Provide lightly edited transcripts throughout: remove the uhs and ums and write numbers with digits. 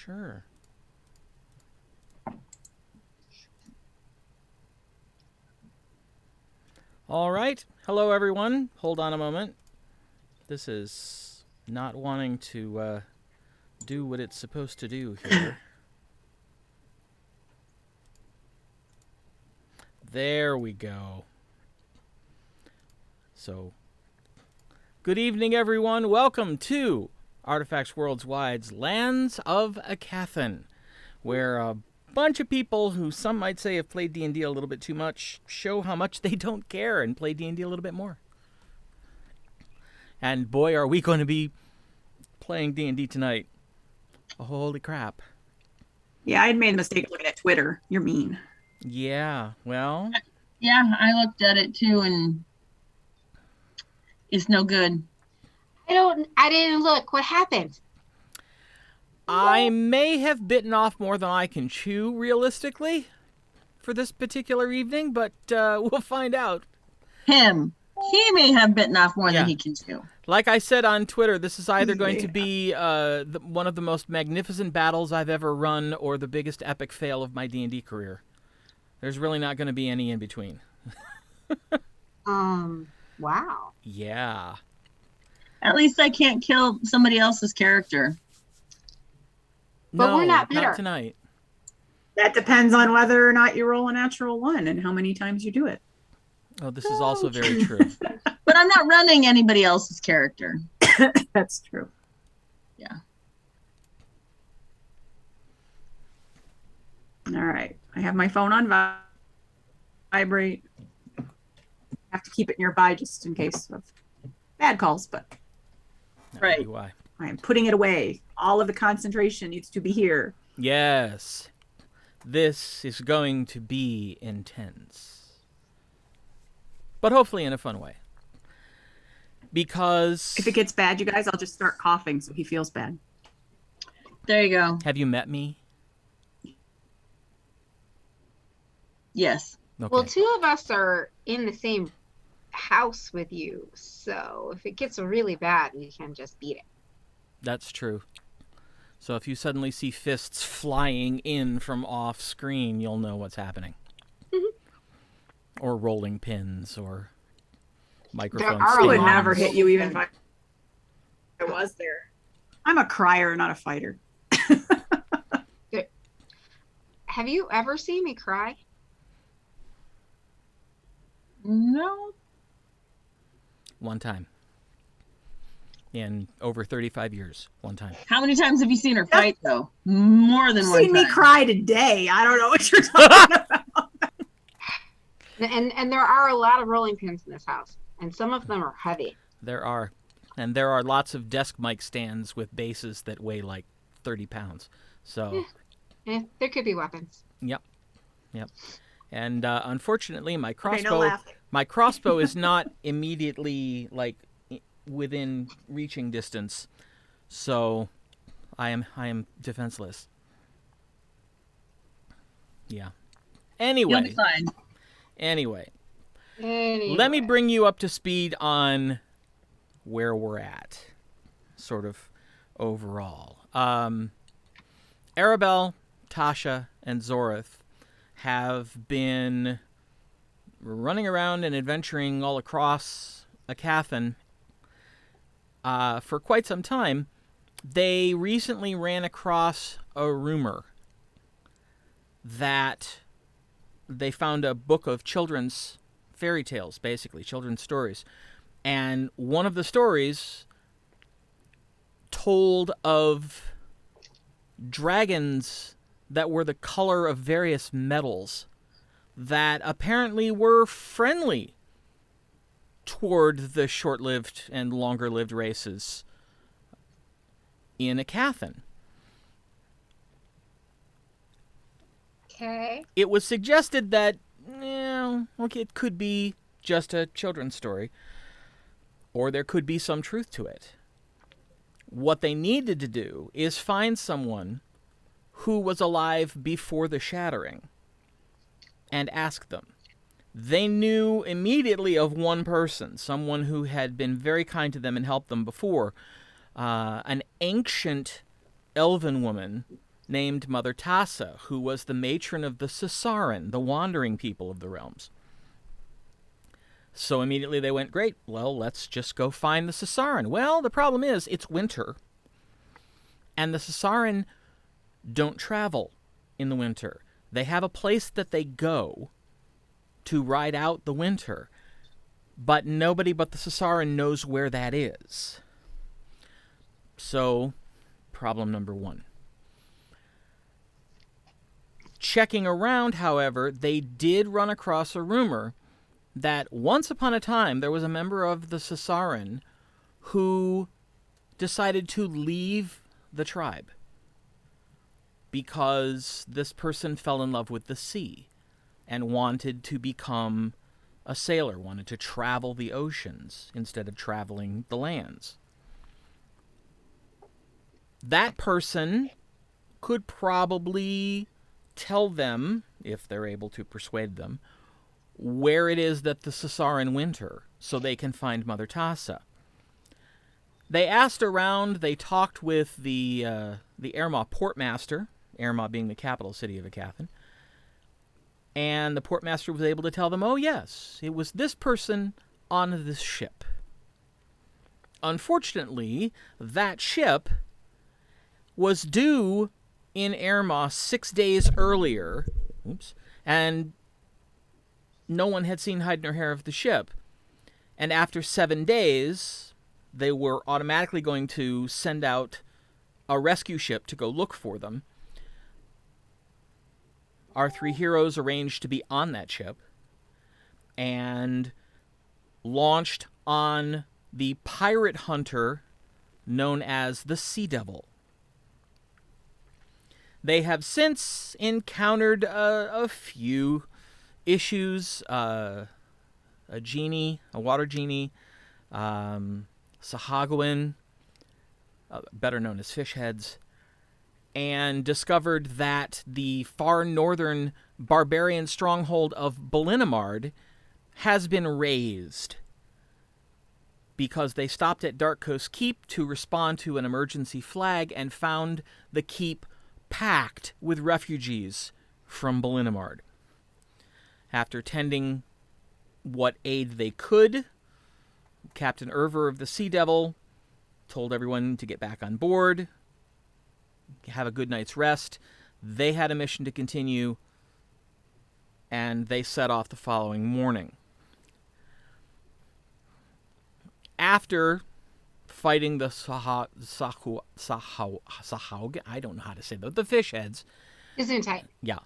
Sure. All right. Hello, everyone. Hold on a moment. This is not wanting to do what it's supposed to do here. There we go. So, good evening, everyone. Welcome to Artifacts Worldswide's Lands of Aecathan, where a bunch of people who some might say have played D&D a little bit too much show how much they don't care and play D&D a little bit more. And boy, are we going to be playing D&D tonight. Holy crap. Yeah, I had made a mistake looking at Twitter. You're mean. Yeah, well... Yeah, I looked at it too, and it's no good. I didn't look. What happened? I may have bitten off more than I can chew, realistically, for this particular evening, but we'll find out. He may have bitten off more than he can chew. Like I said on Twitter, this is either going to be one of the most magnificent battles I've ever run or the biggest epic fail of my D&D career. There's really not going to be any in between. Wow. Yeah. At least I can't kill somebody else's character. But no, we're not bitter. Not tonight. That depends on whether or not you roll a natural one and how many times you do it. Oh, this is also very true. But I'm not running anybody else's character. That's true. Yeah. All right. I have my phone on vibrate. I have to keep it nearby just in case of bad calls, but That Right. would be why. I am putting it away. All of the concentration needs to be here. Yes. This is going to be intense. But hopefully in a fun way. Because... If it gets bad, you guys, I'll just start coughing so he feels bad. There you go. Have you met me? Yes. Okay. Well, two of us are in the same house with you, so if it gets really bad, we can just beat it. That's true. So if you suddenly see fists flying in from off screen, you'll know what's happening. Or rolling pins, or microphones. I would Alarms. never hit you even if I was there. I'm a crier, not a fighter. Have you ever seen me cry? No. One time. In over 35 years. One time. How many times have you seen her fight, though? More than You've one seen time. me cry today. I don't know what you're talking about. And there are a lot of rolling pins in this house, and some of them are heavy. There are. And there are lots of desk mic stands with bases that weigh like 30 pounds. So... There could be weapons. Yep. And unfortunately, my Okay, no crossbow laughing. is not immediately like within reaching distance, so I am defenseless. Yeah. You'll be fine. Anyway, Anyway. let me bring you up to speed on where we're at, sort of overall. Aribelle, Tasha, and Zorith have been running around and adventuring all across Aecathan for quite some time. They recently ran across a rumor that they found a book of children's fairy tales, basically, children's stories. And one of the stories told of dragons that were the color of various metals that apparently were friendly toward the short-lived and longer-lived races in Aecathan. Okay. It was suggested that, it could be just a children's story, or there could be some truth to it. What they needed to do is find someone who was alive before the shattering and ask them. They knew immediately of one person, someone who had been very kind to them and helped them before, an ancient elven woman named Mother Tasha, who was the matron of the Sasaran, the wandering people of the realms. So immediately they went, great, well, let's just go find the Sasaran. Well, the problem is, it's winter, and the Sasaran don't travel in the winter. They have a place that they go to ride out the winter, but nobody but the Sasaran knows where that is. So, problem number one. Checking around, however, they did run across a rumor that once upon a time there was a member of the Sasaran who decided to leave the tribe because this person fell in love with the sea and wanted to become a sailor, wanted to travel the oceans instead of traveling the lands. That person could probably tell them, if they're able to persuade them, where it is that the Sasaran winter, so they can find Mother Tasha. They asked around, they talked with the Erma portmaster, Erma being the capital city of Aecathan, and the portmaster was able to tell them, oh yes, it was this person on this ship. Unfortunately, that ship was due in Erma 6 days earlier, and no one had seen hide nor hair of the ship. And after 7 days, they were automatically going to send out a rescue ship to go look for them. Our three heroes arranged to be on that ship and launched on the pirate hunter known as the Sea Devil. They have since encountered a few issues, a genie, a water genie, Sahagwin, better known as fish heads, and discovered that the far northern barbarian stronghold of Belinamard has been razed because they stopped at Dark Coast Keep to respond to an emergency flag and found the keep packed with refugees from Belinamard. After tending what aid they could, Captain Erver of the Sea Devil told everyone to get back on board, have a good night's rest. They had a mission to continue, and they set off the following morning. After fighting the Sahaug, I don't know how to say that, the fish heads. Gesundheit. Yeah.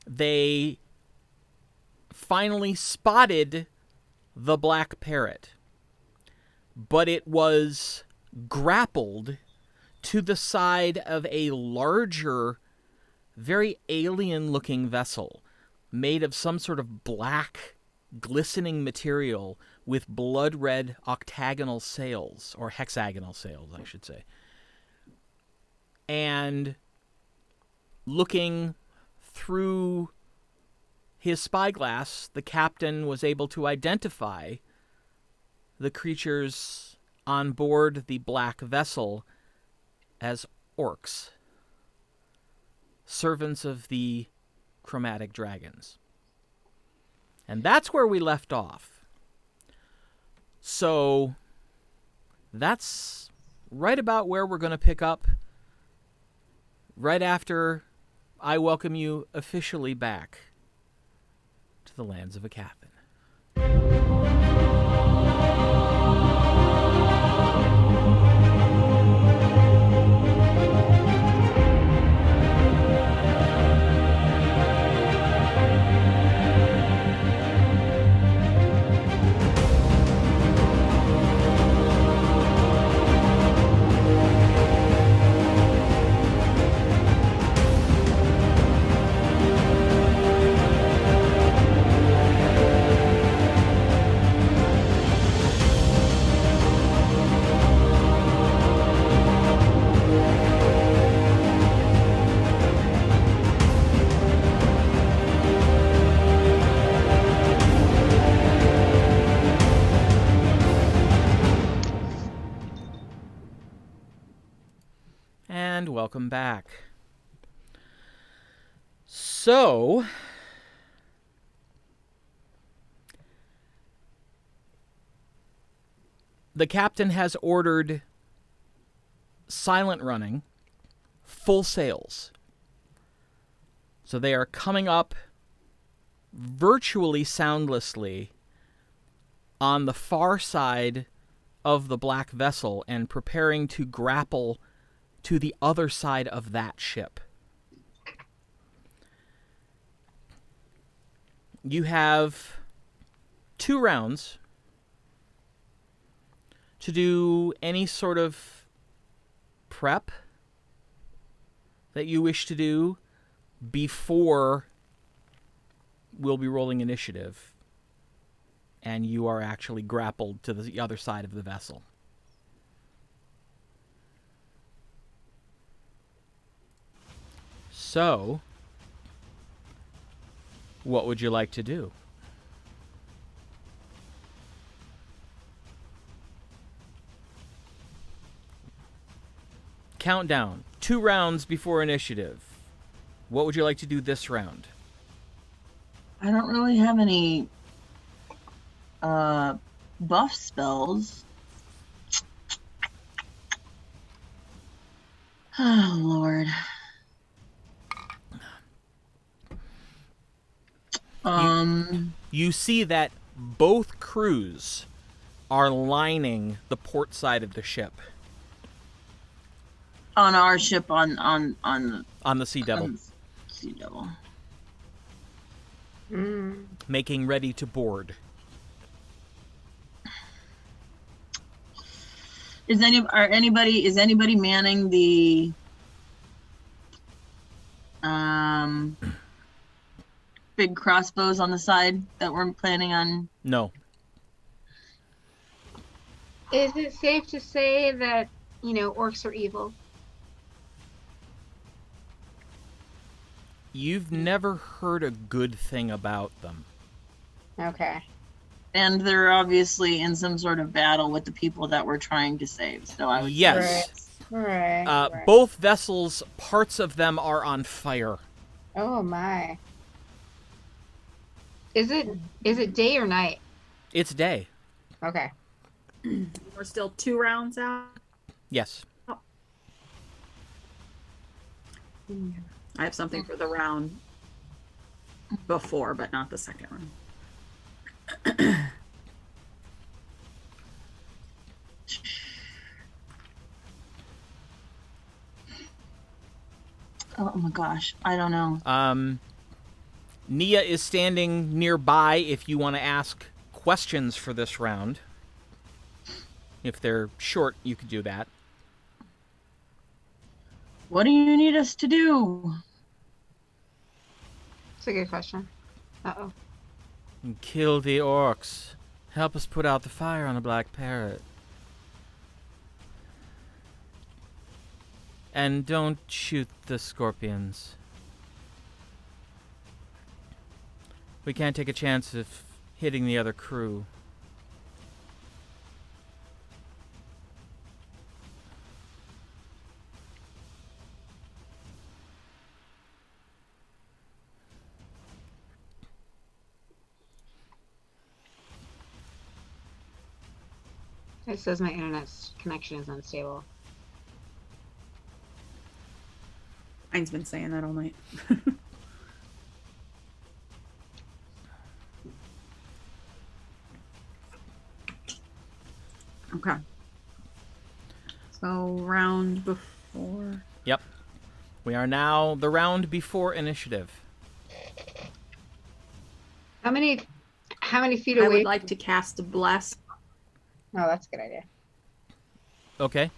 They finally spotted the Black Parrot, but it was grappled to the side of a larger, very alien-looking vessel made of some sort of black, glistening material with blood-red octagonal sails, or hexagonal sails, I should say. And looking through his spyglass, the captain was able to identify the creatures on board the black vessel as orcs, servants of the chromatic dragons. And that's where we left off. So that's right about where we're going to pick up right after I welcome you officially back to the lands of Aecathan. And welcome back. So, the captain has ordered silent running, full sails. So they are coming up virtually soundlessly on the far side of the black vessel and preparing to grapple to the other side of that ship. You have 2 rounds to do any sort of prep that you wish to do before we'll be rolling initiative and you are actually grappled to the other side of the vessel. So, what would you like to do? Countdown. 2 rounds before initiative. What would you like to do this round? I don't really have any buff spells. Oh, Lord. You see that both crews are lining the port side of the ship. On our ship, on the Sea Devil. Sea Devil. Making ready to board. Is anybody manning the big crossbows on the side that we're planning on? No. Is it safe to say that, orcs are evil? You've never heard a good thing about them. Okay. And they're obviously in some sort of battle with the people that we're trying to save. So I would Yes. Right. Both vessels, parts of them are on fire. Oh my. Is it day or night? It's day. Okay. We're still 2 rounds out. Yes. I have something for the round before, but not the second round. Oh my gosh, I don't know. Nia is standing nearby if you want to ask questions for this round. If they're short, you could do that. What do you need us to do? That's a good question. Uh-oh. Kill the orcs. Help us put out the fire on the Black Parrot. And don't shoot the scorpions. We can't take a chance of hitting the other crew. It says my internet connection is unstable. Mine's been saying that all night. Okay. So round before. Yep. We are now the round before initiative. How many feet I away? would like to cast a bless. Oh, that's a good idea. Okay.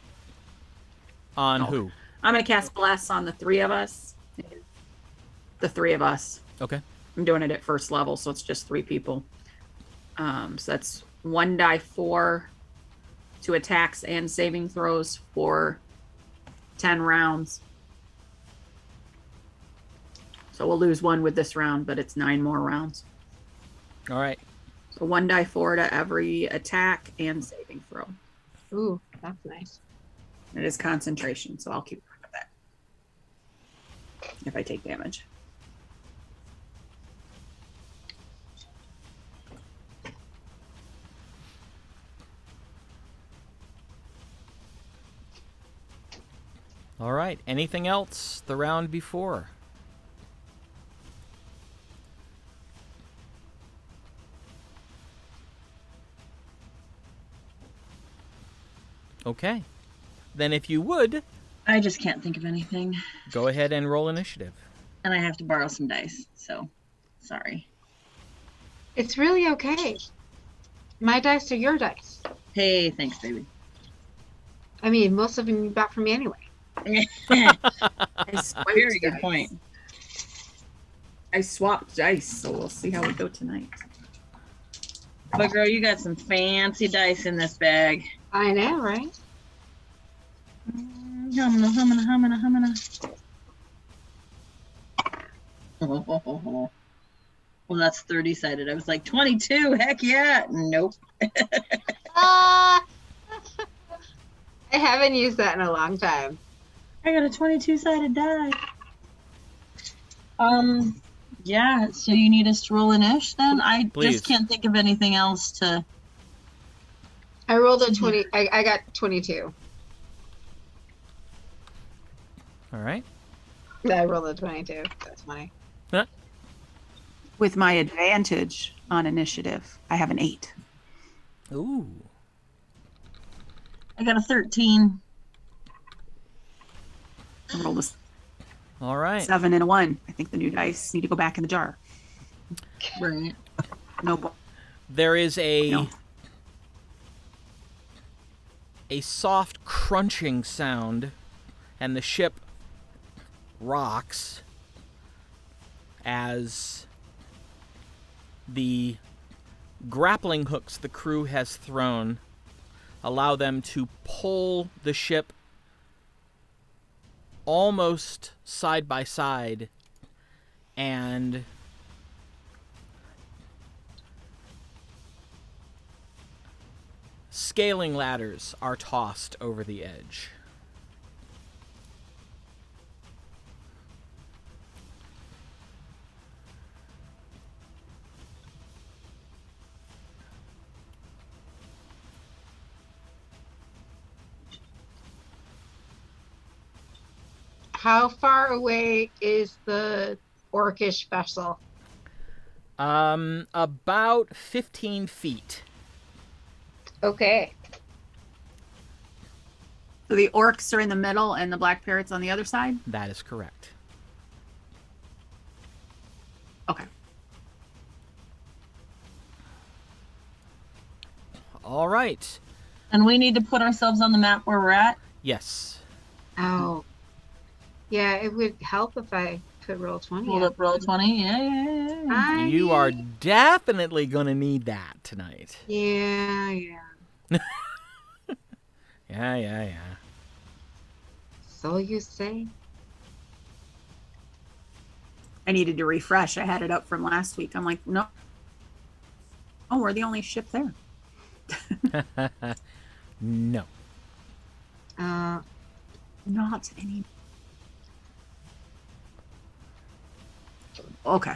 On who? I'm going to cast bless on the 3 of us. The 3 of us. Okay. I'm doing it at first level, so it's just 3 people. So that's 1d4 to attacks and saving throws for 10 rounds. So we'll lose 1 with this round, but it's 9 more rounds. All right. So 1d4 to every attack and saving throw. Ooh, that's nice. It is concentration, so I'll keep track of if I take damage. All right. Anything else the round before? Okay. Then if you would, I just can't think of anything. go ahead and roll initiative. And I have to borrow some dice, so sorry. It's really okay. My dice are your dice. Hey, thanks, baby. I mean, most of them you bought from me anyway. I swiped Very good dice. point. I swapped dice, so we'll see how we go tonight. But girl, you got some fancy dice in this bag. I know, right? Humana. Well, that's 30-sided. I was like, 22, heck yeah. Nope. I haven't used that in a long time. I got a 22-sided die. Yeah, so you need us to roll an ish then? I Please. just can't think of anything else to... I rolled a 20. I got 22. All right. I rolled a 22. That's funny. With my advantage on initiative, I have an 8. Ooh. I got a 13. I rolled a All right. 7 and a 1. I think the new dice need to go back in the jar. Right. No. There is No. a soft crunching sound, and the ship rocks as the grappling hooks the crew has thrown allow them to pull the ship almost side by side, and scaling ladders are tossed over the edge. How far away is the orcish vessel? About 15 feet. Okay. So the orcs are in the middle and the black parrots on the other side? That is correct. Okay. All right. And we need to put ourselves on the map where we're at? Yes. Oh. Yeah, it would help if I could roll 20. Hold up, roll 20. Yeah. You are definitely going to need that tonight. Yeah. Yeah. So you say? I needed to refresh. I had it up from last week. I'm like, no. Oh, we're the only ship there. No. Not any. Okay.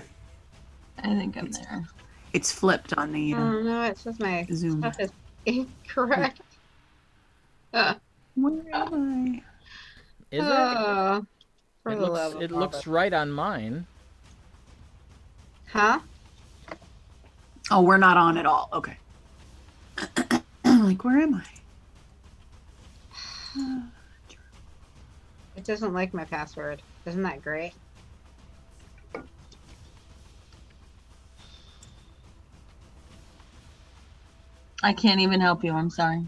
I think I'm there. It's flipped on the Oh no, it says my Zoom. stuff is incorrect. Where am Is it? For It the looks, love of it all looks the- right on mine. Huh? I? Oh, we're not on at all. Okay. I'm like, where am I? It doesn't like my password. Isn't that great? I can't even help you. I'm sorry.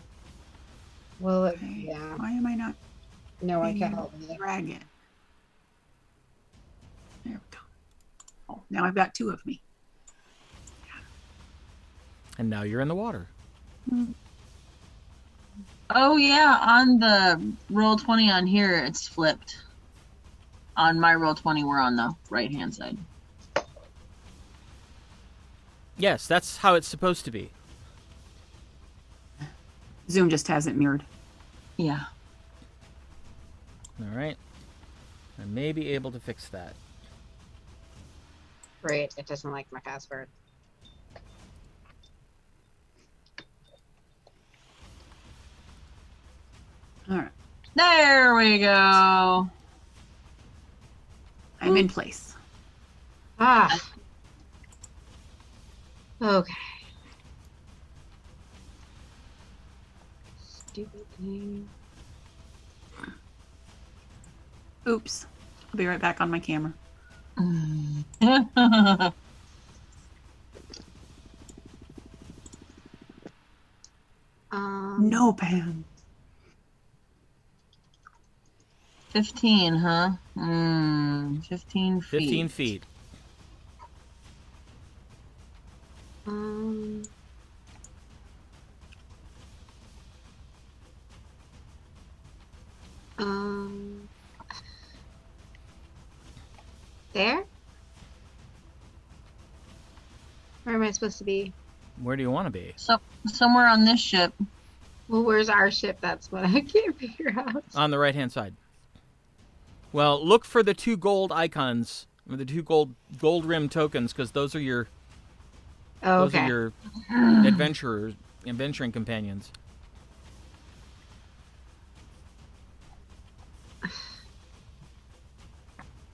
Well, Okay. yeah. Why am I not No, I being can't able help to you. drag it? There we go. Oh, now I've got 2 of me. And now you're in the water. Oh, yeah. On the roll 20 on here, it's flipped. On my roll 20, we're on the right-hand side. Yes, that's how it's supposed to be. Zoom just has it mirrored. Yeah. All right. I may be able to fix that. Great. It doesn't like my password. All right. There we go. I'm in place. Ah. Okay. Stupid thing. Oops. I'll be right back on my camera. No, Pam. 15, huh? 15 feet. 15 feet. Um, there? Where am I supposed to be? Where do you want to be? So, somewhere on this ship. Well, where's our ship? That's what I can't figure out. On the right-hand side. Well, look for the 2 gold icons, or the 2 gold rim tokens, because those are your Oh, those okay. are your adventuring companions.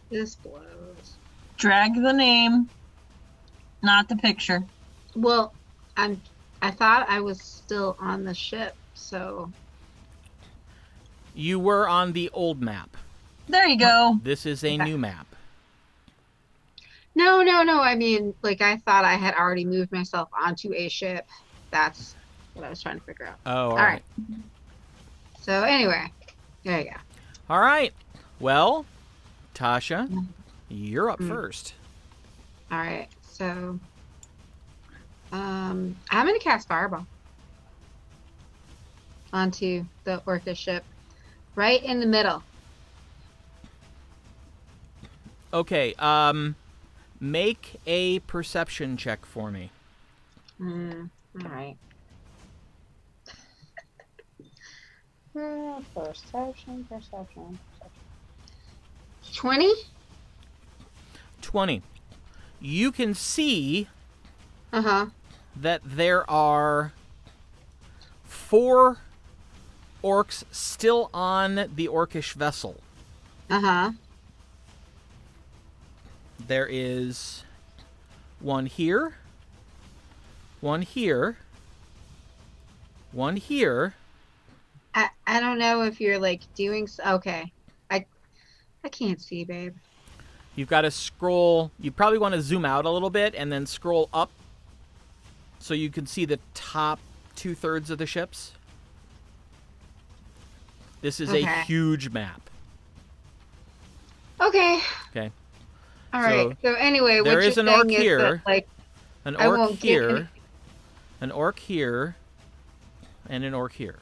This blows. Drag the name, not the picture. Well, I thought I was still on the ship, so You were on the old map. There you go. This is a Okay. new map. no. I mean, like I thought I had already moved myself onto a ship. That's what I was trying to figure out. Oh, all All right. So anyway, there you go. All right. Well, Tasha, you're up Mm. first. All right. So, I'm gonna cast Fireball onto the Orca ship, right in the middle. Okay. Make a perception check for me. All right. Perception. 20? 20. You can see Uh-huh. that there are 4 orcs still on the orcish vessel. Uh-huh. There is one here, one here, one here. I don't know if you're like doing okay. I can't see, babe. You've got to scroll. You probably want to zoom out a little bit and then scroll up so you can see the top 2/3 of the ships. This is a Okay. huge map. Okay. Okay. All right. So anyway, there what is you're an orc saying is here. that, like, An I orc won't get here, any- an orc here, and an orc here.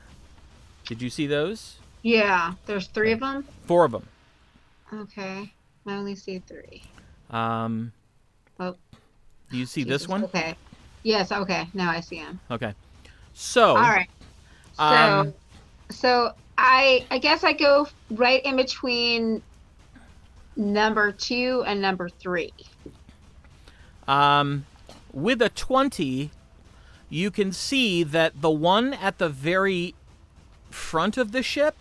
Did you see those? yeah, there's 3 of them. 4 of them. Okay. I only see 3. Oh. Oh, Do you see Jesus. this one? Okay. Yes, okay. Now I see him. Okay. So, All right. So um, so I guess I go right in between number 2 and number 3. with a 20, you can see that the one at the very front of the ship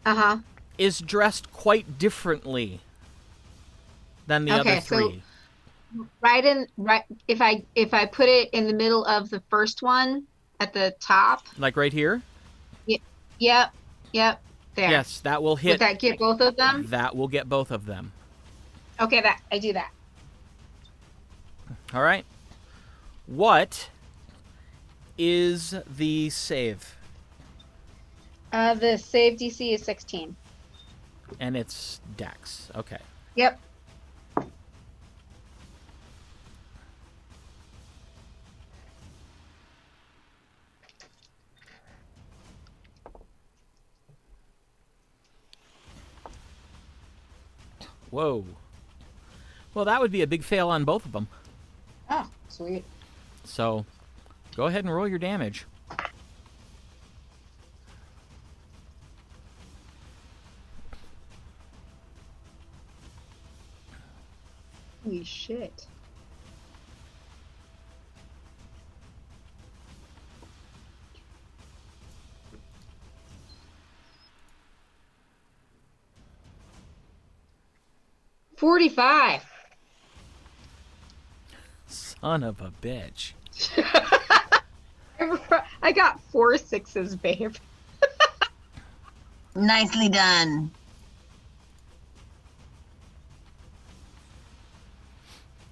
Uh-huh. is dressed quite differently than the Okay, other so 3. Right if I put it in the middle of the first one at the top. Like right here? Yep. There. Yes, that will Would hit. that get both of them? That will get both of them. Okay, I do that. All right. What is the save? The save DC is 16. And it's Dex. Okay. Yep. Whoa. Well, that would be a big fail on both of them. Oh, sweet. So, go ahead and roll your damage. Holy shit. $45. Son of a bitch. I got 4 6s, babe. Nicely done.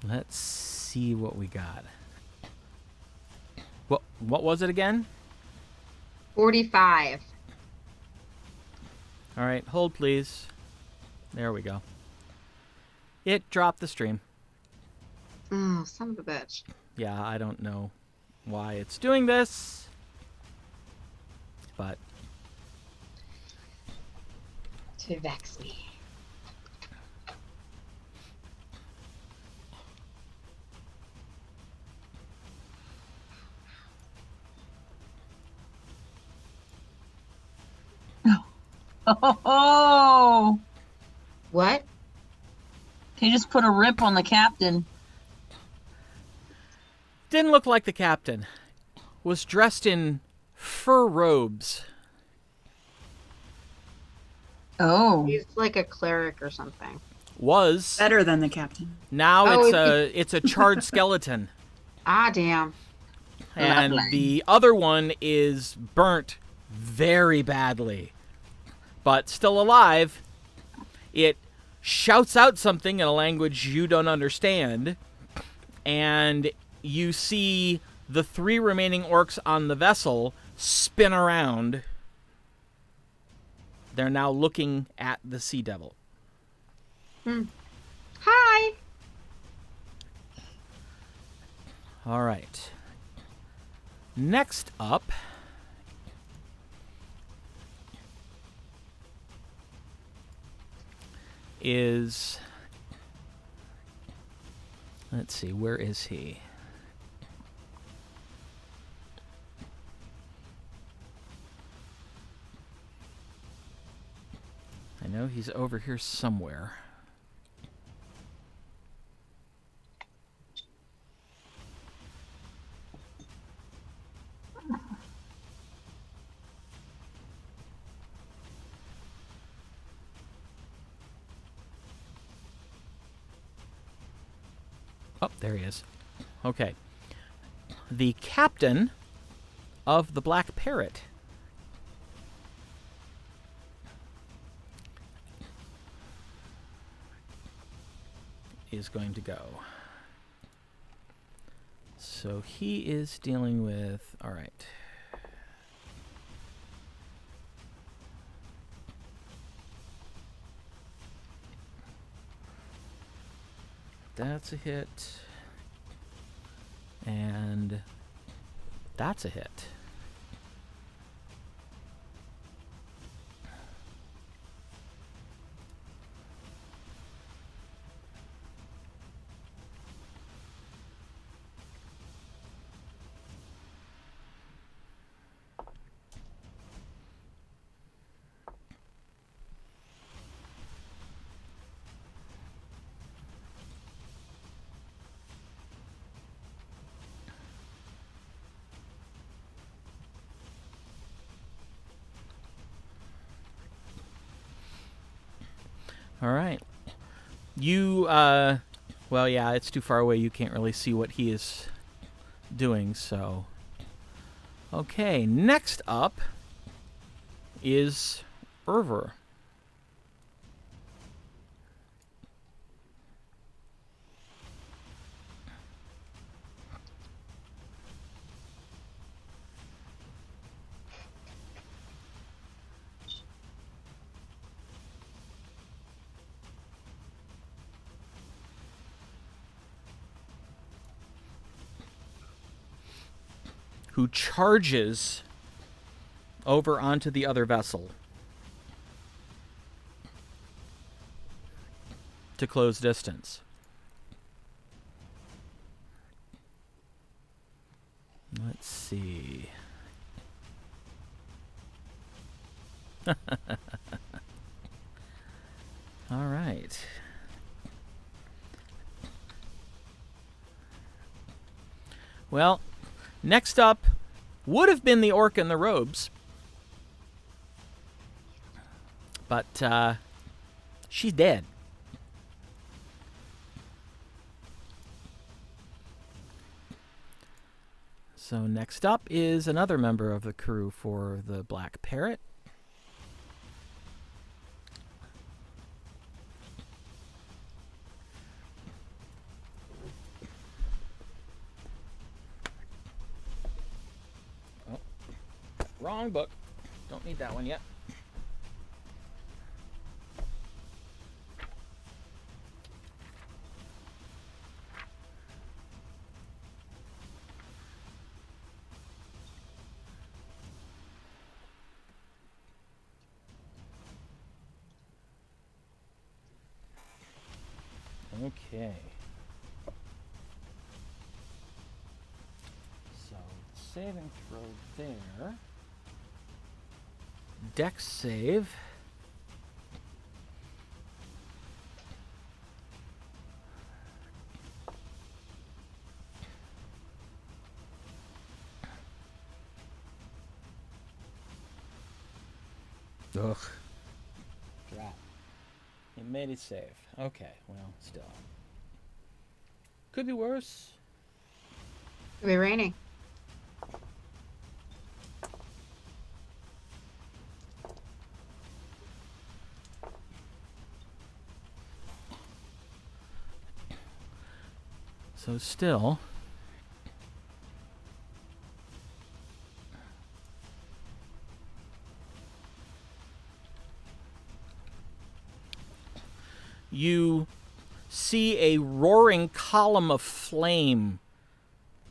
Let's see what we got. What was it again? 45. All right, hold please. There we go. It dropped the stream. Oh, son of a bitch. Yeah, I don't know why it's doing this, but To vex me. Oh, What? he just put a rip on the captain. didn't look like the captain. Was dressed in fur robes. Oh, He's like a cleric or something. Was Better than the captain. now Oh, it's a charred skeleton, Ah, damn. and Lovely. the other one is burnt very badly, but still alive. It shouts out something in a language you don't understand, and you see the 3 remaining orcs on the vessel spin around. They're now looking at the sea devil. Hi. All right. Next up is, let's see, where is he? I know he's over here somewhere. Oh, there he is. Okay. The captain of the Black Parrot is going to go. So he is dealing with... All right. That's a hit. And that's a hit. All right. You, well, yeah, it's too far away. You can't really see what he is doing, so. Okay, next up is Irver. Who charges over onto the other vessel to close distance. Let's see. All right. Well, next up would have been the orc in the robes. But she's dead. So next up is another member of the crew for the Black Parrot. Oh, wrong book. Don't need that one yet. Okay. So, saving throw there. Dex save. Ugh. Crap. It made it save. Okay, well, still. Could be worse. It'll be raining. So still. You see a roaring column of flame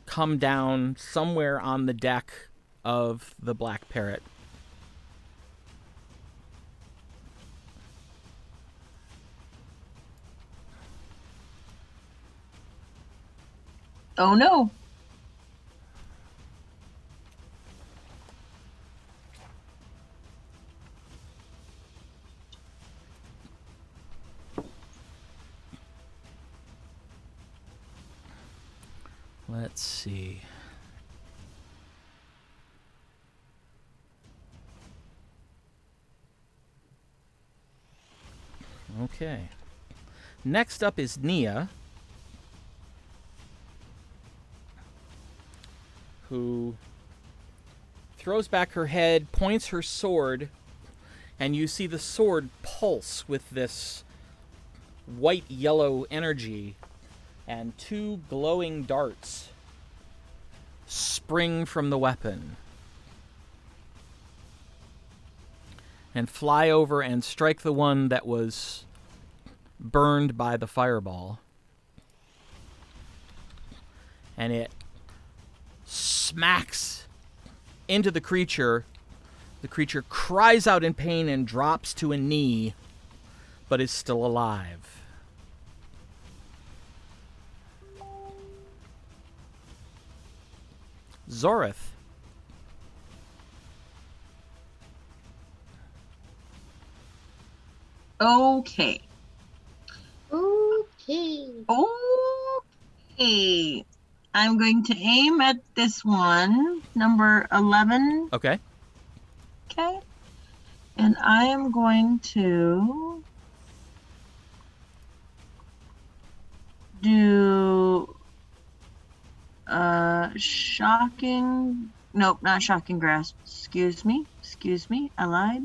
come down somewhere on the deck of the Black Parrot. Oh no. Let's see. Okay. Next up is Nia, who throws back her head, points her sword, and you see the sword pulse with this white-yellow energy, and two glowing darts spring from the weapon and fly over and strike the one that was burned by the fireball. And it smacks into the creature. The creature cries out in pain and drops to a knee, but is still alive. Zorith. Okay. Okay. Okay. I'm going to aim at this one, number 11. Okay. Okay. And I am going to do shocking. Nope, not shocking grasp. Excuse me. I lied.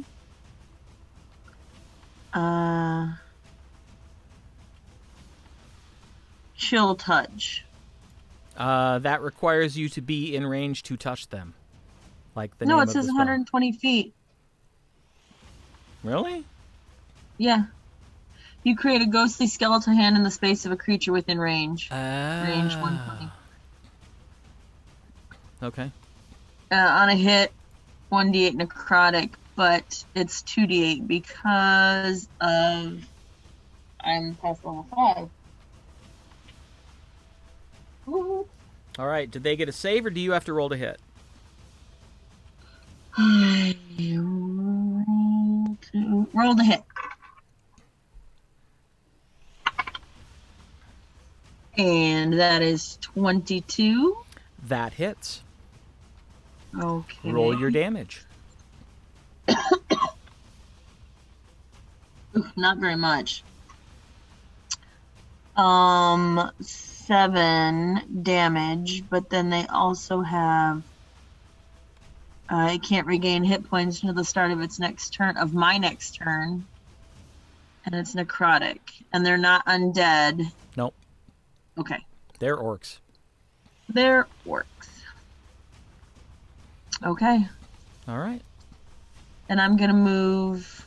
Chill touch. That requires you to be in range to touch them. Like the No, name it of says the spell. 120 feet. Really? Yeah. You create a ghostly skeletal hand in the space of a creature within range. Range 120. Okay. On a hit, 1d8 necrotic, but it's 2d8 because of I'm past level 5. Woo. All right. Did they get a save, or do you have to roll to hit? Roll the hit. And that is 22. That hits. Okay. Roll your damage. Not very much. 7 damage, but then they also have it can't regain hit points until the start of its next turn, of my next turn. And it's necrotic. And they're not undead. Nope. Okay. They're orcs. They're orcs. Okay. All right. And I'm going to move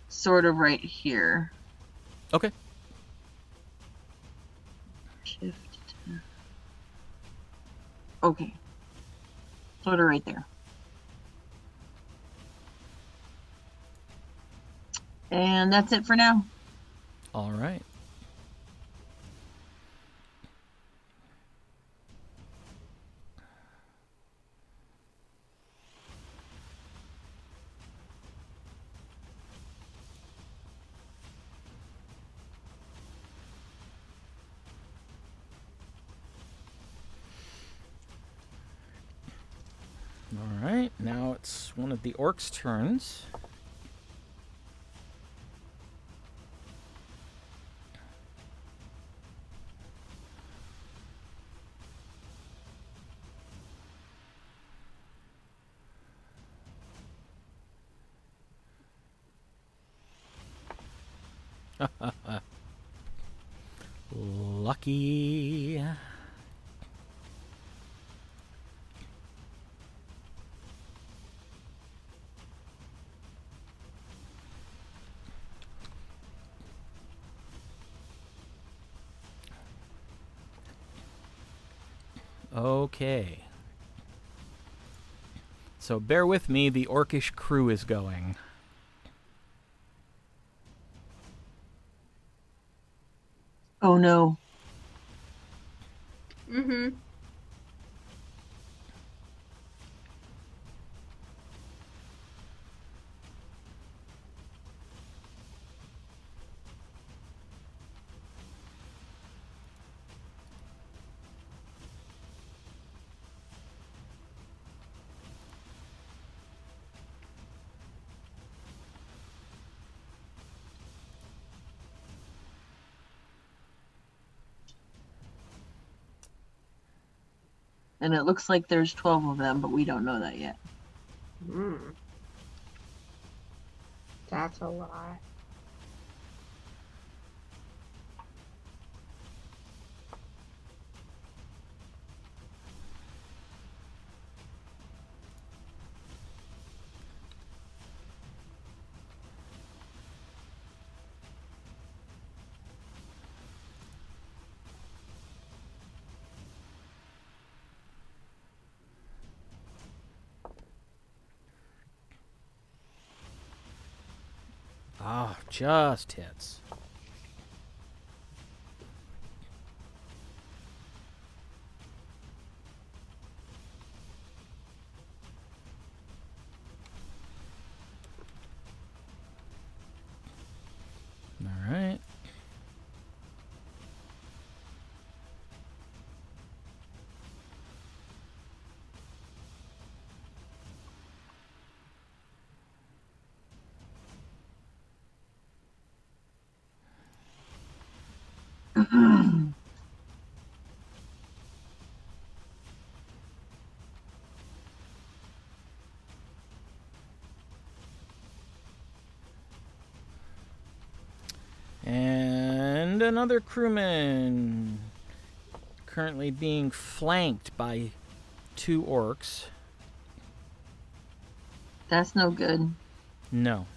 sort of right here. Okay. Shift. Okay. Sort of right there. And that's it for now. All right. All right, now it's one of the orcs' turns. Lucky. Okay. So bear with me, the orcish crew is going. Oh no. Mm-hmm. And it looks like there's 12 of them, but we don't know that yet. Mm. That's a lot. Ah, just hits. All right. And another crewman currently being flanked by 2 orcs. That's no good. No.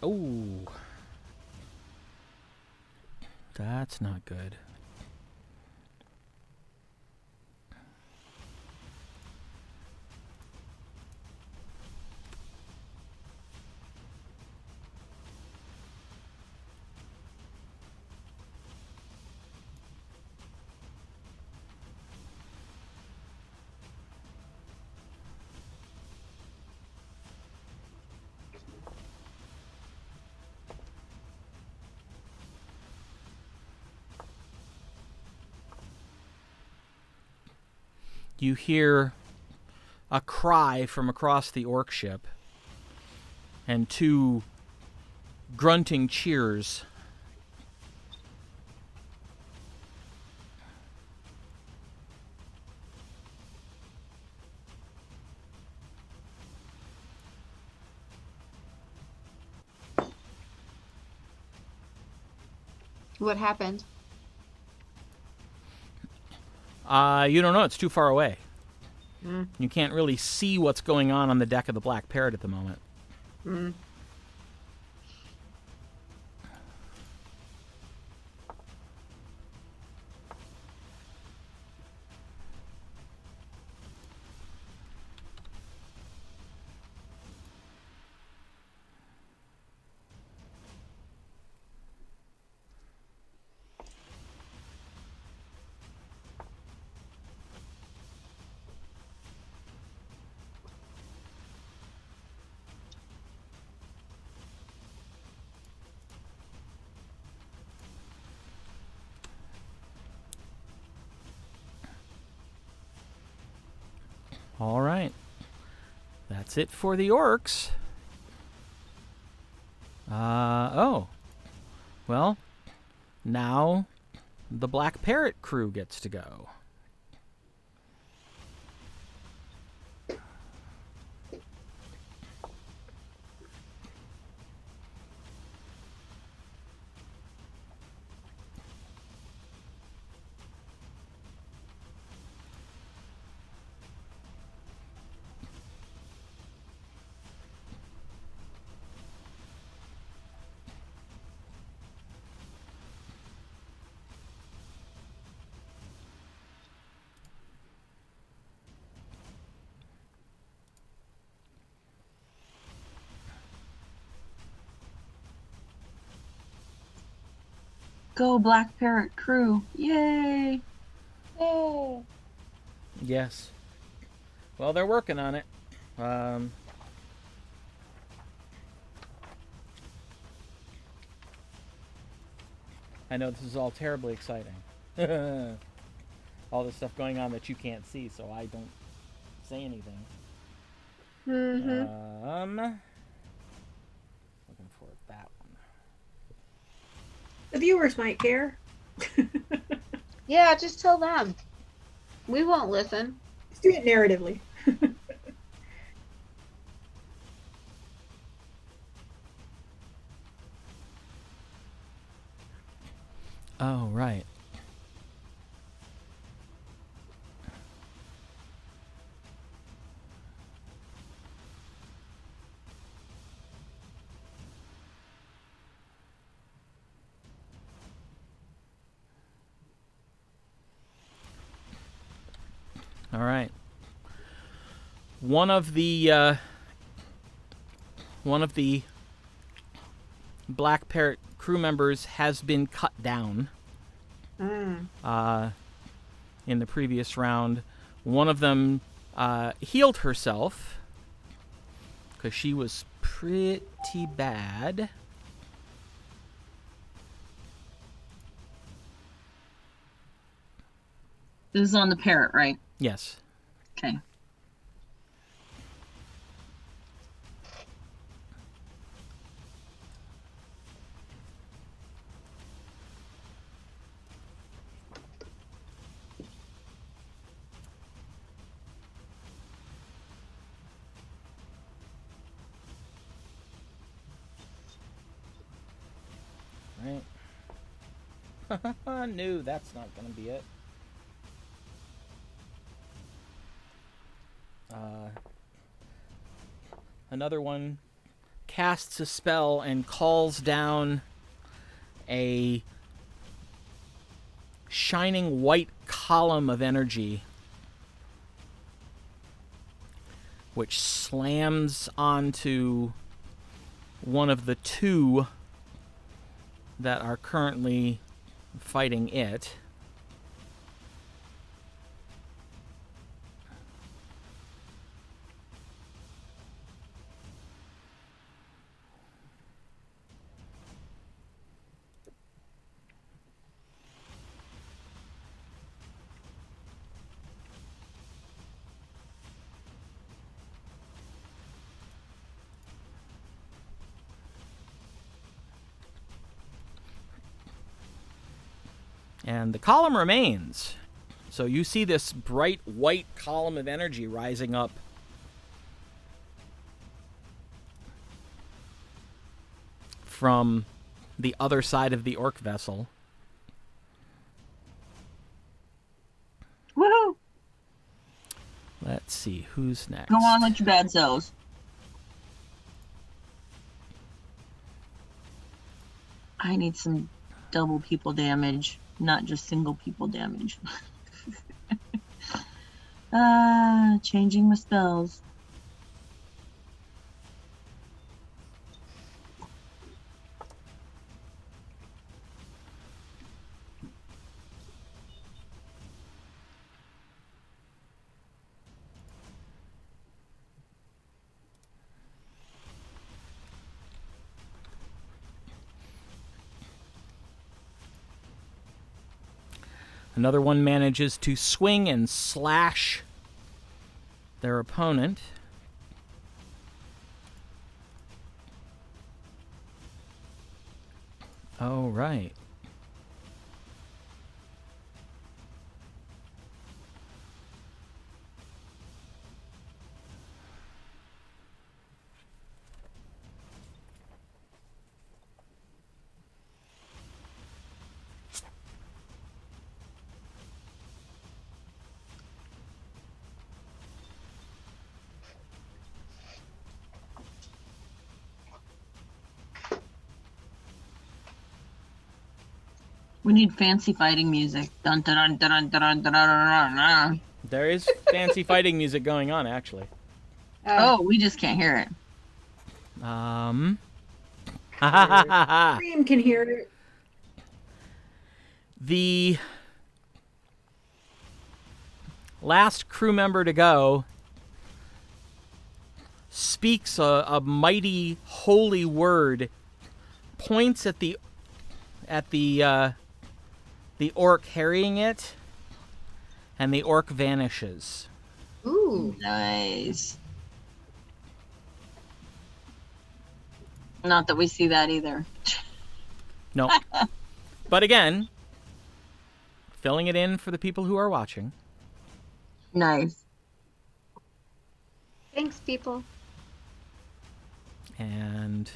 Oh. that's not good. You hear a cry from across the orc ship, and 2 grunting cheers. What happened? You don't know. It's too far away. Mm. You can't really see what's going on the deck of the Black Parrot at the moment. Mm. All right. That's it for the orcs. Oh. Well, now the Black Parrot crew gets to go. Go Black Parrot crew. Yay! Yay. Yes. Well, they're working on it. I know this is all terribly exciting. All this stuff going on that you can't see, so I don't say anything. Mm-hmm. Looking for that one. The viewers might care. Yeah, just tell them. We won't listen. Just do it narratively. Oh, right. All right. One of the Black Parrot crew members has been cut down. In the previous round, one of them healed herself because she was pretty bad. This is on the parrot, right? Yes. Okay. Right. No, that's not going to be it. Another one casts a spell and calls down a shining white column of energy which slams onto one of the two that are currently fighting it. And the column remains. So you see this bright white column of energy rising up from the other side of the orc vessel. Woohoo! Let's see, who's next? Go on with your bad selves. I need some double people damage, not just single people damage. Changing my spells. Another one manages to swing and slash their opponent. Oh, right. We need fancy fighting music. Dun dun dun dun dun dun dun dun dun. There is fancy fighting music going on, actually. Oh, we just can't hear it. Cream can hear it. The last crew member to go speaks a mighty holy word, points at the orc carrying it, and the orc vanishes. Ooh. Nice. Not that we see that either. No. But again, filling it in for the people who are watching. Nice. Thanks, people. And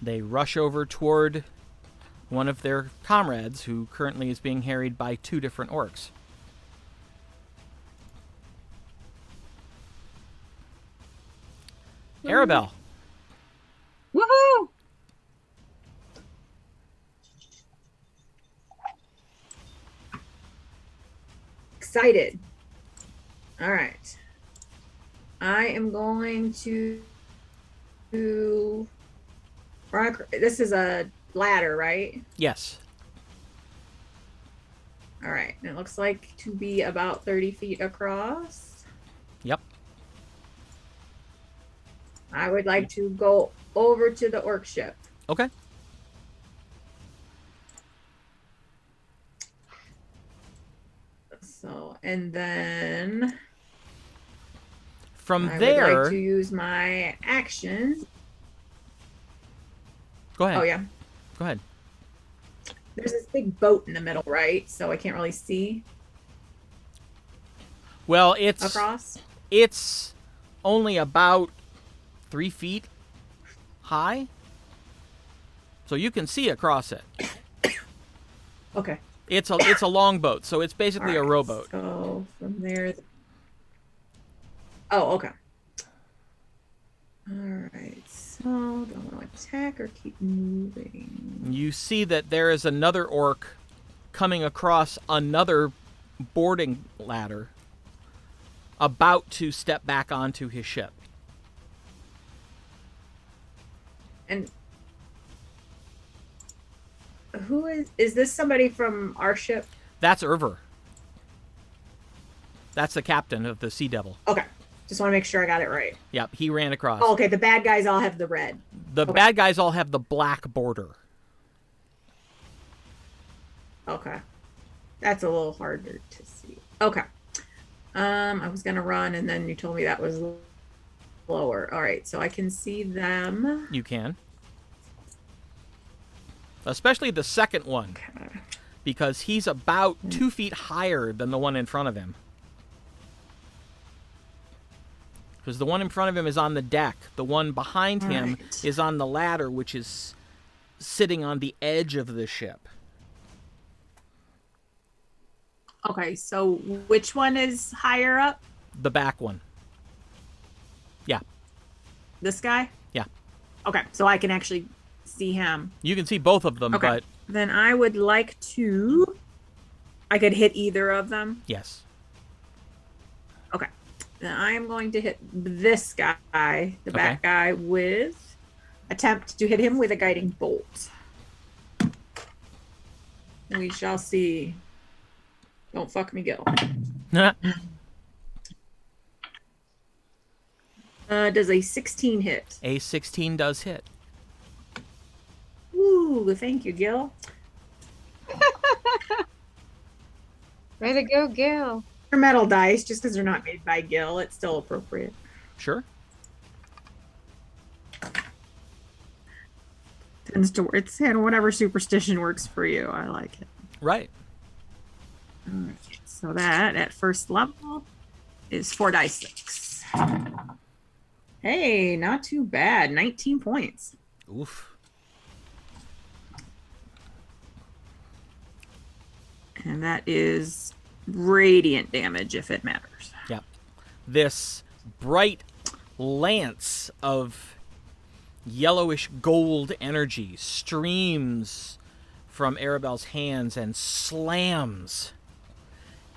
they rush over toward one of their comrades who currently is being harried by two different orcs. Aribelle. Woohoo! Excited. All right. I am going to. This is a ladder, right? Yes. All right. And it looks like to be about 30 feet across. Yep. I would like to go over to the orc ship. Okay. So, and then From I there, would like to use my action. go ahead. Oh yeah. Go ahead. There's this big boat in the middle, right? So I can't really see Well, it's across. only about 3 feet high, so you can see across it. Okay. It's a long boat, so it's basically a Alright, rowboat. So from there, Oh, okay. All right. So, do I want to attack or keep moving? You see that there is another orc coming across another boarding ladder, about to step back onto his ship. And who is this somebody from our ship? That's Irver. That's the captain of the Sea Devil. Okay. Just want to make sure I got it right. Yep, he ran across. Oh, okay. The bad guys all have the red. The bad guys all have the black border. Okay. That's a little harder to see. Okay. I was gonna run and then you told me that was lower. All right, so I can see them. You can. Especially the second one. Okay. Because he's about 2 feet higher than the one in front of him. Because the one in front of him is on the deck. The one behind him is on the ladder, which is sitting on the edge of the ship. Okay, so which one is higher up? The back one. Yeah. This guy? Yeah. Okay, so I can actually see him. You can see both of them, Okay. but Then I would like to... I could hit either of them. yes. Okay. Then I am going to hit this guy, the back guy, with... Attempt to hit him with a guiding bolt. And we shall see. Don't fuck me, Gil. Does a 16 hit? A 16 does hit. Ooh, thank you, Gil. Way to go, Gil. They're metal dice, just because they're not made by Gil, it's still appropriate. Sure. Tends to it's and whatever superstition works for you. I like it. Right. Alright, so that at first level is 4 dice 6. Hey, not too bad. 19 points. Oof. And that is radiant damage if it matters. Yeah. This bright lance of yellowish gold energy streams from Aribelle's hands and slams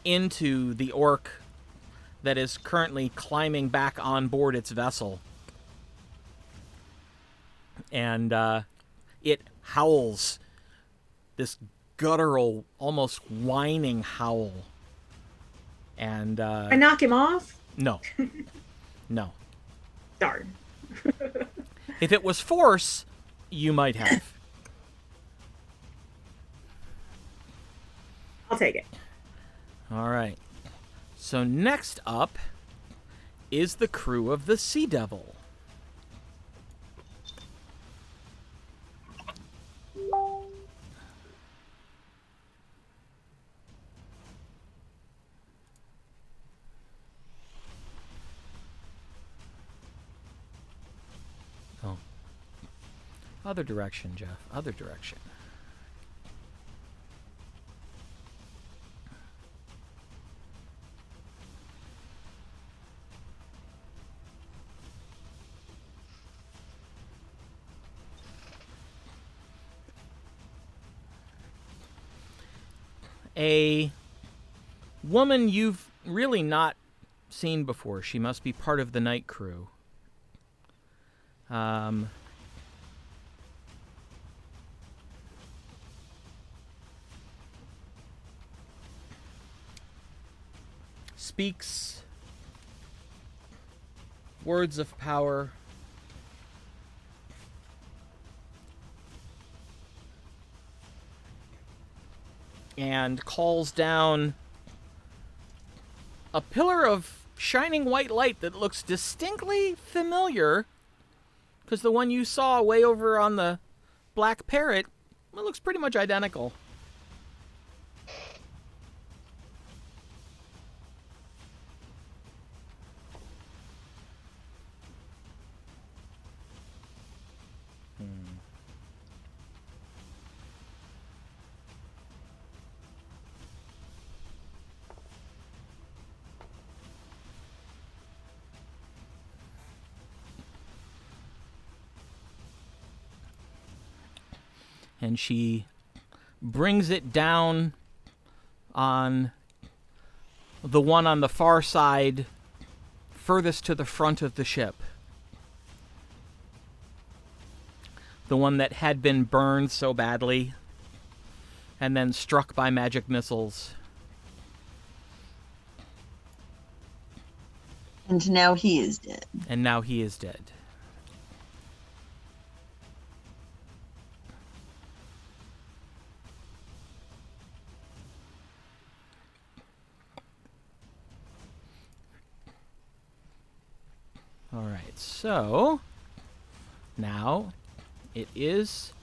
into the orc that is currently climbing back on board its vessel. And it howls this guttural, almost whining howl. And I knock him off? no. No. Darn. If it was force, you might have. I'll take it. All right. So next up is the crew of the Sea Devil. Oh. Other direction, Jeff. Other direction. A woman you've really not seen before. She must be part of the night crew. Speaks words of power. And calls down a pillar of shining white light that looks distinctly familiar, because the one you saw way over on the Black Parrot, it looks pretty much identical. and she brings it down on the one on the far side, furthest to the front of the ship. The one that had been burned so badly and then struck by magic missiles. And now he is dead. And now he is dead. All right, so now it is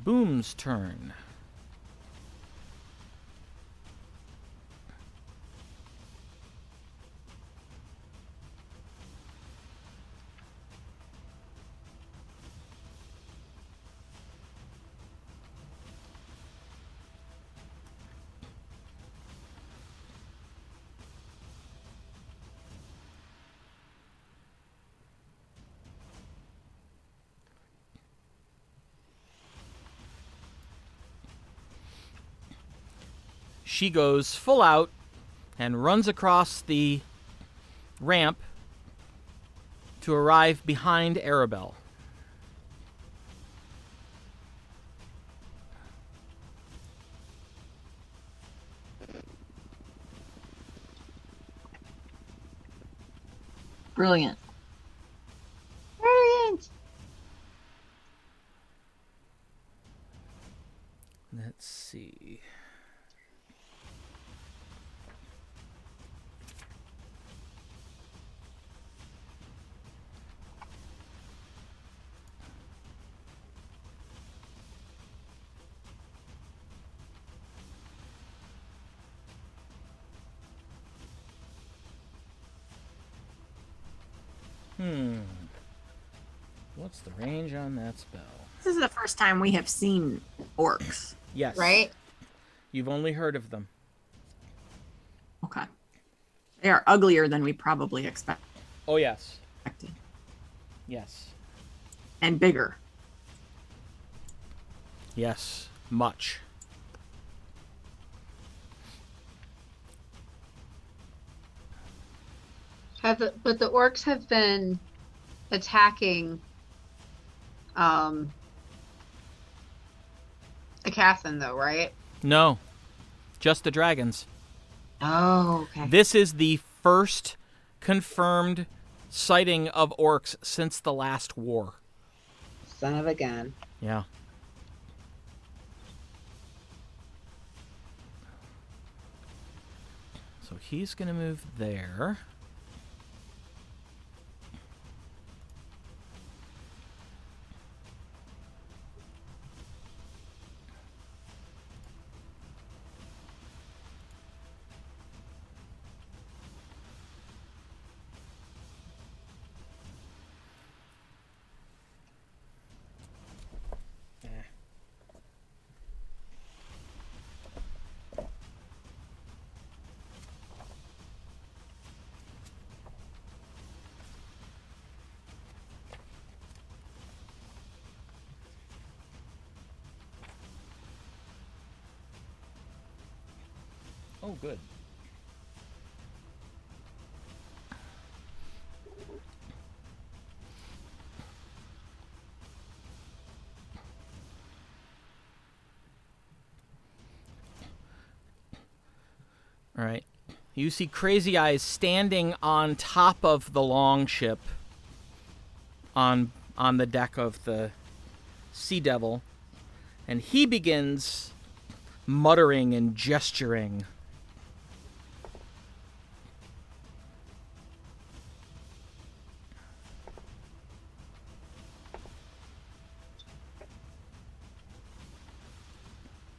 Boom's turn. She goes full out and runs across the ramp to arrive behind Aribelle. Brilliant. Brilliant. Let's see. What's the range on that spell? This is the first time we have seen orcs. Yes. Right? You've only heard of them. Okay. They are uglier than we probably expected. Oh, yes. Yes. And bigger. Yes. Much. But the orcs have been attacking Aecathan, though, right? No. Just the dragons. Oh, okay. This is the first confirmed sighting of orcs since the last war. Son of a gun. Yeah. So he's going to move there. Oh, good. All right. You see Crazy Eyes standing on top of the long ship on the deck of the Sea Devil, and he begins muttering and gesturing.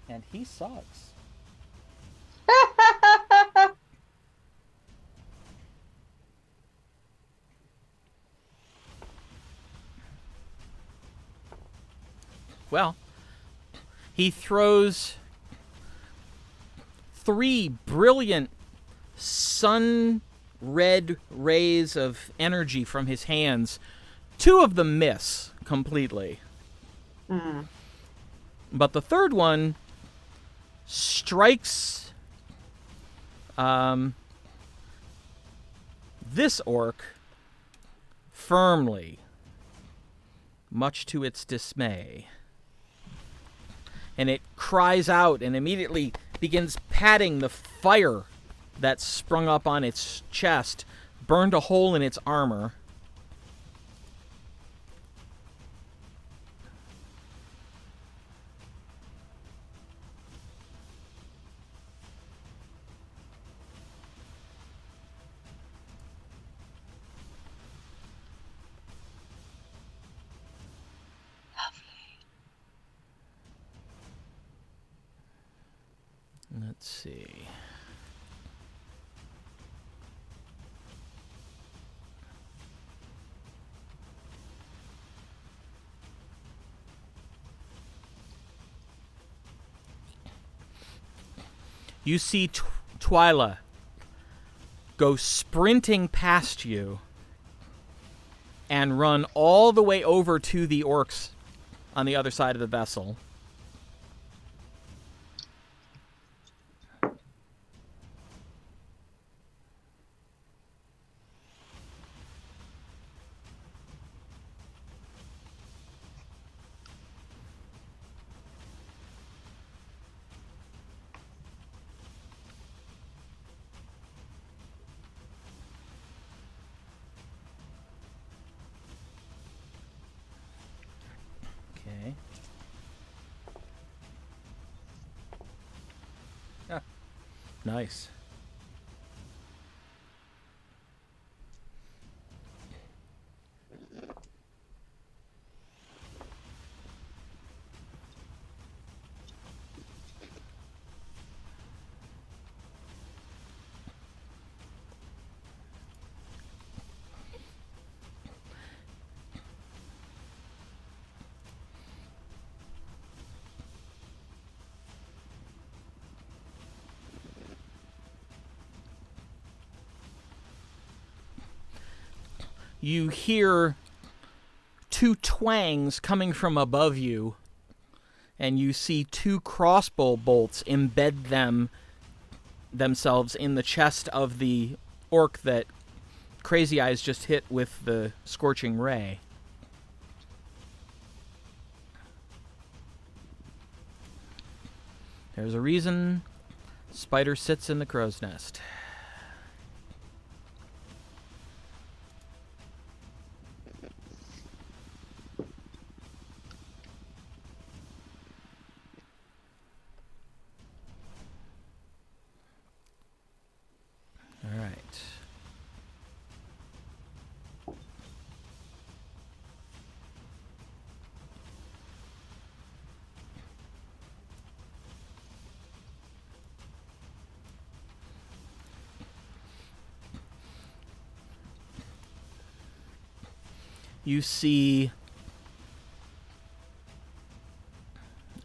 And he sucks. Well, he throws 3 brilliant sun red rays of energy from his hands. 2 of them miss completely. But the third one strikes this orc firmly, much to its dismay. And it cries out and immediately begins patting the fire that sprung up on its chest, burned a hole in its armor. Let's see. You see Twyla go sprinting past you and run all the way over to the orcs on the other side of the vessel. Okay. Ah, nice. You hear two twangs coming from above you, and you see two crossbow bolts embed themselves in the chest of the orc that Crazy Eyes just hit with the scorching ray. There's a reason spider sits in the crow's nest. All right. You see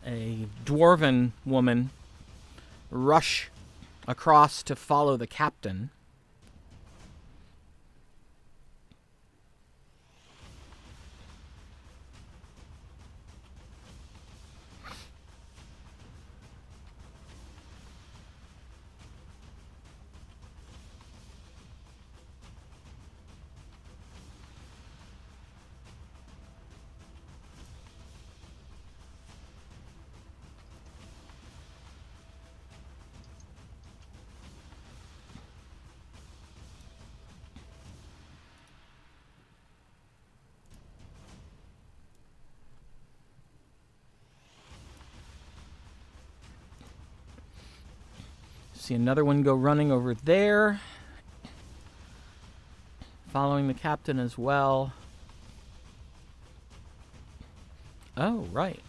a dwarven woman rush across to follow the captain. See another one go running over there, following the captain as well. Oh, right.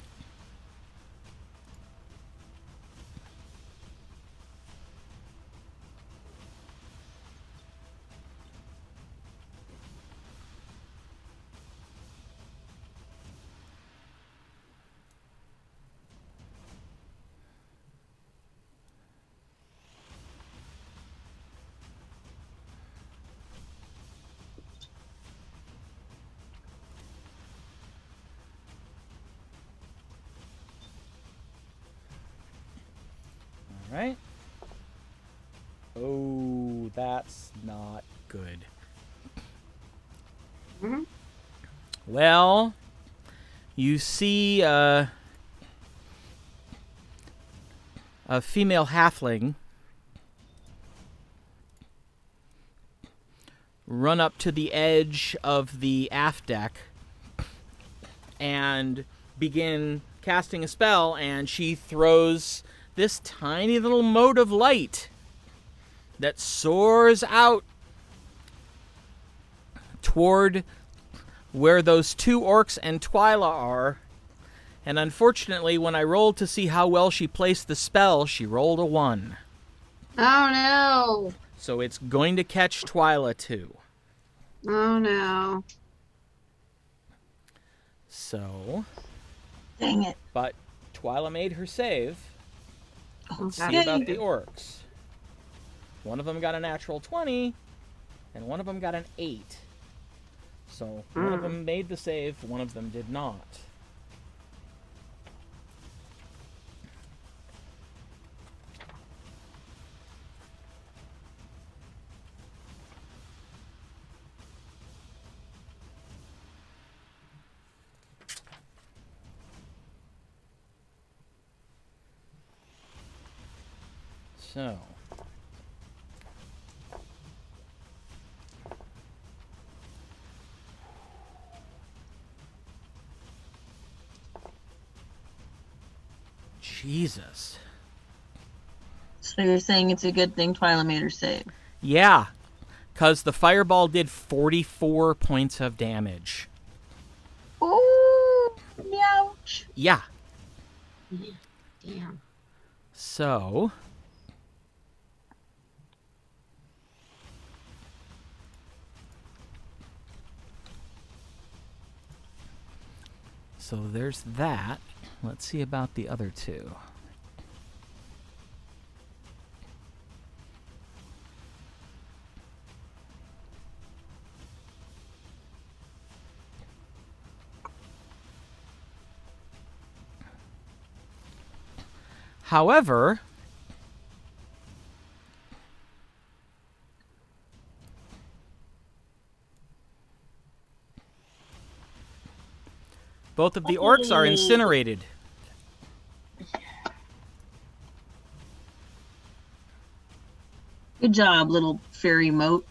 right. Oh, that's not good. Mhm. Well, you see a female halfling run up to the edge of the aft deck and begin casting a spell, and she throws this tiny little mote of light that soars out toward where those two orcs and Twyla are. And unfortunately, when I rolled to see how well she placed the spell, she rolled a 1. Oh no. So it's going to catch Twyla too. Oh no. So, Dang it. but Twyla made her save. Let's see Okay. about the orcs. One of them got a natural 20, and one of them got an 8. So one of them made the save, one of them did not. So, Jesus. So you're saying it's a good thing Twyla made her save? Yeah, because the fireball did 44 points of damage. Ooh, ouch. Yeah. Damn. So, there's that. Let's see about the other two. However, both of the orcs are incinerated. Good job, little fairy moat.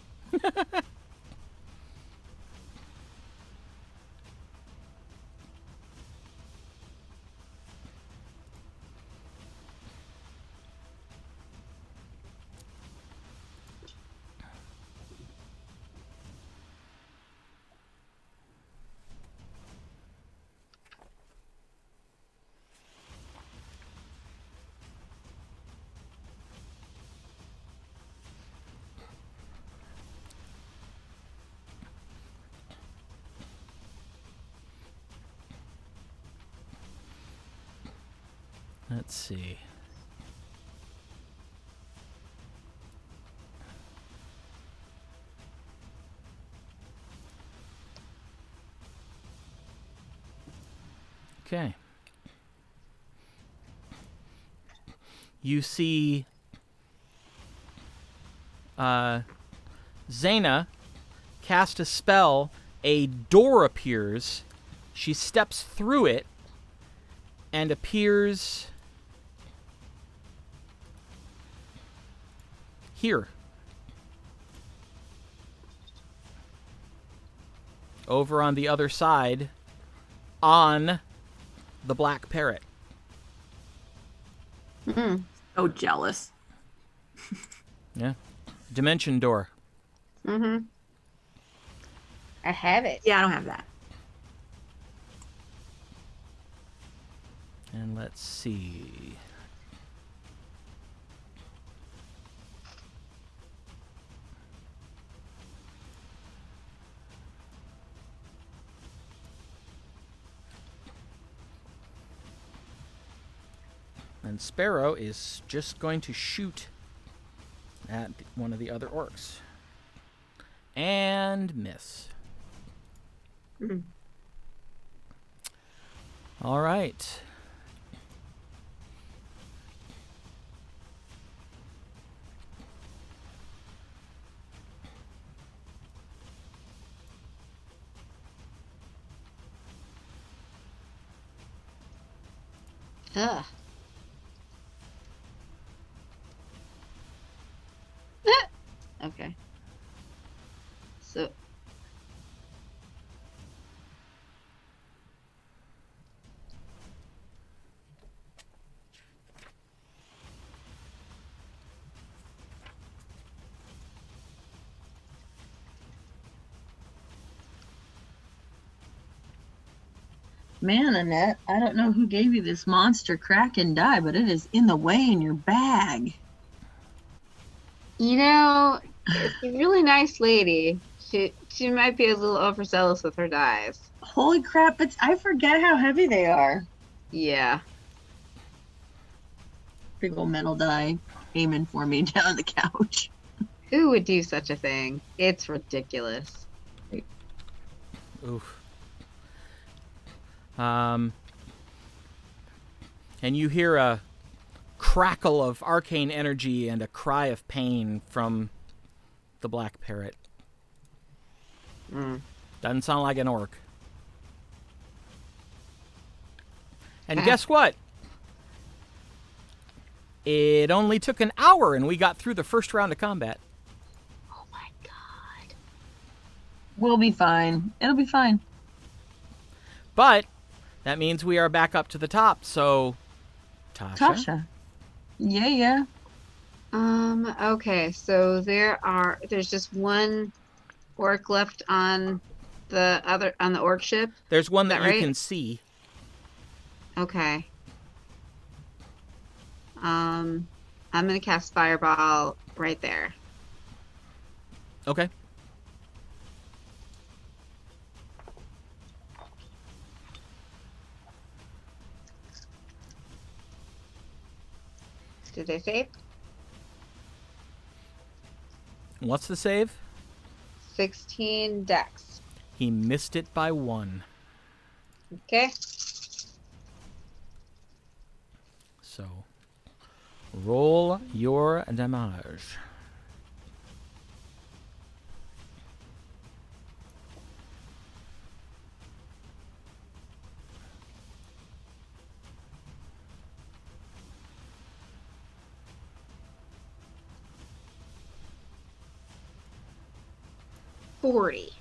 Let's see. Okay. You see Zaina cast a spell. A door appears. She steps through it and appears here. Over on the other side, on the Black Parrot. So jealous. Yeah. Dimension door. Mm-hmm. I have it. Yeah, I don't have that. And let's see. And Sparrow is just going to shoot at one of the other orcs. And miss. All right. Ugh. Okay. So. Man, Annette, I don't know who gave you this monster Kraken die, but it is in the way in your bag. You know, it's a really nice lady. She might be a little overzealous with her dies. Holy crap, I forget how heavy they are. Yeah. Big old metal die aiming for me down on the couch. Who would do such a thing? It's ridiculous. Oof. And you hear a crackle of arcane energy and a cry of pain from the Black Parrot. Doesn't sound like an orc. And guess what? It only took an hour and we got through the first round of combat. Oh my god. We'll be fine. It'll be fine. But that means we are back up to the top, so Tasha. Yeah. Okay, so there's just one orc left on the orc ship. There's one that Is that you right? can see. Okay. I'm gonna cast Fireball right there. Okay. Did they save? What's the save? 16 dex. He missed it by 1. Okay. So, roll your damage. $40.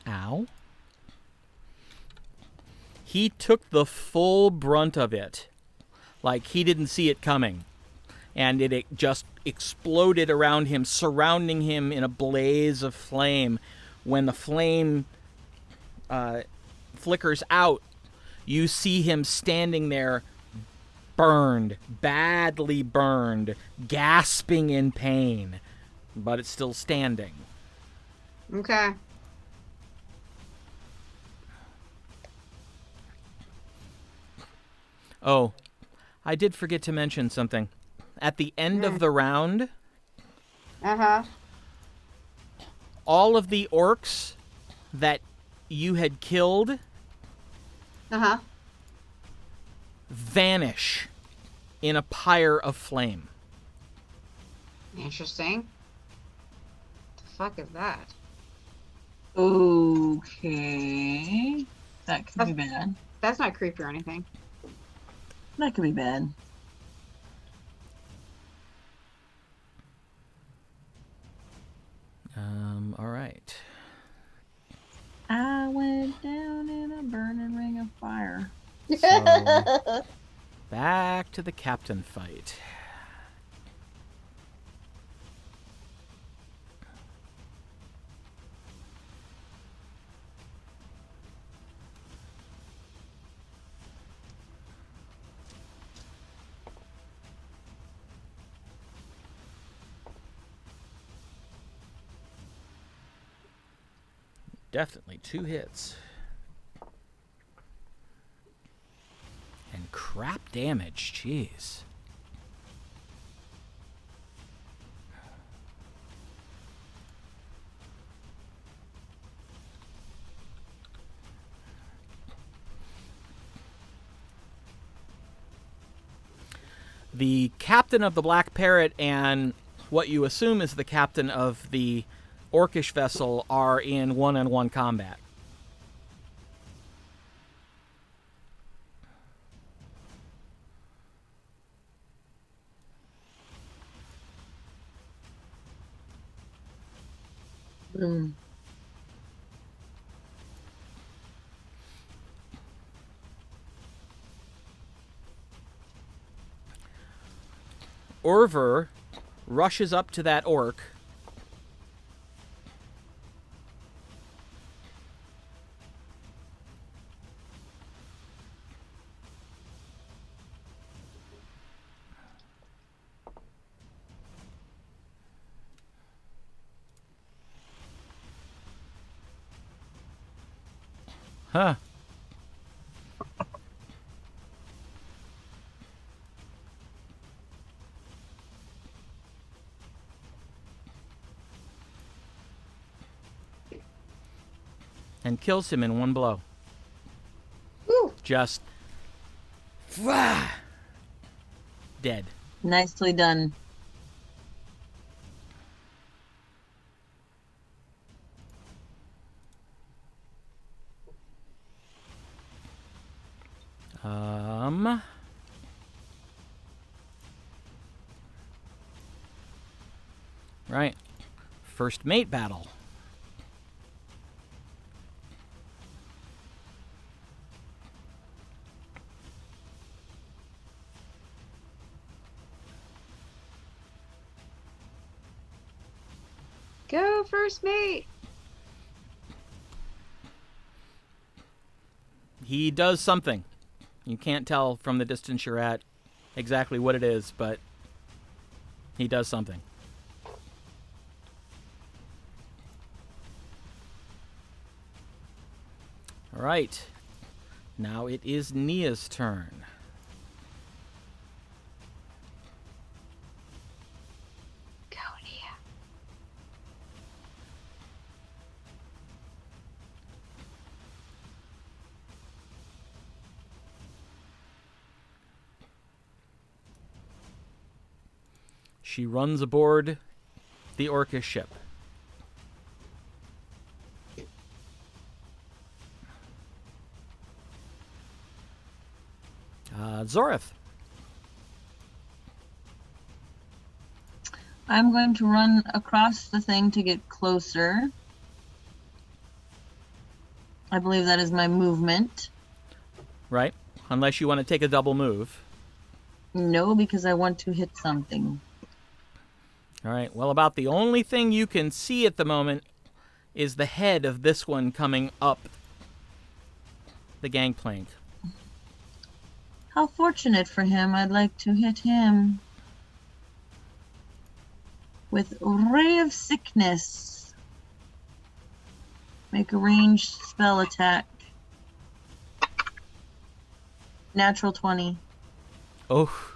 Ow. He took the full brunt of it. Like he didn't see it coming. And it just exploded around him, surrounding him in a blaze of flame. When the flame flickers out, you see him standing there, burned, badly burned, gasping in pain. But it's still standing. Okay. Oh, I did forget to mention something. At the end of the round, Uh-huh. all of the orcs that you had killed Uh-huh. vanish in a pyre of flame. Interesting. The fuck is that? Okay. That could be bad. That's not creepy or anything. That could be bad. All right. I went down in a burning ring of fire. So, back to the captain fight. Definitely 2 hits. And crap damage, jeez. The captain of the Black Parrot and what you assume is the captain of the orcish vessel are in one-on-one combat. Boom. Orver rushes up to that orc. Huh. And kills him in one blow. Woo. Just dead. Nicely done. Right. First mate battle. Go first mate. He does something. You can't tell from the distance you're at exactly what it is, but he does something. All right. Now it is Nia's turn. Go Nia. She runs aboard the orcish ship. Zorith. I'm going to run across the thing to get closer. I believe that is my movement. Right? Unless you want to take a double move. No, because I want to hit something. All right. Well, about the only thing you can see at the moment is the head of this one coming up the gangplank. How fortunate for him. I'd like to hit him with Ray of Sickness. Make a ranged spell attack. Natural 20. Oh.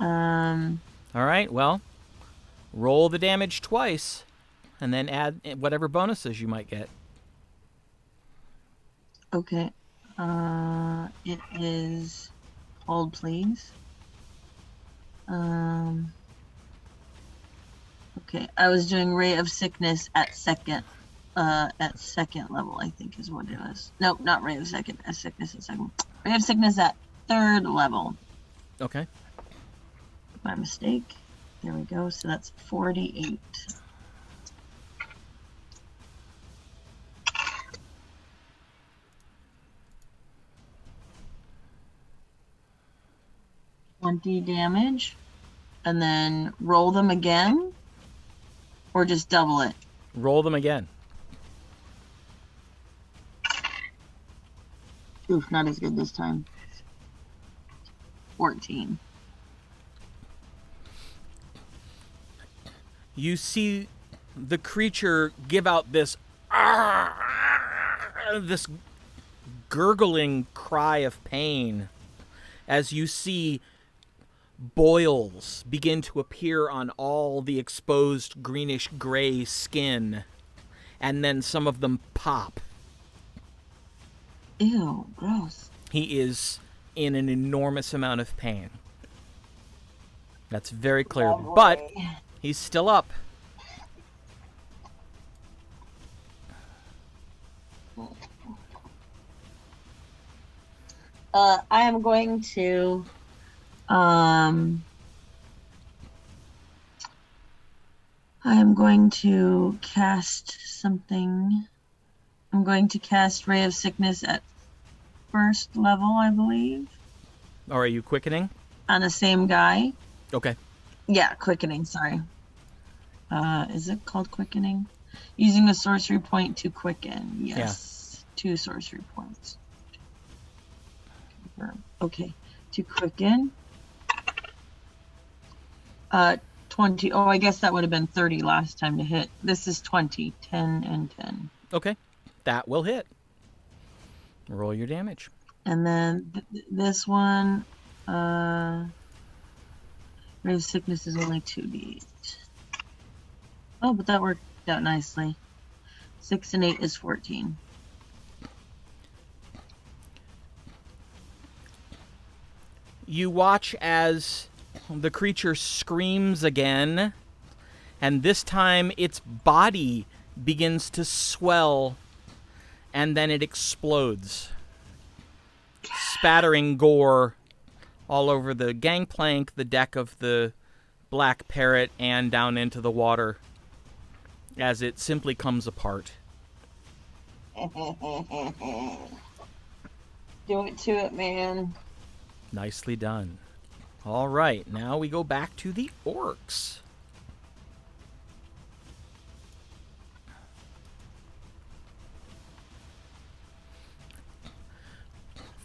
All right. Well, roll the damage twice and then add whatever bonuses you might get. Okay. It is, hold please. Okay, I was doing Ray of Sickness at second level, I think is what it was. Nope, not Ray of Sickness at second. Ray of Sickness at third level. Okay. My mistake. There we go. So that's 48. Damage, and then roll them again, or just double it. Roll them again. Oof, not as good this time. 14. You see the creature give out this this gurgling cry of pain as you see boils begin to appear on all the exposed greenish gray skin, and then some of them pop. Ew, gross. He is in an enormous amount of pain. That's very clear, but he's still up. I am going to I am going to cast something. I'm going to cast Ray of Sickness at first level, I believe. Or are you quickening? On the same guy. Okay. Yeah, quickening, sorry. Is it called quickening? Using a sorcery point to quicken. Yes. Yeah. 2 sorcery points. Okay. To quicken. 20. Oh, I guess that would have been 30 last time to hit. This is 20. 10 and 10. Okay. That will hit. Roll your damage. And then this one, Ray of Sickness is only 2d8. Oh, but that worked out nicely. 6 and 8 is 14. You watch as the creature screams again, and this time its body begins to swell, and then it explodes, spattering gore all over the gangplank, the deck of the Black Parrot, and down into the water as it simply comes apart. Do it to it, man. Nicely done. All right, now we go back to the orcs.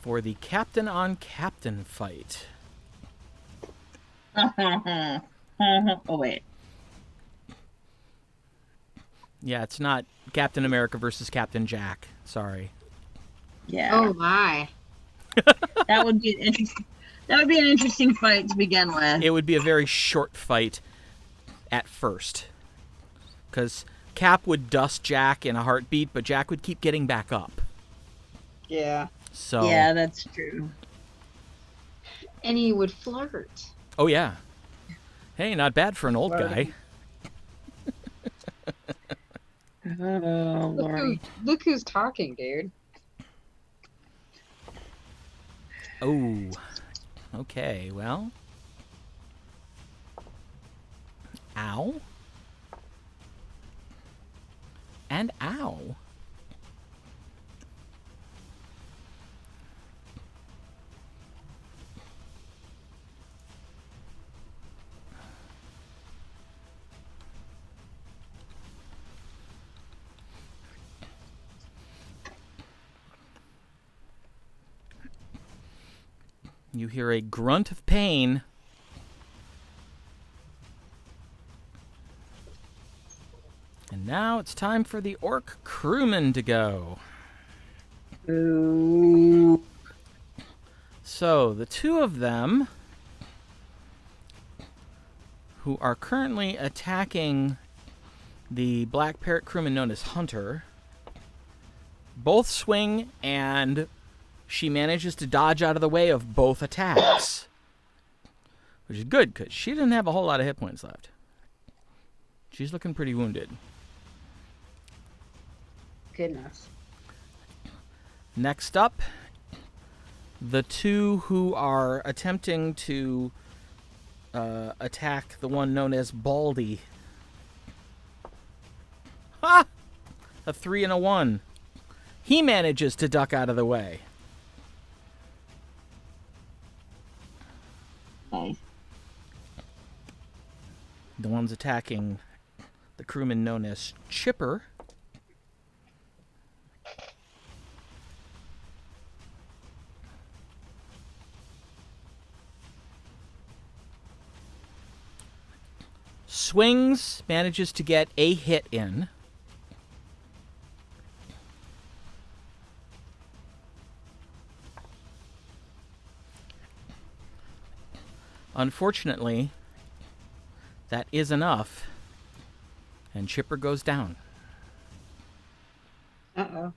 For the captain on captain fight. Oh, wait. Yeah, it's not Captain America versus Captain Jack. Sorry. Yeah. Oh my. That would be an interesting fight to begin with. It would be a very short fight at first. Because Cap would dust Jack in a heartbeat, but Jack would keep getting back up. Yeah. So. Yeah, that's true. And he would flirt. Oh, yeah. Hey, not bad for an old guy. Oh, Lord. Look who's talking, dude. Oh. Okay, well. Ow. And ow. You hear a grunt of pain. And now it's time for the orc crewman to go. Ooh. So, the two of them, who are currently attacking the Black Parrot crewman known as Hunter, both swing, and she manages to dodge out of the way of both attacks. Which is good, because she didn't have a whole lot of hit points left. She's looking pretty wounded. Goodness. Next up, the two who are attempting to attack the one known as Baldy. Ha! A 3 and a 1. He manages to duck out of the way. Nice. The ones attacking the crewman known as Chipper. Swings, manages to get a hit in. Unfortunately, that is enough, and Chipper goes down. Uh-oh.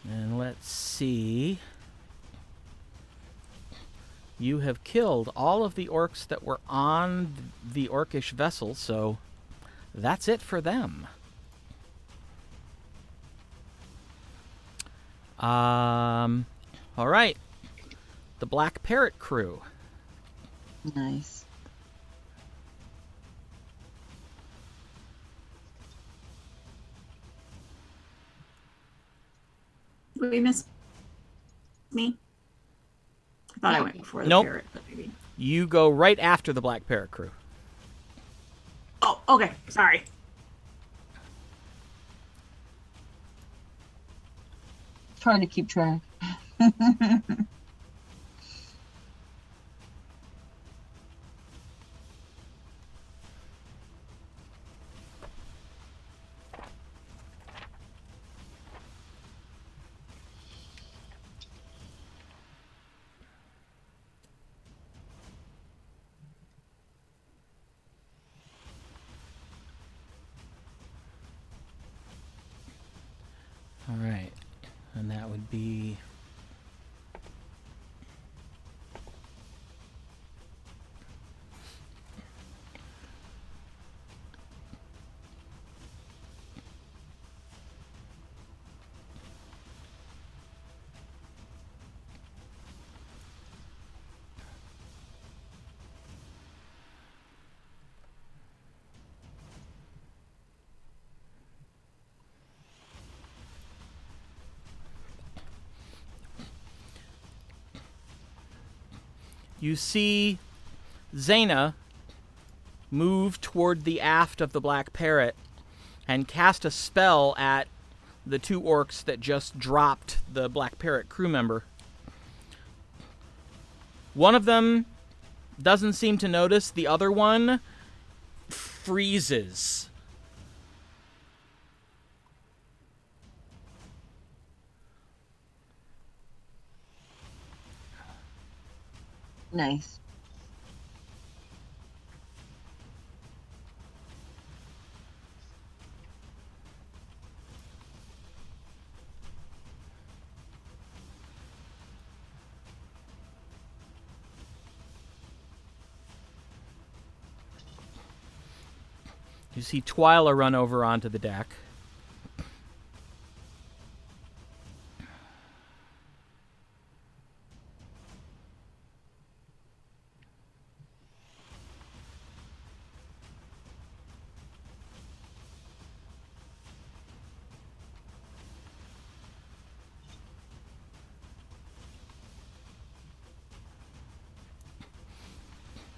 And let's see. You have killed all of the orcs that were on the orcish vessel, so that's it for them. All right. The Black Parrot crew. Nice. Did we miss me? I thought I went before the Nope. parrot, but maybe. You go right after the Black Parrot crew. Oh, okay. Sorry. It's hard to keep track. All right. And that would be... You see Zaina move toward the aft of the Black Parrot and cast a spell at the two orcs that just dropped the Black Parrot crew member. One of them doesn't seem to notice. The other one freezes. Nice. You see Twyla run over onto the deck.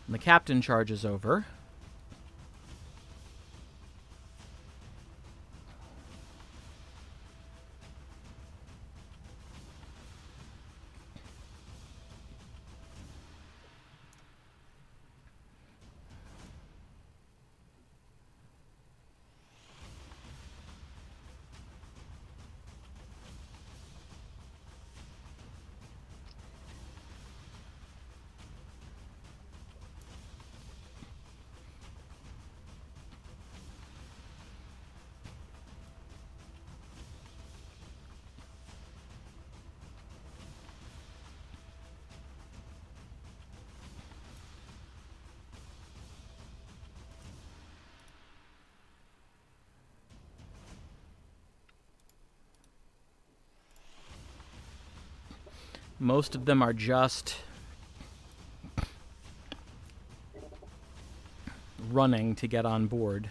And the captain charges over. Most of them are just running to get on board.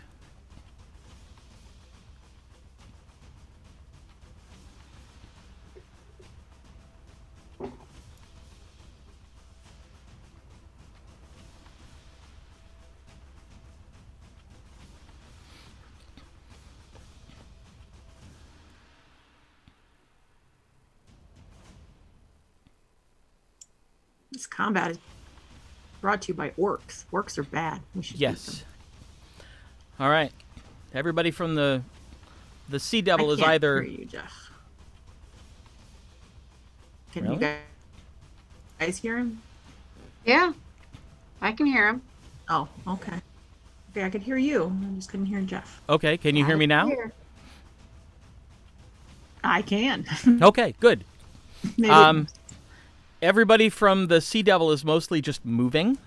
This combat is brought to you by orcs. Orcs are bad. We should beat Yes. them. All right. Everybody from the Sea Devil I is can't either... hear you, Jeff. Can Really? you guys hear him? Yeah, I can hear him. Oh, okay. Okay, I could hear you. I just couldn't hear Jeff. Okay, can you hear me now? Here. I can. Okay, good. Maybe. Everybody from the Sea Devil is mostly just moving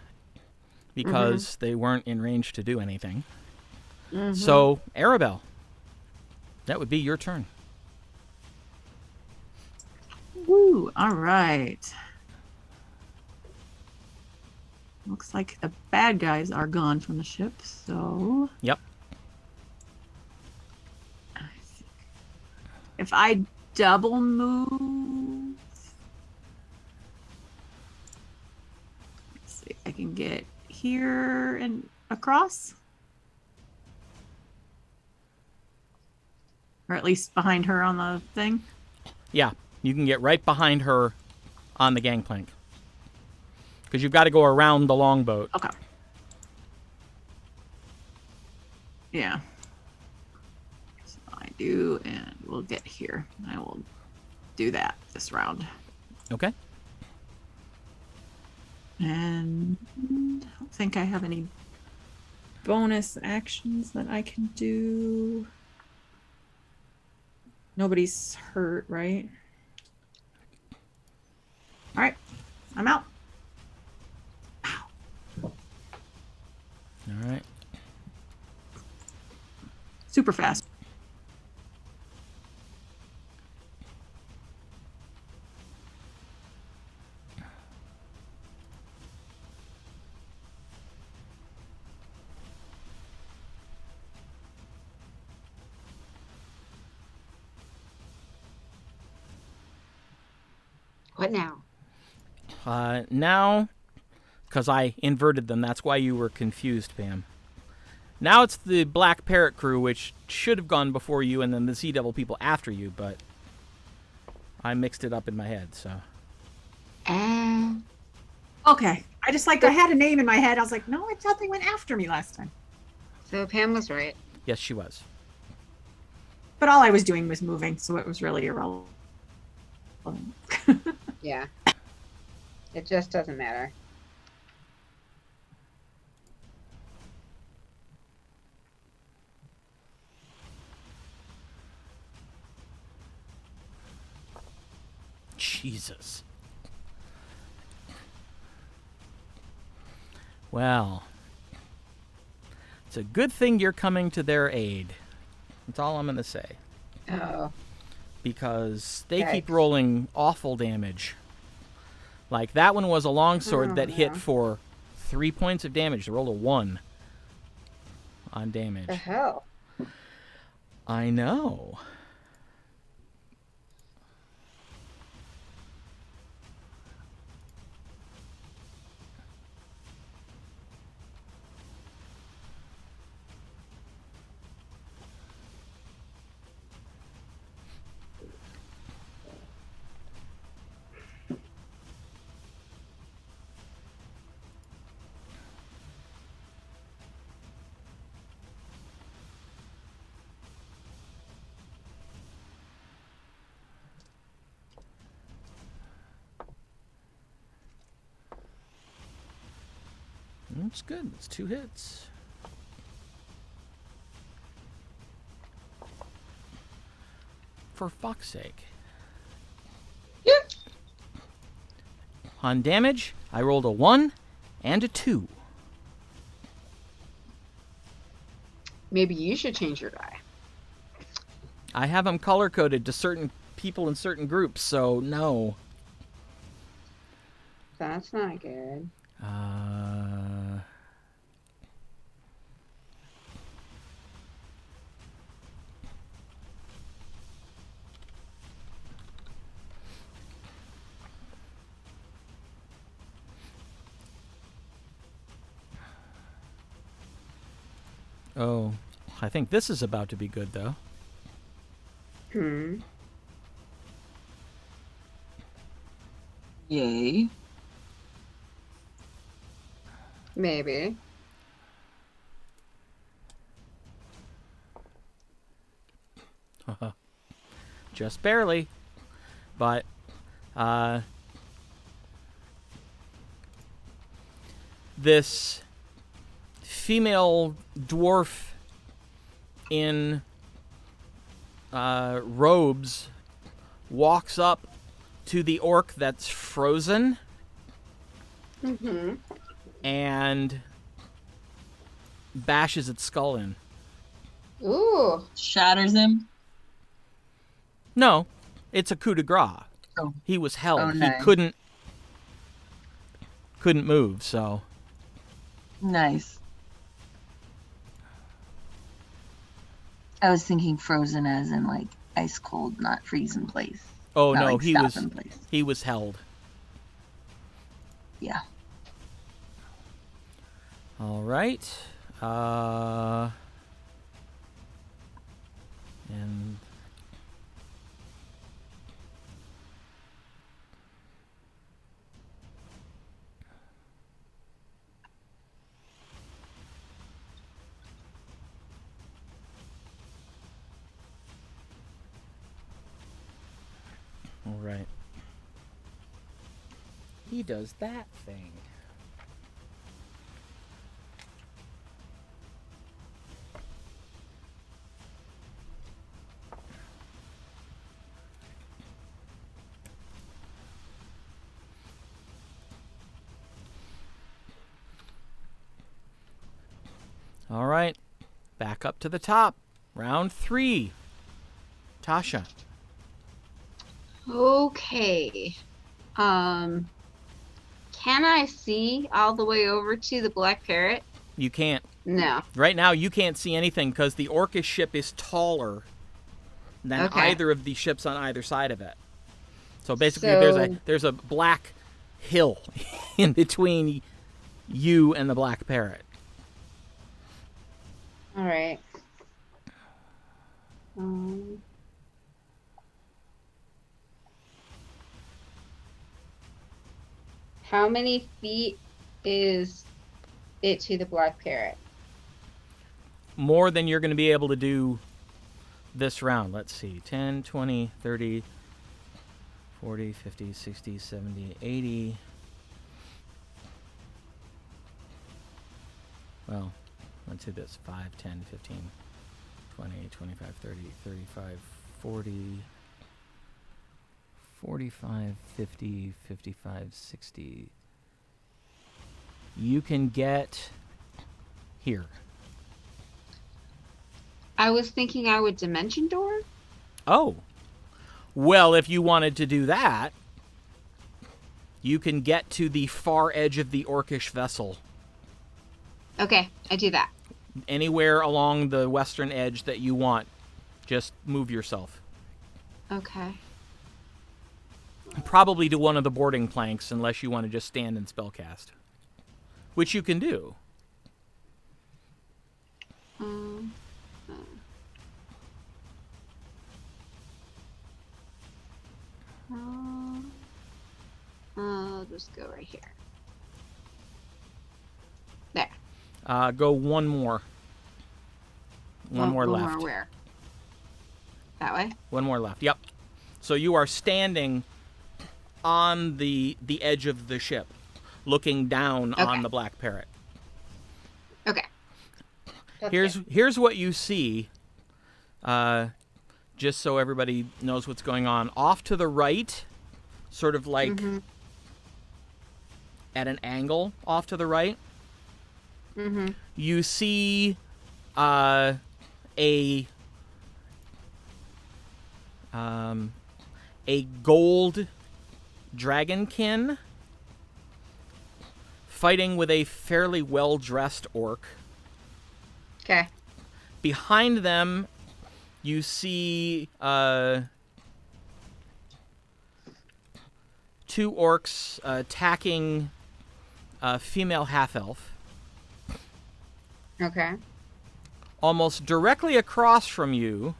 because they weren't in range to do anything. So, Aribelle, that would be your turn. Woo! All right. Looks like the bad guys are gone from the ship, so Yep. I think if I double move, let's see, I can get here and across, or at least behind her on the thing. Yeah, you can get right behind her on the gangplank. Because you've got to go around the longboat. Okay. Yeah. So I do, and we'll get here. I will do that this round. Okay. And I don't think I have any bonus actions that I can do. Nobody's hurt, right? All right. I'm out. All right. Super fast. What now? Now, because I inverted them, that's why you were confused, Pam. Now it's the Black Parrot crew, which should have gone before you, and then the Sea Devil people after you, but I mixed it up in my head, so. Okay. I just I had a name in my head. I was like, no, I thought they went after me last time. So Pam was right. Yes, she was. But all I was doing was moving, so it was really irrelevant. Yeah. It just doesn't matter. Jesus. Well, it's a good thing you're coming to their aid. That's all I'm going to say. Oh. Because they keep Yikes. rolling awful damage. Like, that one was a longsword that hit yeah. for 3 points of damage. They rolled a 1 on damage. The hell? I know. That's good. That's 2 hits. For fuck's sake. Yeah. On damage, I rolled a 1 and a 2. Maybe you should change your die. I have them color-coded to certain people in certain groups, so no. That's not good. Oh, I think this is about to be good, though. Yay. Maybe. Just barely. But, this female dwarf in robes walks up to the orc that's frozen and bashes its skull in. Ooh. Shatters him. No, it's a coup de grace. Oh. He was held. Oh, He nice. couldn't move, so. Nice. I was thinking frozen as in like ice cold, not freeze in place. Oh Not no, like stop in place. he was held. Yeah. All right. And all right. He does that thing. All right. Back up to the top. Round 3. Tasha. Okay. Can I see all the way over to the Black Parrot? You can't. No. Right now, you can't see anything because the Orcish ship is taller than Okay. either of the ships on either side of it. So basically, there's a black hill in between you and the Black Parrot. All right. How many feet is it to the Black Parrot? More than you're going to be able to do this round. Let's see. 10, 20, 30, 40, 50, 60, 70, 80. Well, let's do this. 5, 10, 15, 20, 25, 30, 35, 40, 45, 50, 55, 60. You can get here. I was thinking I would dimension door. Oh. Well, if you wanted to do that, you can get to the far edge of the Orcish vessel. Okay, I do that. Anywhere along the western edge that you want. Just move yourself. Okay. Probably to one of the boarding planks unless you want to just stand and spellcast. Which you can do. I'll just go right here. There. Go one more. One more left. More where? That way? One more left. Yep. So you are standing on the edge of the ship, looking down on the Black Parrot. Okay. That's Here's what you see. Just so everybody knows what's going on. Off to the right, sort of like at an angle off to the right, you see a gold dragonkin fighting with a fairly well-dressed orc. Okay. Behind them, you see 2 orcs attacking a female half-elf. Okay. Almost directly across from you,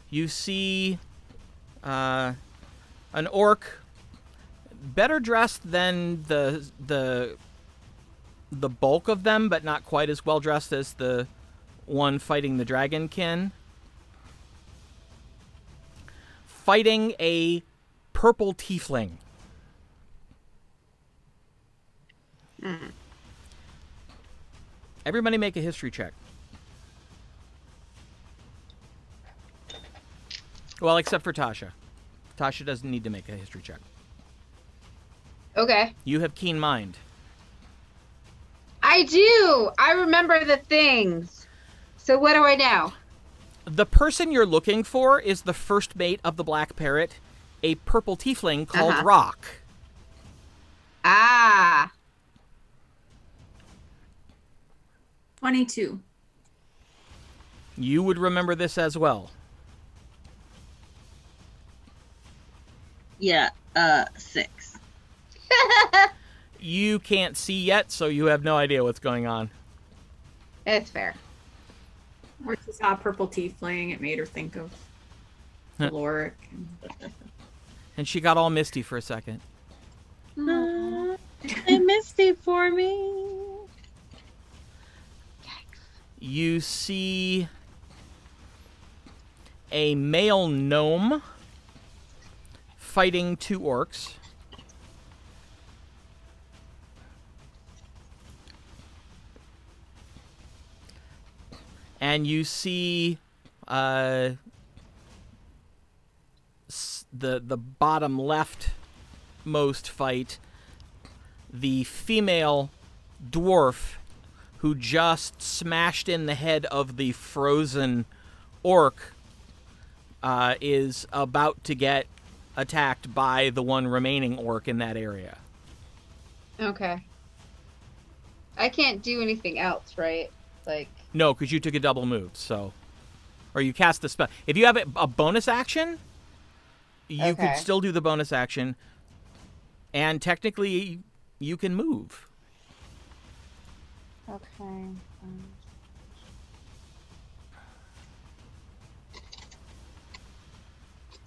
you see an orc better dressed than the bulk of them, but not quite as well dressed as the one fighting the dragonkin. Fighting a purple tiefling. Everybody make a history check. Well, except for Tasha. Tasha doesn't need to make a history check. Okay. You have keen mind. I do. I remember the things. So what do I know? The person you're looking for is the first mate of the Black Parrot, a purple tiefling called Rock. Ah. 22. You would remember this as well. Yeah, 6. You can't see yet, so you have no idea what's going on. It's fair. Or she saw a purple tiefling. It made her think of Loric. And she got all misty for a second. They missed it for me. You see a male gnome fighting 2 orcs. And you see the bottom leftmost fight, the female dwarf who just smashed in the head of the frozen orc is about to get attacked by the one remaining orc in that area. Okay. I can't do anything else, right? Like, No, because you took a double move, so... Or you cast the spell. If you have a bonus action, you could Okay. still do the bonus action. And technically, you can move. okay.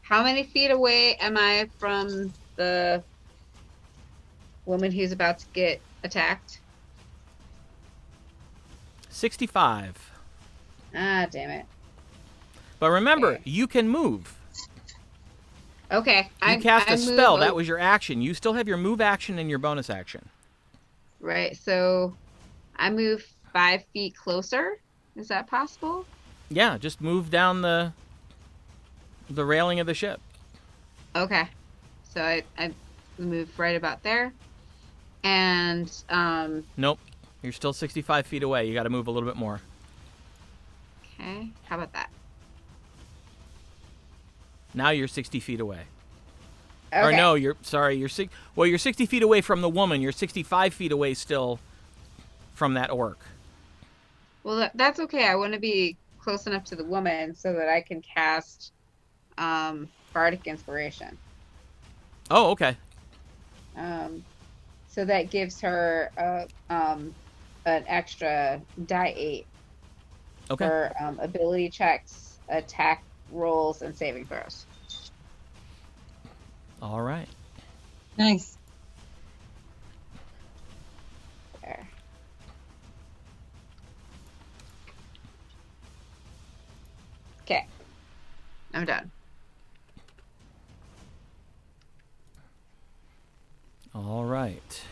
How many feet away am I from the woman who's about to get attacked? 65. Ah, damn it. But remember, Okay. you can move. Okay. You cast a spell. That was was your action. You still have your move action and your bonus action. right. So I move 5 feet closer. Is that possible? Yeah, just move down the railing of the ship. Okay. So I move right about there. And Nope. You're still 65 feet away. You got to move a little bit more. okay. How about that? Now you're 60 feet away. Okay. Or no, you're 60 feet away from the woman. You're 65 feet away still from that orc. Well, that's okay. I want to be close enough to the woman so that I can cast Bardic Inspiration. Oh, okay. So that gives her an extra die 8 Okay. for ability checks, attack rolls, and saving throws. All right. Nice. There. Okay. I'm done. All right.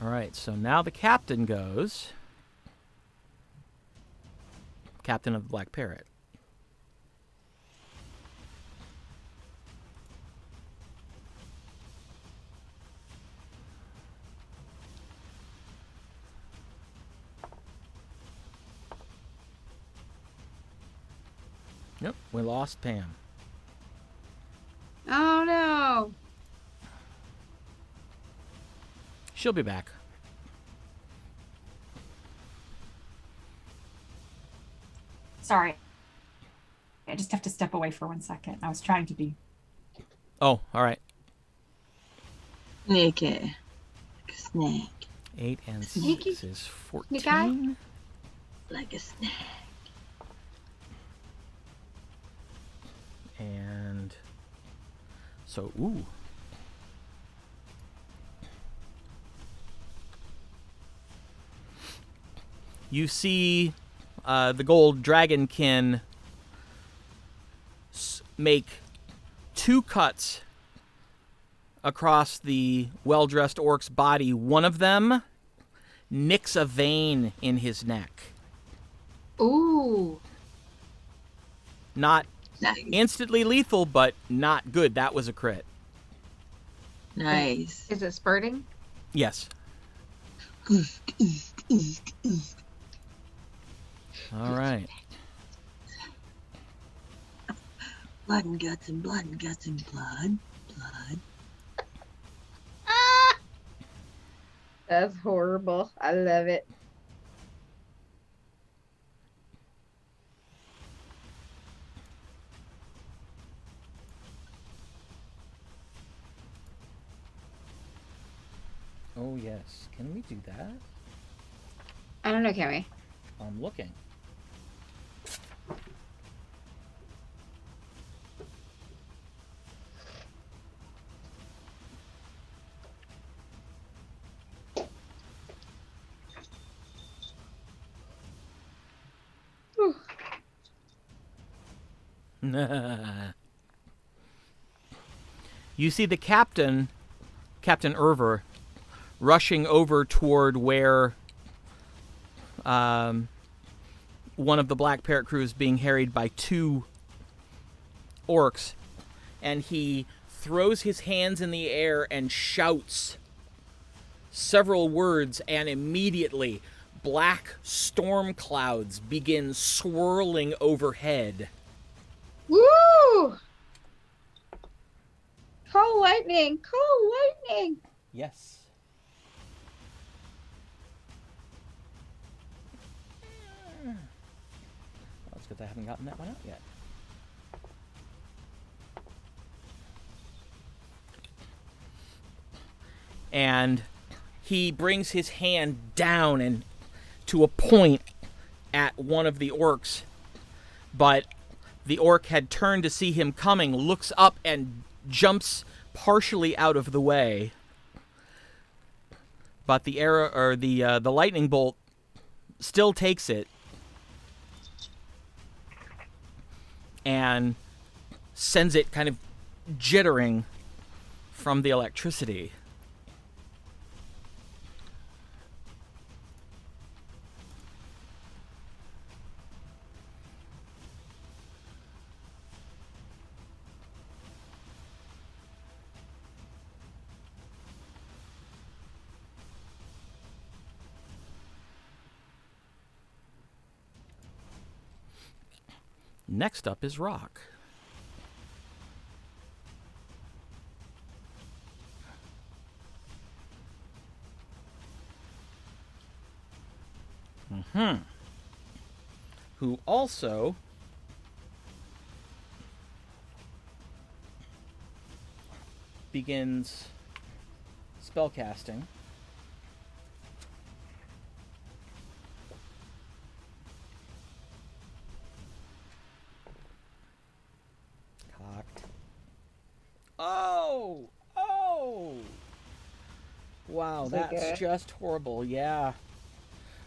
All right, so now the captain goes. Captain of the Black Parrot. Yep, we lost Pam. Oh no. She'll be back. Sorry. I just have to step away for 1 second. I was trying to be. Oh, all right. Okay. Snake. 8 and Sneaky. 6 is Sneak eye. 14. Like a snake. And so, ooh. You see the gold dragonkin make 2 cuts across the well-dressed orc's body. One of them nicks a vein in his neck. Ooh. Not Nice. instantly lethal, but not good. That was a crit. Nice. Is it spurting? Yes. All right. Blood and guts and blood and guts and blood. Blood. Ah! That's horrible. I love it. Oh, yes. Can we do that? I don't know, can we? I'm looking. Whew. You see the captain, Captain Erver, rushing over toward where one of the Black Parrot crew is being harried by 2 orcs, and he throws his hands in the air and shouts several words, and immediately black storm clouds begin swirling overhead. Woo! Call lightning! Call lightning! Yes. Well, it's good I haven't gotten that one out yet. And he brings his hand down and to a point at one of the orcs, but the orc had turned to see him coming, looks up and jumps partially out of the way. But the arrow, or the lightning bolt, still takes it and sends it kind of jittering from the electricity. Next up is Rock. Who also begins spellcasting. Cocked. Oh! Wow, Is that that's good? just horrible. Yeah.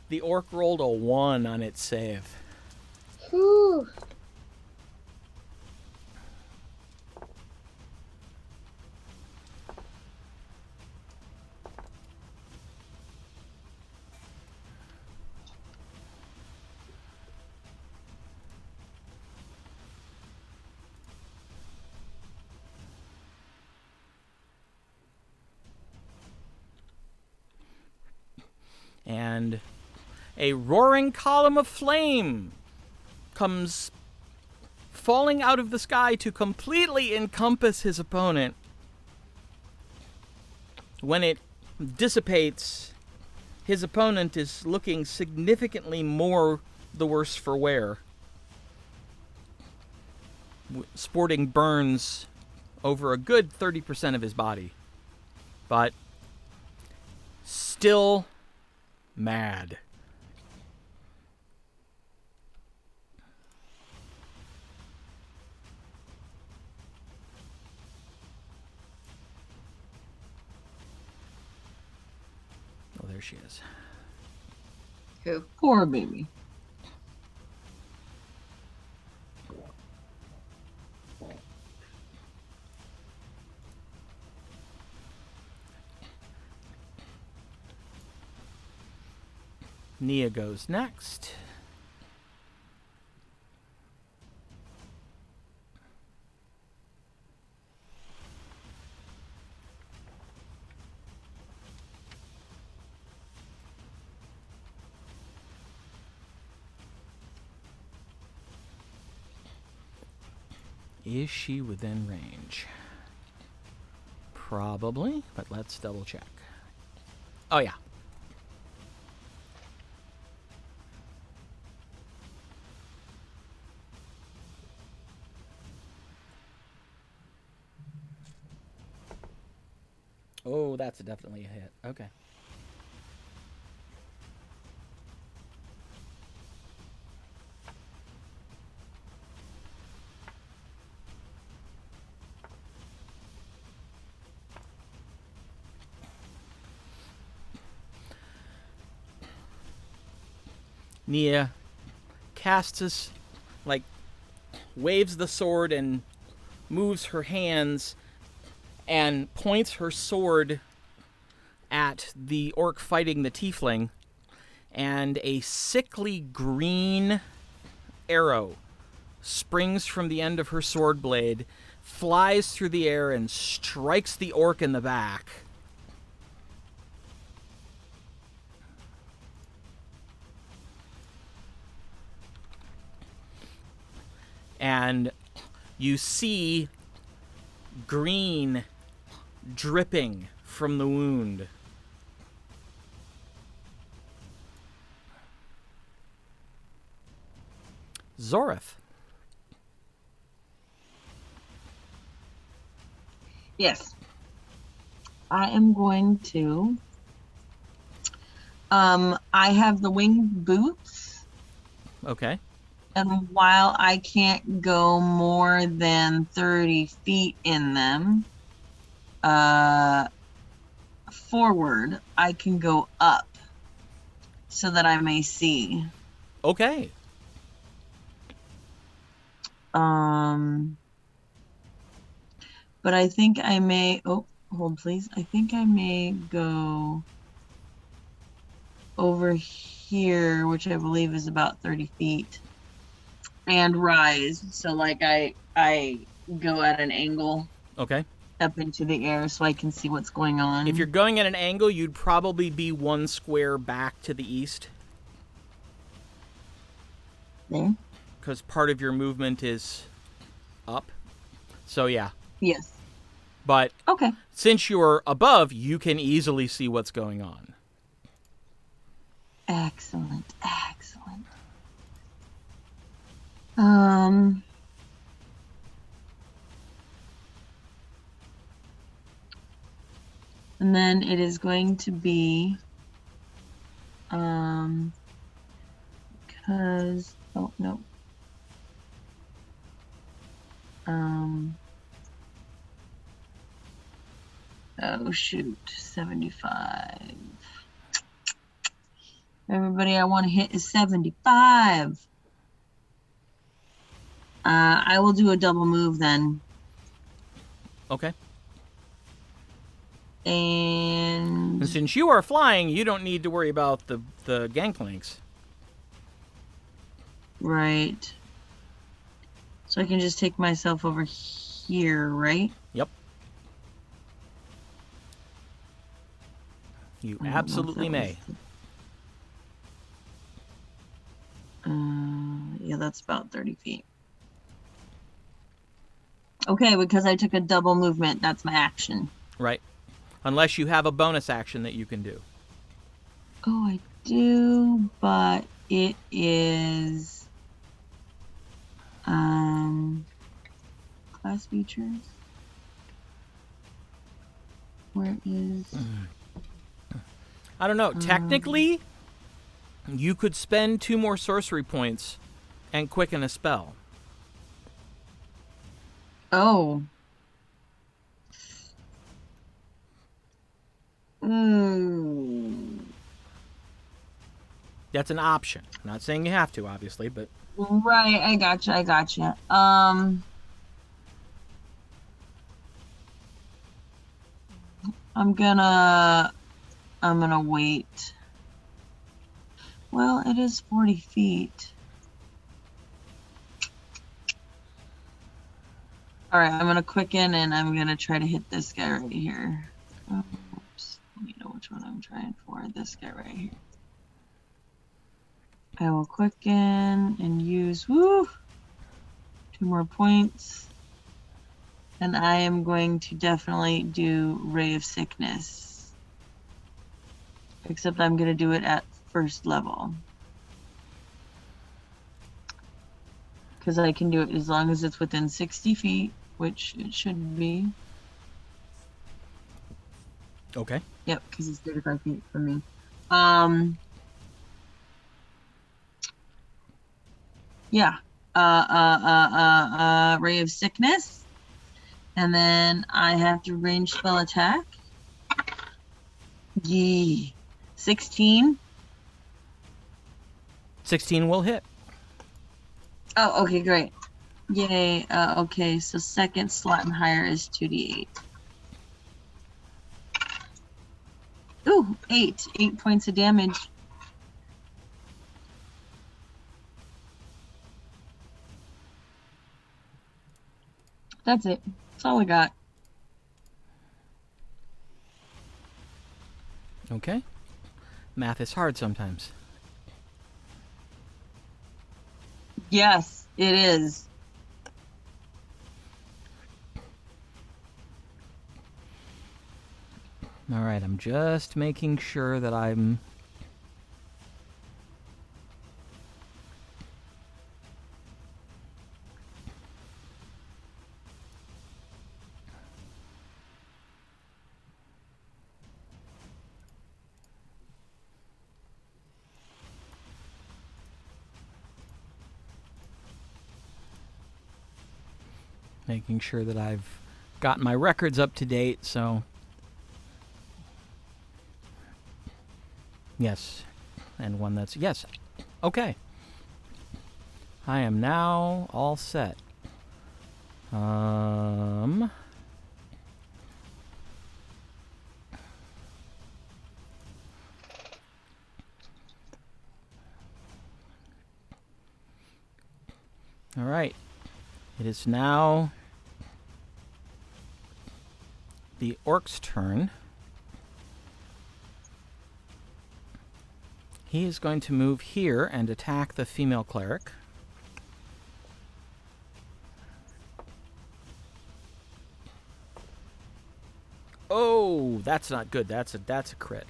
The orc rolled a 1 on its save. Whew. And a roaring column of flame comes falling out of the sky to completely encompass his opponent. When it dissipates, his opponent is looking significantly more the worse for wear, sporting burns over a good 30% of his body, but still mad. Oh, there she is. Who? Poor baby. Nia goes next. Is she within range? Probably, but let's double check. Oh, yeah. Oh, that's definitely a hit. Okay. Nia casts his, waves the sword and moves her hands and points her sword at the orc fighting the tiefling, and a sickly green arrow springs from the end of her sword blade, flies through the air, and strikes the orc in the back. And you see green dripping from the wound. Zorith. Yes. I am going to. I have the winged boots. Okay. And while I can't go more than 30 feet in them, forward, I can go up so that I may see. Okay. But I think I may, oh, hold please. I think I may go over here, which I believe is about 30 feet, and rise. So like I go at an angle Okay. up into the air so I can see what's going on. If you're going at an angle, you'd probably be one square back to the east, there. because part of your movement is up. So yeah. Yes. But Okay. since you're above, you can easily see what's going on. Excellent. And then it is going to be, because, oh, no. Oh, shoot, 75. Everybody I want to hit is 75. I will do a double move then. Okay. And And since you are flying, you don't need to worry about the gangplanks. right. So I can just take myself over here, right? Yep. You I don't know if absolutely that may. Yeah, that's about 30 feet. Okay, because I took a double movement, that's my action. Right. Unless you have a bonus action that you can do. Oh, I do, but it is class features. Where is I don't know. Technically, you could spend 2 more sorcery points and quicken a spell. oh. That's an option. Not saying you have to, obviously, but Right, I gotcha. I'm gonna wait. Well, it is 40 feet. All right, I'm going to quicken and I'm going to try to hit this guy right here. Oops. You know which one I'm trying for. This guy right here. I will quicken and use, 2 more points. And I am going to definitely do Ray of Sickness. Except I'm going to do it at first level. Because I can do it as long as it's within 60 feet, which it should be. Okay. Yep, because it's 35 feet from me. Yeah. Ray of Sickness. And then I have to range spell attack. Yee. 16. 16 will hit. Oh, okay, great. Yay. Okay, so second slot and higher is 2d8. Ooh, 8. 8 points of damage. That's it. That's all I got. Okay. Math is hard sometimes. Yes, it is. All right, I'm just making sure that I'm... making sure that I've got my records up to date, so... Yes. And one that's... Yes. Okay. I am now all set. All right. It is now the orc's turn. He is going to move here and attack the female cleric. Oh, that's not good. That's a crit.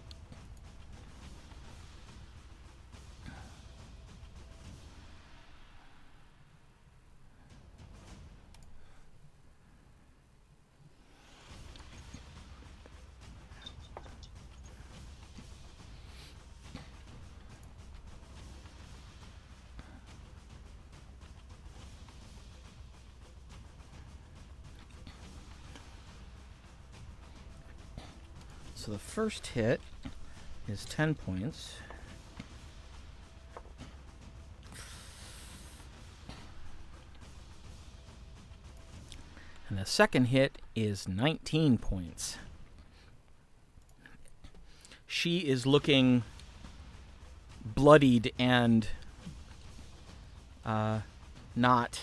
So the first hit is 10 points. And the second hit is 19 points. She is looking bloodied and not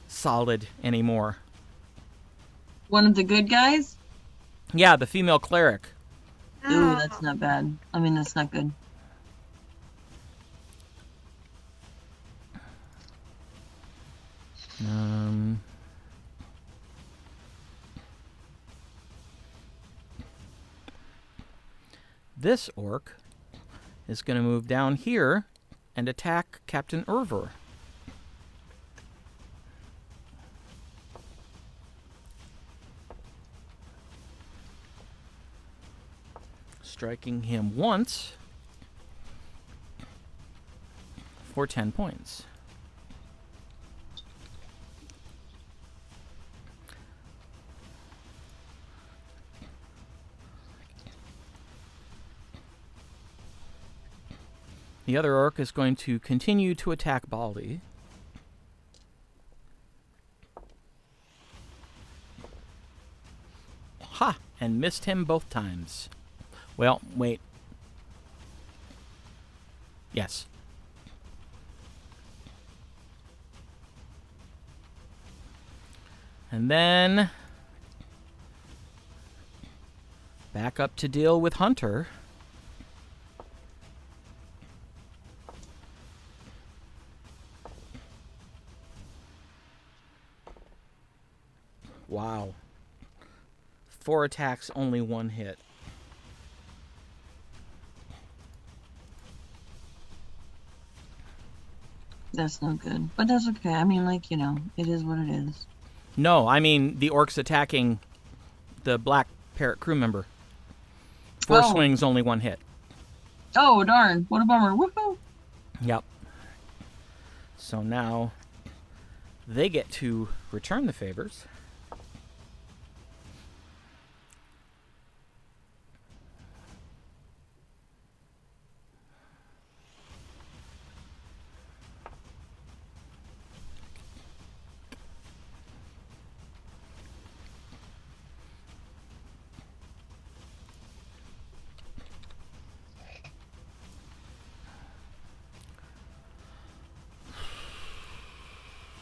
solid anymore. One of the good guys? Yeah, the female cleric. Ooh, that's not bad. I mean, that's not good. This orc is going to move down here and attack Captain Irver. Striking him once for 10 points. The other orc is going to continue to attack Baldy. Ha! And missed him both times. Well, wait. Yes. And then back up to deal with Hunter. Wow. 4 attacks, only 1 hit. That's no good. But that's okay. I mean, like, it is what it is. No, I mean the orcs attacking the Black Parrot crew member. 4 swings, only 1 hit. Oh, darn. What a bummer. Woohoo! Yep. So now they get to return the favors.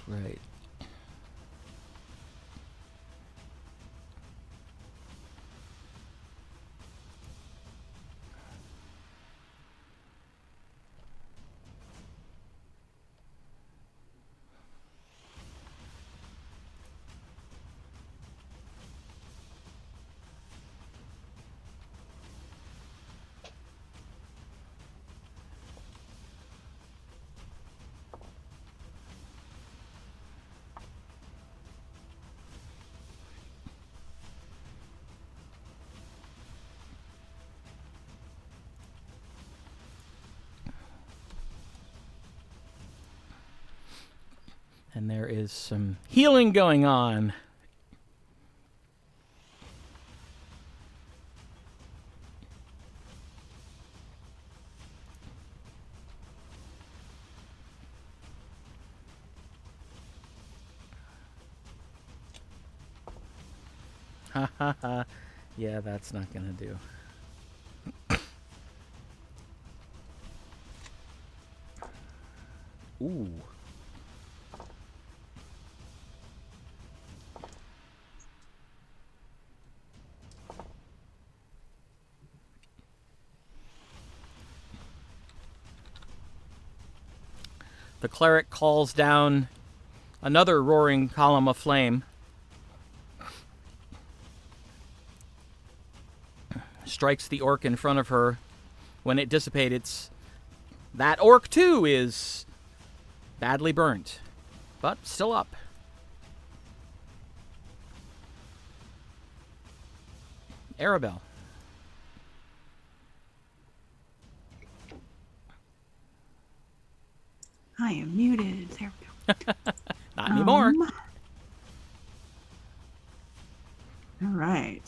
Right. And there is some healing going on. Ha ha ha. Yeah, that's not gonna do. Ooh. The cleric calls down another roaring column of flame. Strikes the orc in front of her. When it dissipates, that orc too is badly burnt, but still up. Aribelle. I am muted. There we go. Not anymore. All right.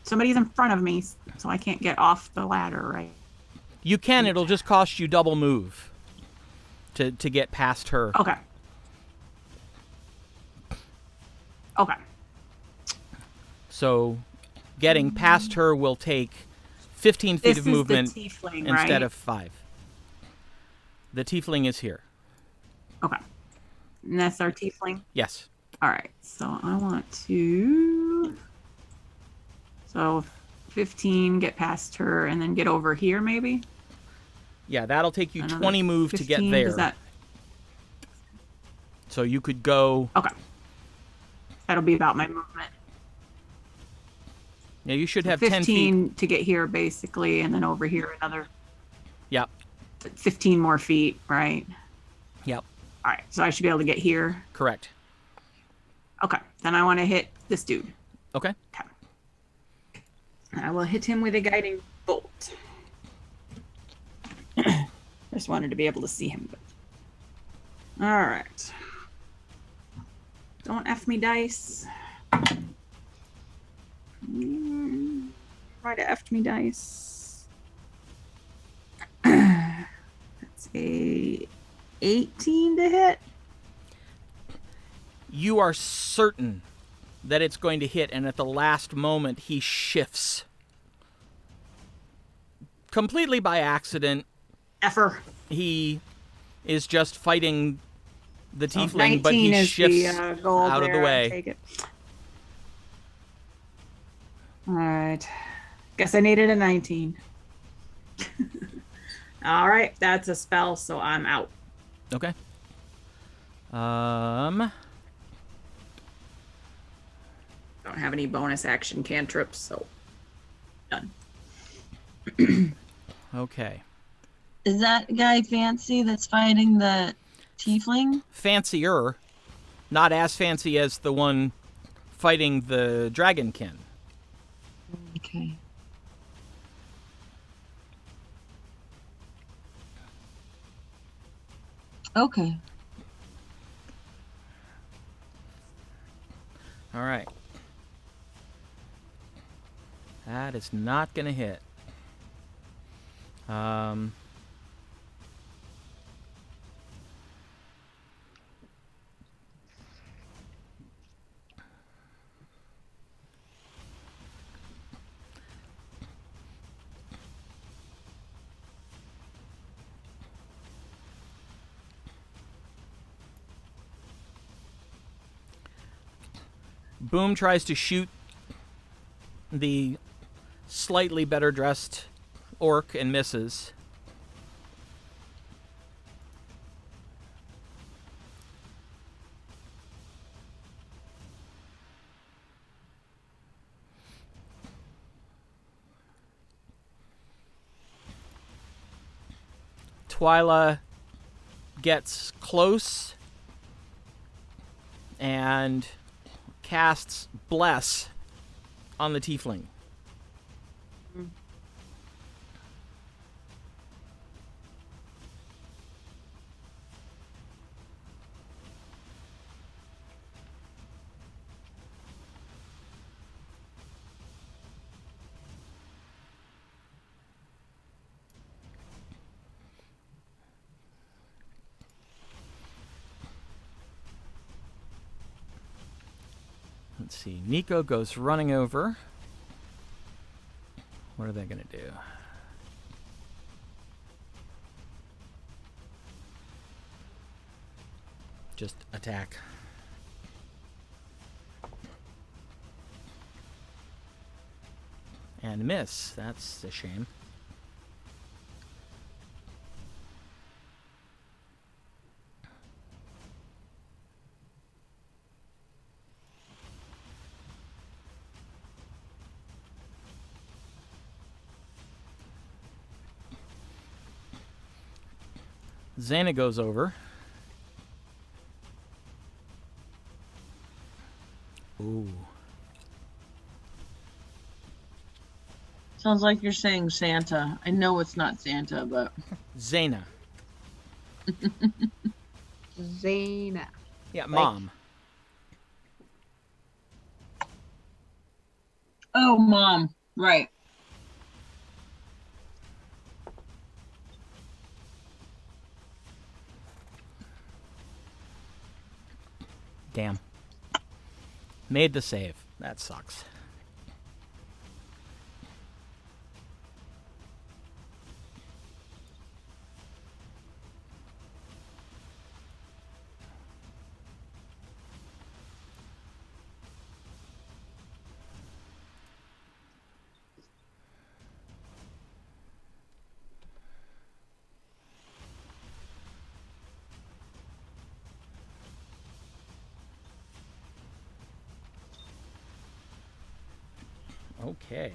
Somebody's in front of me, so I can't get off the ladder, right? You can, it'll just cost you double move to get past her. Okay. Okay. So getting past her will take 15 feet This of is movement the tiefling, instead right? of 5. The tiefling is here. Okay. And that's our tiefling? Yes. All right. So I want to... So 15, get past her, and then get over here, maybe? Yeah, that'll take you Another 20 move to 15, get there. Does that... So you could go... Okay. That'll be about my movement. Yeah, you should So have 10 feet. 15 to get here, basically, and then over here another Yep. 15 more feet, right? Yep. All right. So I should be able to get here. Correct. Okay. Then I want to hit this dude. Okay. Okay. I will hit him with a guiding bolt. Just wanted to be able to see him. All right. Don't F me, dice. Try to F me, dice. That's a 18 to hit. You are certain that it's going to hit, and at the last moment he shifts. Completely by accident, Effer. He is just fighting the So tiefling, but 19 he is shifts the goal out of the there. way. Take it. All right. Guess I needed a 19. All right, that's a spell, so I'm out. Okay. Don't have any bonus action cantrips, so done. Okay. Is that guy Fancy that's fighting the tiefling? Fancier. Not as fancy as the one fighting the dragonkin. Okay. Okay. All right. That is not going to hit. Boom tries to shoot the slightly better dressed orc and misses. Twyla gets close and casts Bless on the tiefling. Let's see. Nico goes running over. What are they going to do? Just attack. And miss. That's a shame. Xana goes over. Ooh. Sounds like you're saying Santa. I know it's not Santa, but Xana. Zayna. Yeah, Mom. oh, Mom. Right. Damn. Made the save. That sucks. Okay.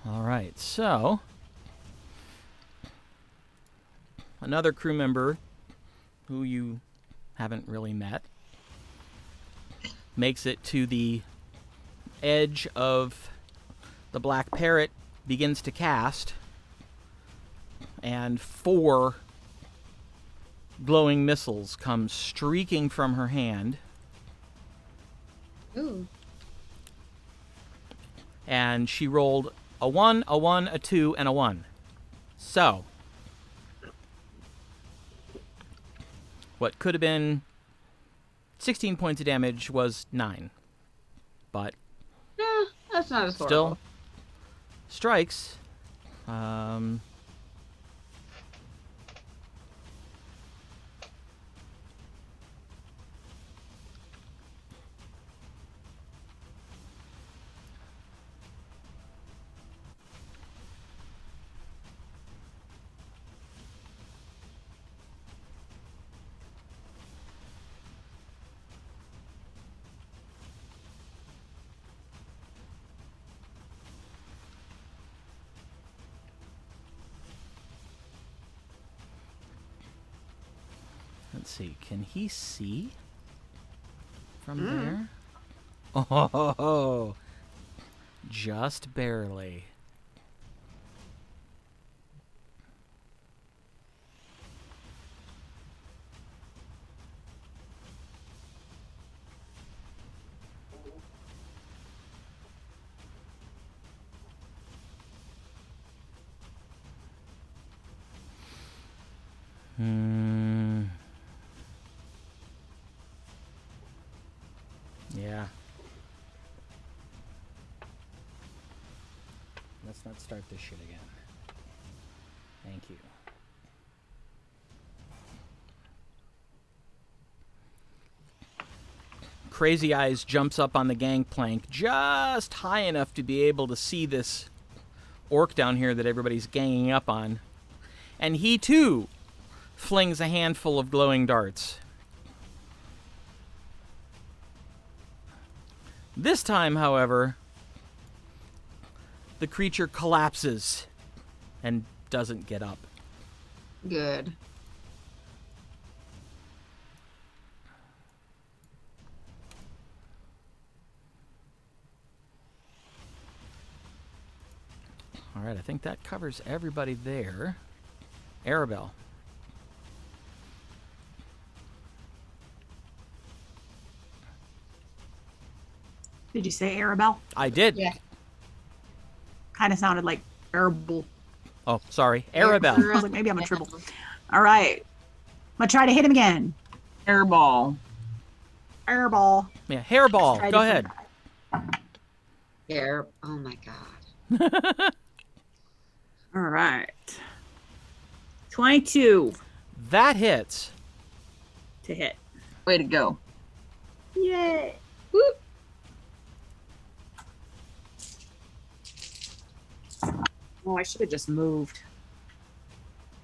All right, so another crew member who you haven't really met makes it to the edge of the Black Parrot, begins to cast, and 4 glowing missiles come streaking from her hand. Ooh. And she rolled a 1, a 1, a 2, and a 1. So, What could have been 16 points of damage was 9. But That's not as still horrible. strikes. Let's see. Can he see from there? Oh, just barely. Yeah. Let's not start this shit again. Thank you. Crazy Eyes jumps up on the gangplank just high enough to be able to see this orc down here that everybody's ganging up on. And he too flings a handful of glowing darts. This time, however, the creature collapses and doesn't get up. Good. All right, I think that covers everybody there. Aribelle. Did you say Aribelle? I did. Yeah. Kind of sounded like Aribelle. Oh, sorry. Aribelle. I was like, maybe I'm a triple. All right. I'm going to try to hit him again. Airball. Airball. Yeah, hairball. Try Go to- ahead. Here. Oh my god. All right. 22 That hits. to hit. Way to go. Yay. Whoop. Oh, I should have just moved.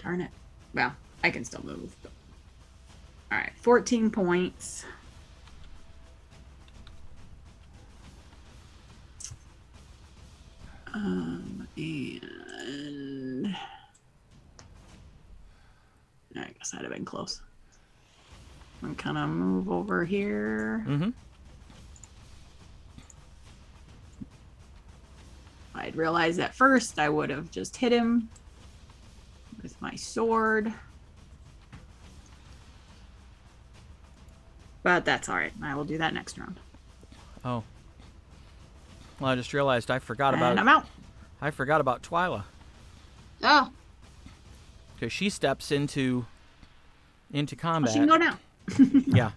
Darn it. Well, I can still move. But... All right, 14 points. And I guess I'd have been close. I'm kind of move over here. Mm-hmm. I'd realized at first I would have just hit him with my sword. But that's all right. I will do that next round. Oh. Well, I just realized I forgot And about I'm out. I forgot about Twyla. Oh, Because she steps into Oh, combat. she can go now. Yeah.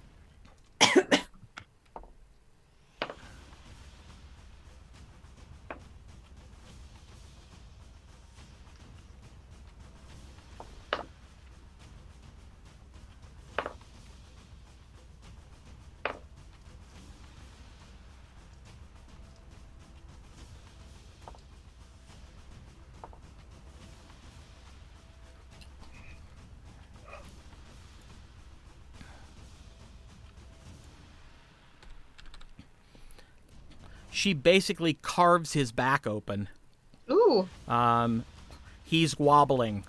She basically carves his back open. ooh. He's wobbling.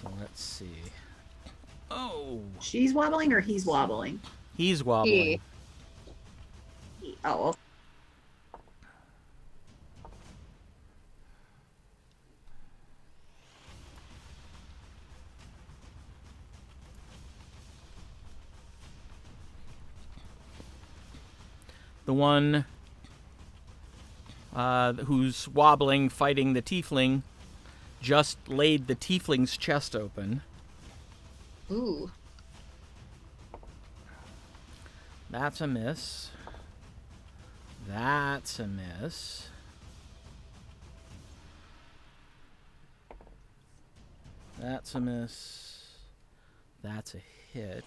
So let's see. Oh, She's wobbling or he's wobbling? he's wobbling. Oh, The one who's wobbling, fighting the tiefling, just laid the tiefling's chest open. Ooh. That's a miss. That's a miss. That's a miss. That's a hit.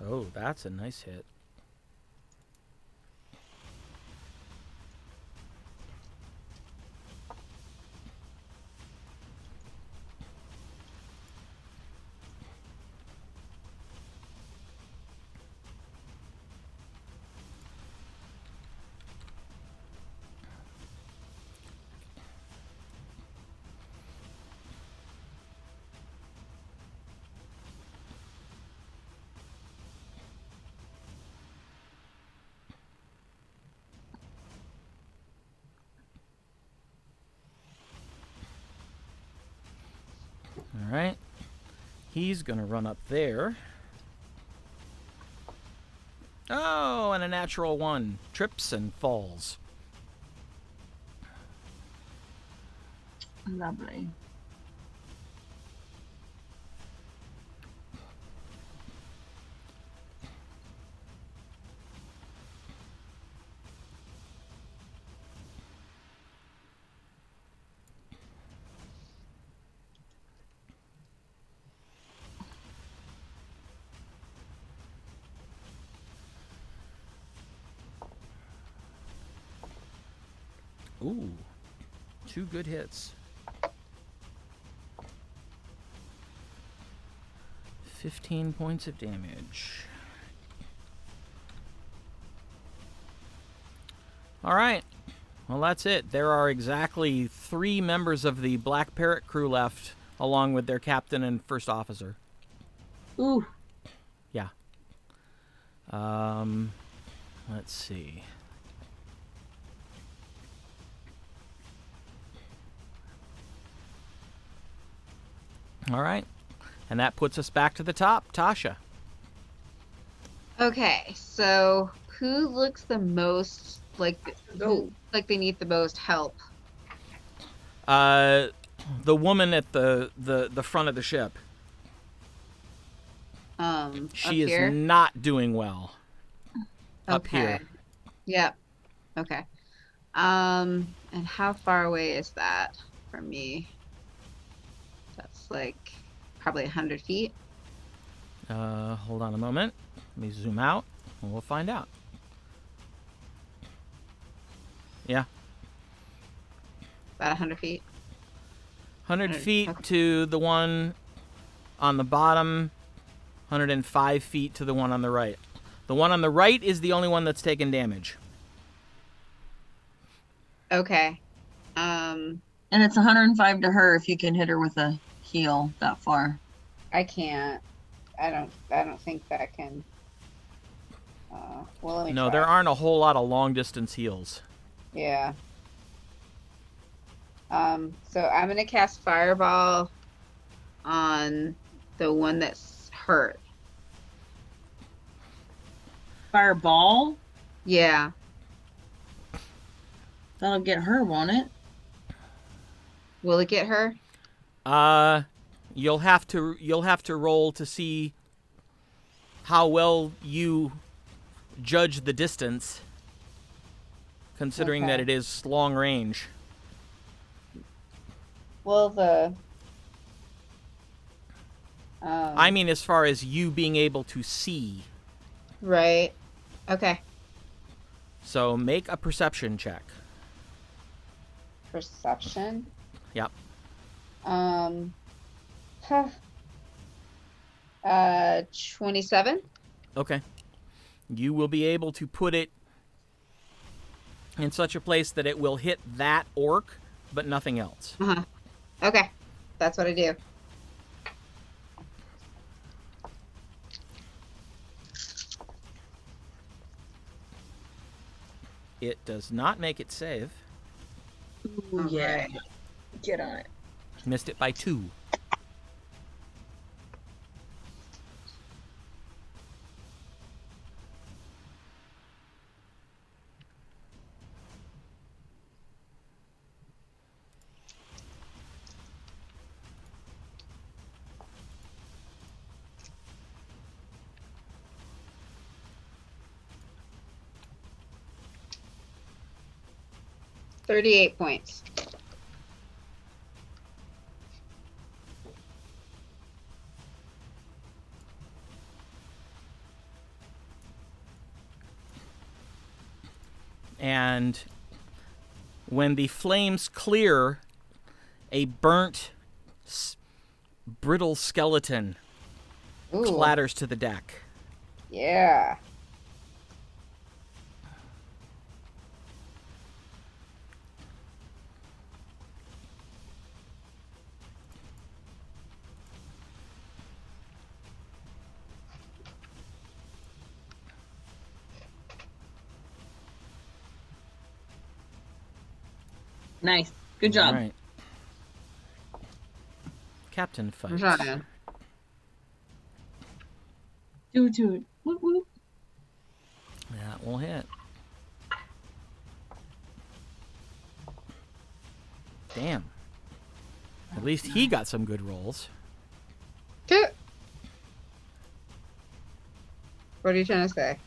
Oh, that's a nice hit. All right. He's going to run up there. Oh, and a natural one. Trips and falls. Lovely. Ooh, 2 good hits. 15 points of damage. All right. Well, that's it. There are exactly 3 members of the Black Parrot crew left, along with their captain and first officer. Ooh. Yeah. Let's see. All right. And that puts us back to the top. Tasha. Okay, so who looks the most like they need the most help? The woman at the front of the ship. She up is here? not doing well. Up here. Yep. Okay. And how far away is that from me? That's like probably 100 feet. Hold on a moment. Let me zoom out, and we'll find out. Yeah. About 100 feet. 100 feet Okay. to the one on the bottom, 105 feet to the one on the right. The one on the right is the only one that's taken damage. Okay. And it's 105 to her if you can hit her with a heal that far. I can't. I don't think that can. Well, let me No, try. there aren't a whole lot of long distance heals. Yeah. So I'm gonna cast Fireball on the one that's hurt. Fireball? Yeah. That'll get her, won't it? Will it get her? You'll have to roll to see how well you judge the distance, considering that Okay. it is long range. Well, the. I mean, as far as you being able to see. Right. Okay. So make a perception check. Perception. Yep. 27. Okay. You will be able to put it in such a place that it will hit that orc, but nothing else. Uh-huh. Okay. That's what I do. It does not make it save. Ooh, yeah. Get on it. Missed it by 2. $38 points. And when the flames clear, a burnt, brittle skeleton Ooh. clatters to the deck. Yeah. Nice. Good job. All right. Captain fight. I'm trying. Do it. Whoop, whoop. That will hit. Damn. At least he got some good rolls. What are you trying to say?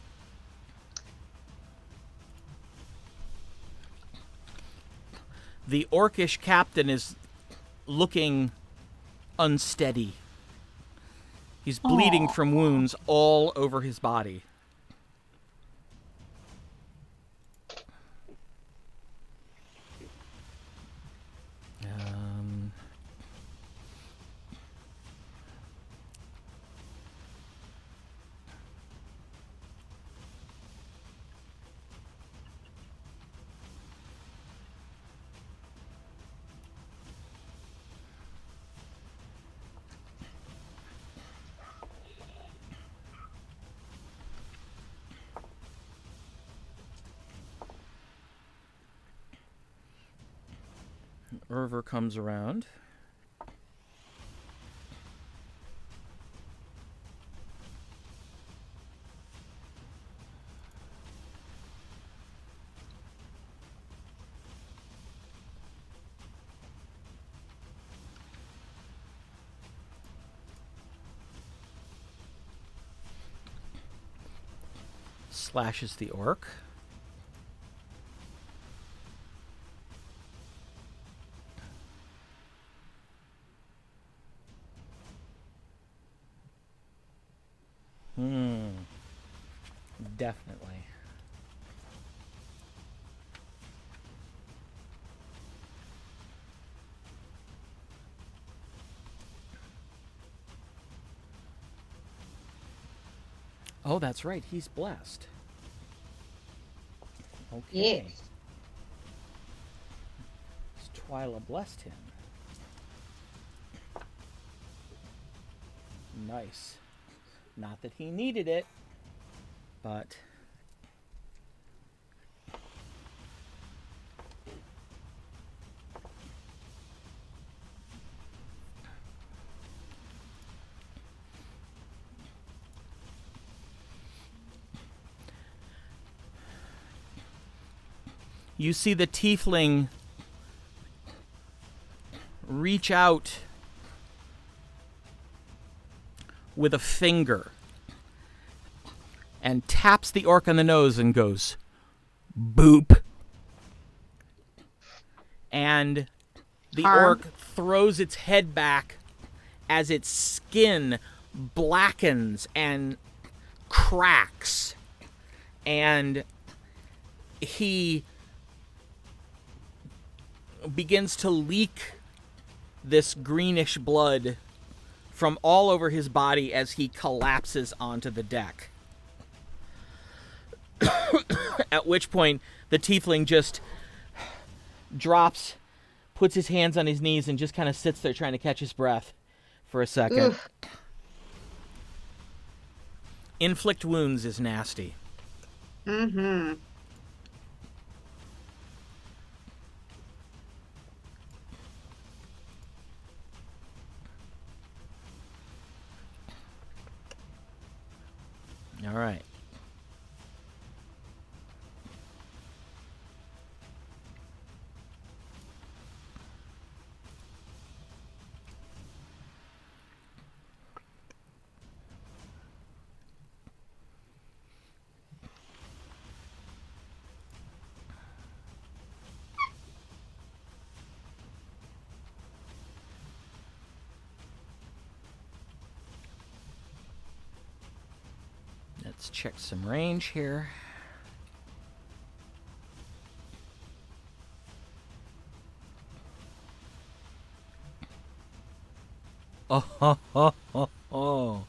The orcish captain is looking unsteady. He's bleeding from wounds all over his body. Urver comes around. Slashes the orc. Definitely. Oh, that's right. He's blessed. Okay. Yes. Twyla blessed him. Nice. Not that he needed it, but... You see the tiefling reach out with a finger and taps the orc on the nose and goes, boop. And the orc throws its head back as its skin blackens and cracks. And he begins to leak this greenish blood from all over his body as he collapses onto the deck. At which point, the tiefling just drops, puts his hands on his knees, and just kind of sits there trying to catch his breath for a second. Oof. Inflict wounds is nasty. Mm-hmm. All right. Let's check some range here. Oh.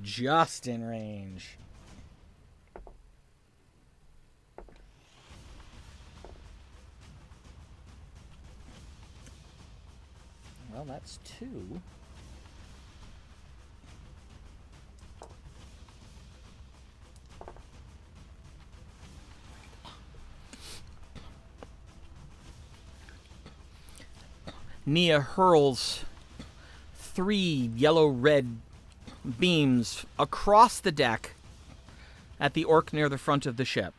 Just in range. Well, that's 2. Nia hurls 3 yellow-red beams across the deck at the orc near the front of the ship.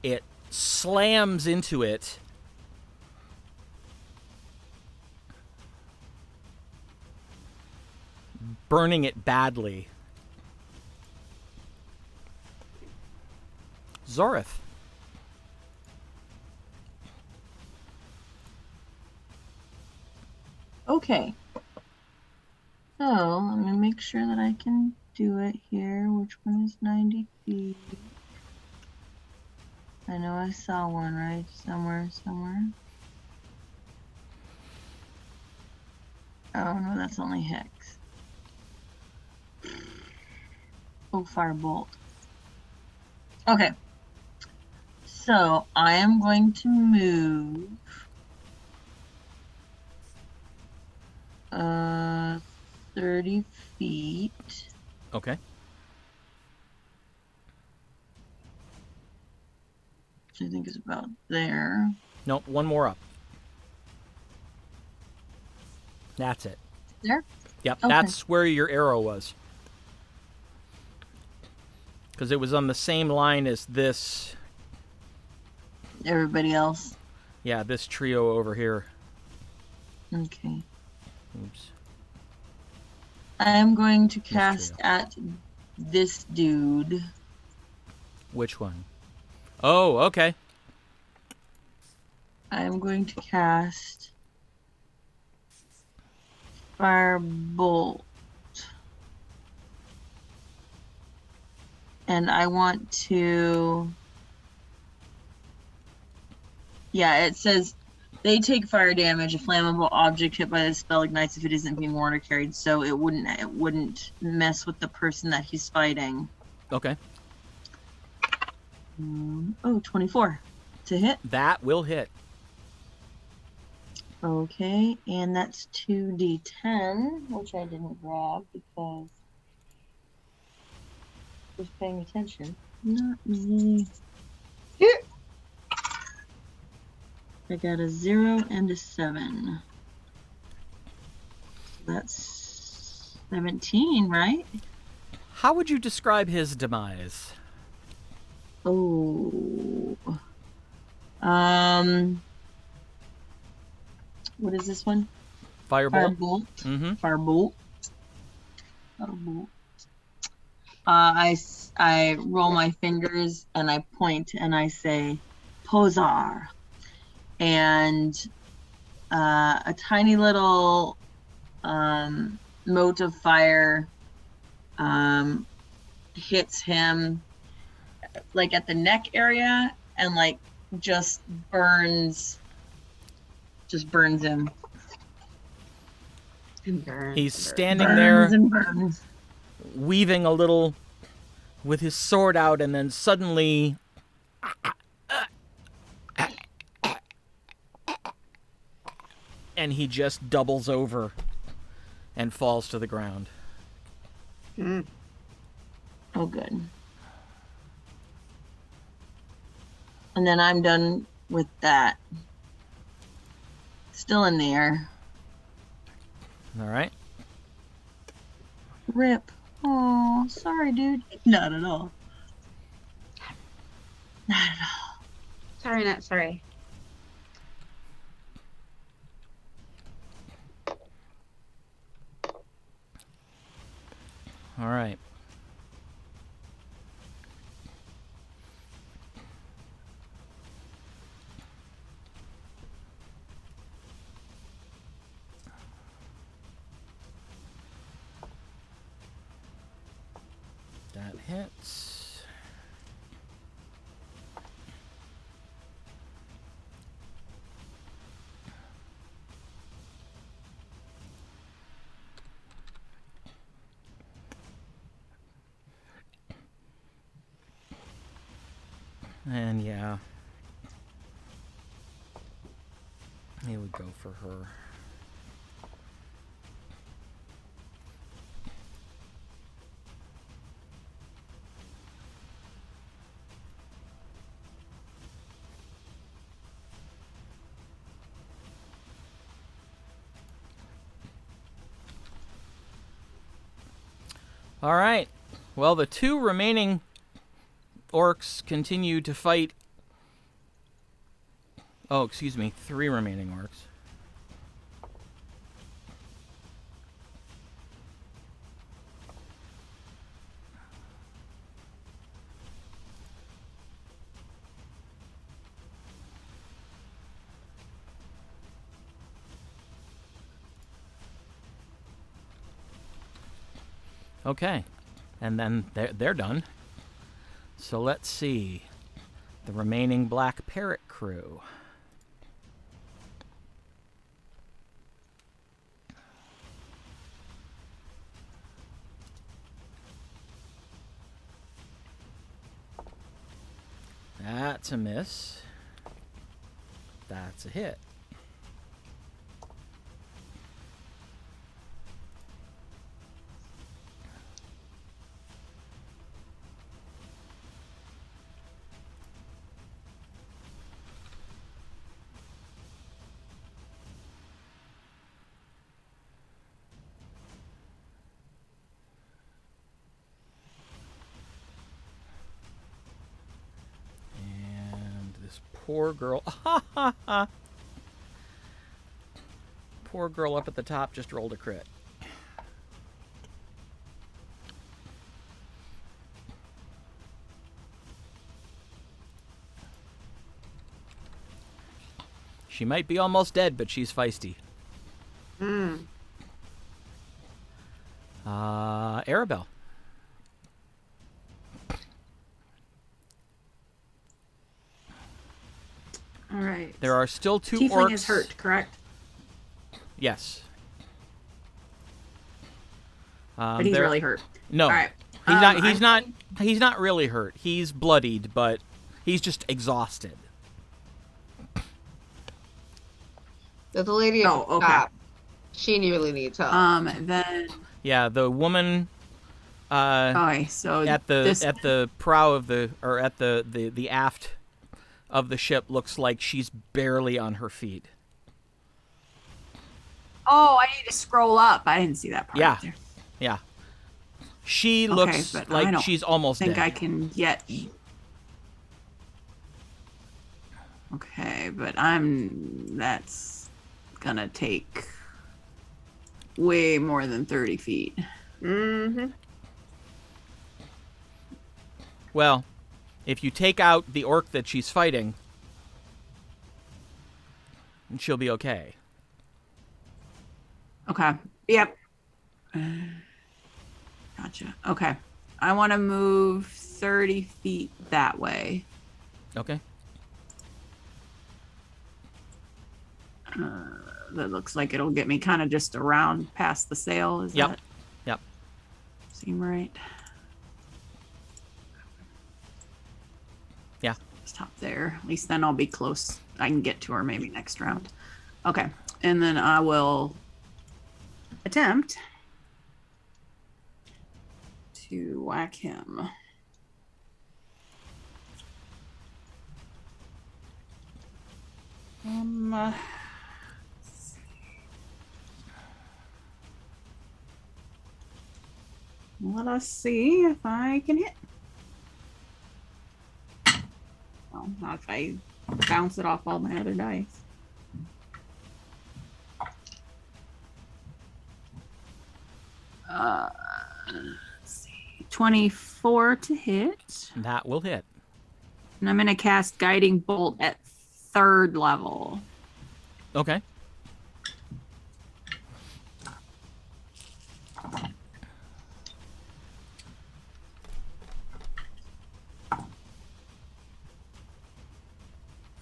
It slams into it. Burning it badly. Zorith. Okay. So, let me make sure that I can do it here. Which one is 90 feet? I know I saw one, right? Somewhere. Oh, no, that's only hex. Oh, firebolt. Okay. So, I am going to move 30 feet. Okay. Which I think is about there. Nope, one more up. That's it. There? Yep, Okay. that's where your arrow was. Because it was on the same line as this. Everybody else. Yeah, this trio over here. Okay. Oops. I am going to This cast trio. at this dude. Which one? Oh, okay. I am going to cast Firebolt. And I want to... Yeah, it says they take fire damage. A flammable object hit by the spell ignites if it isn't being worn or carried, so it wouldn't mess with the person that he's fighting. Okay. 24 to hit. That will hit. Okay, and that's 2d10, which I didn't grab because I was paying attention. Not really. I got a 0 and a 7. So that's 17, right? How would you describe his demise? Oh. What is this one? Firebolt? Firebolt. Mm-hmm. Firebolt. Firebolt. I roll my fingers and I point and I say, Posar. And a tiny little mote of fire hits him like at the neck area and like just burns him. And burn, He's and burn. standing Burns there, and burns. weaving a little with his sword out, and then suddenly and he just doubles over and falls to the ground. Mm. Oh, good. And then I'm done with that. Still in the air. All right. Rip. Oh, sorry, dude. Not at all. Not at all. Sorry, not sorry. All right. That hits. And yeah, he would go for her. All right. Well, the two remaining orcs continue to fight. Oh, excuse me, 3 remaining orcs. Okay, and then they're done. So let's see. The remaining Black Parrot crew. That's a miss. That's a hit. Poor girl. Poor girl up at the top just rolled a crit. She might be almost dead, but she's feisty. Aribelle. All right. There are still 2 Tiefling orcs. is hurt, correct? Yes. But he's really hurt. No. All right. He's not. He's not. He's not really hurt. He's bloodied, but he's just exhausted. There's a lady Oh, at the okay. top. She really needs help. Then Yeah, the woman okay, so at the this at the prow of the or at the aft of the ship looks like she's barely on her feet. Oh, I need to scroll up. I didn't see that part. Yeah. There. Yeah. She Okay, looks but I like don't she's almost I think dead. I can get. Okay, but that's gonna take way more than 30 feet. Mm-hmm. Well, if you take out the orc that she's fighting, she'll be okay. Okay. Yep. Gotcha. Okay. I want to move 30 feet that way. Okay. That looks like it'll get me kind of just around past the sail. Is Yep. that Yep. seem right? Yeah. Stop there. At least then I'll be close. I can get to her maybe next round. Okay. And then I will attempt to whack him. Let us see if I can hit. Well, not if I bounce it off all my other dice. 24 to hit. That will hit. And I'm going to cast Guiding Bolt at 3rd level. Okay.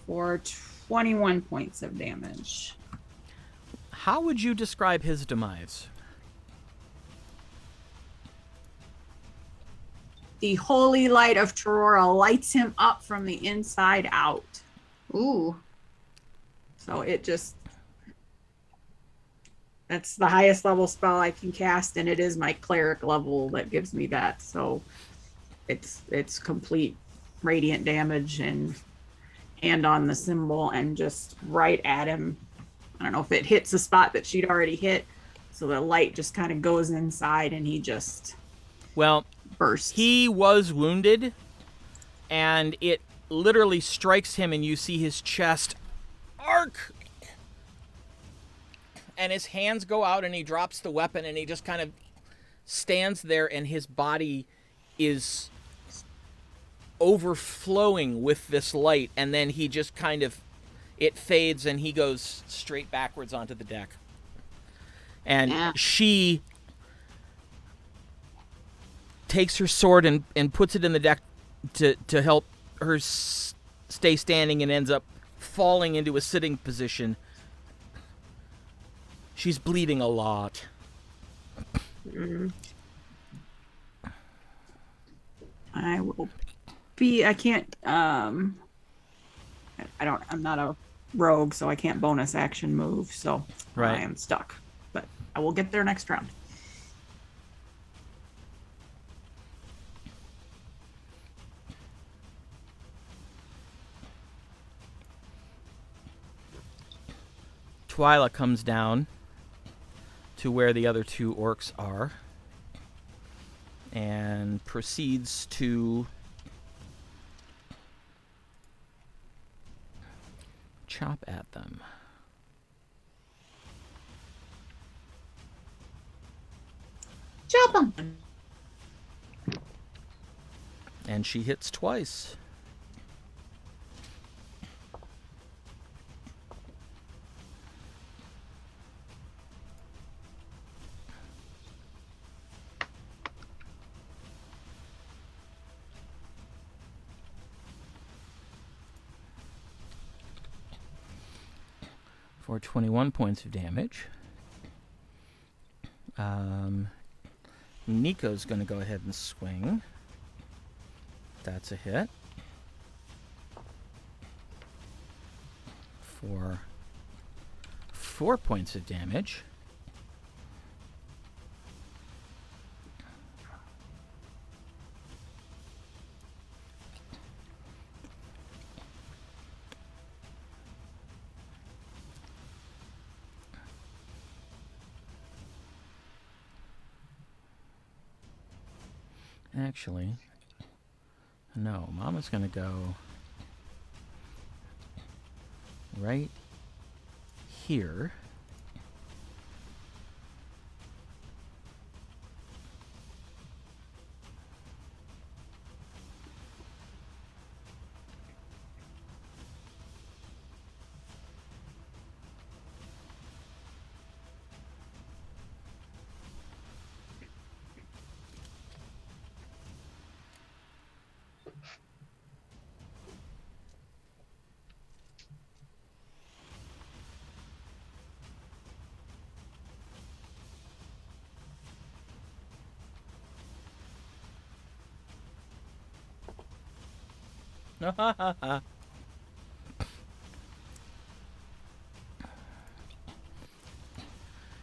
For 21 points of damage. How would you describe his demise? The holy light of Torora lights him up from the inside out. Ooh. So it just... That's the highest level spell I can cast, and it is my cleric level that gives me that. So it's complete radiant damage and on the symbol and just right at him. I don't know if it hits the spot that she'd already hit. So the light just kind of goes inside and he just bursts. He was wounded, and it literally strikes him, and you see his chest arc. And his hands go out, and he drops the weapon, and he just kind of stands there, and his body is overflowing with this light, and then he just kind of, it fades, and he goes straight backwards onto the deck. And she takes her sword and puts it in the deck to help her stay standing, and ends up falling into a sitting position. She's bleeding a lot. I will be. I can't. I'm not a rogue, so I can't bonus action move. So Right. I am stuck. But I will get there next round. Twyla comes down to where the other 2 orcs are and proceeds to chop at them. Chop 'em. And she hits twice. For 21 points of damage. Nico's going to go ahead and swing. That's a hit. For 4 points of damage. Actually, no, Mama's gonna go right here.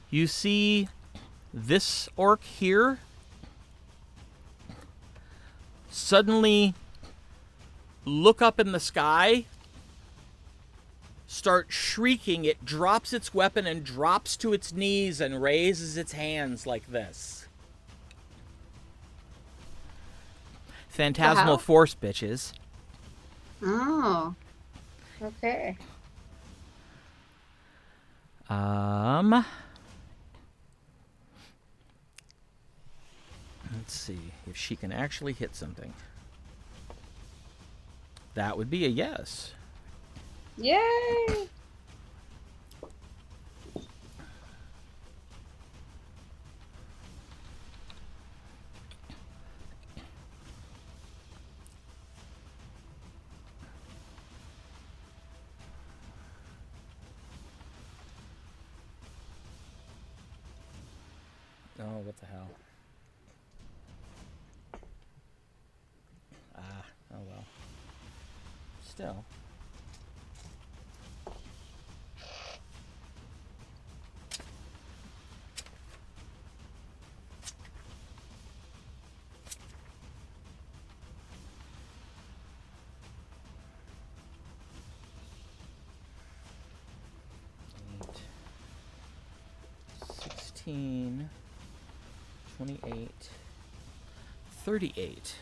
You see this orc here suddenly look up in the sky, start shrieking. It drops its weapon and drops to its knees and raises its hands like this. Phantasmal Wow. force, bitches. Oh. Okay. Let's see if she can actually hit something. That would be a yes. Yay! Oh, what the hell? Oh well. Still. Eight, 16, 28, 38.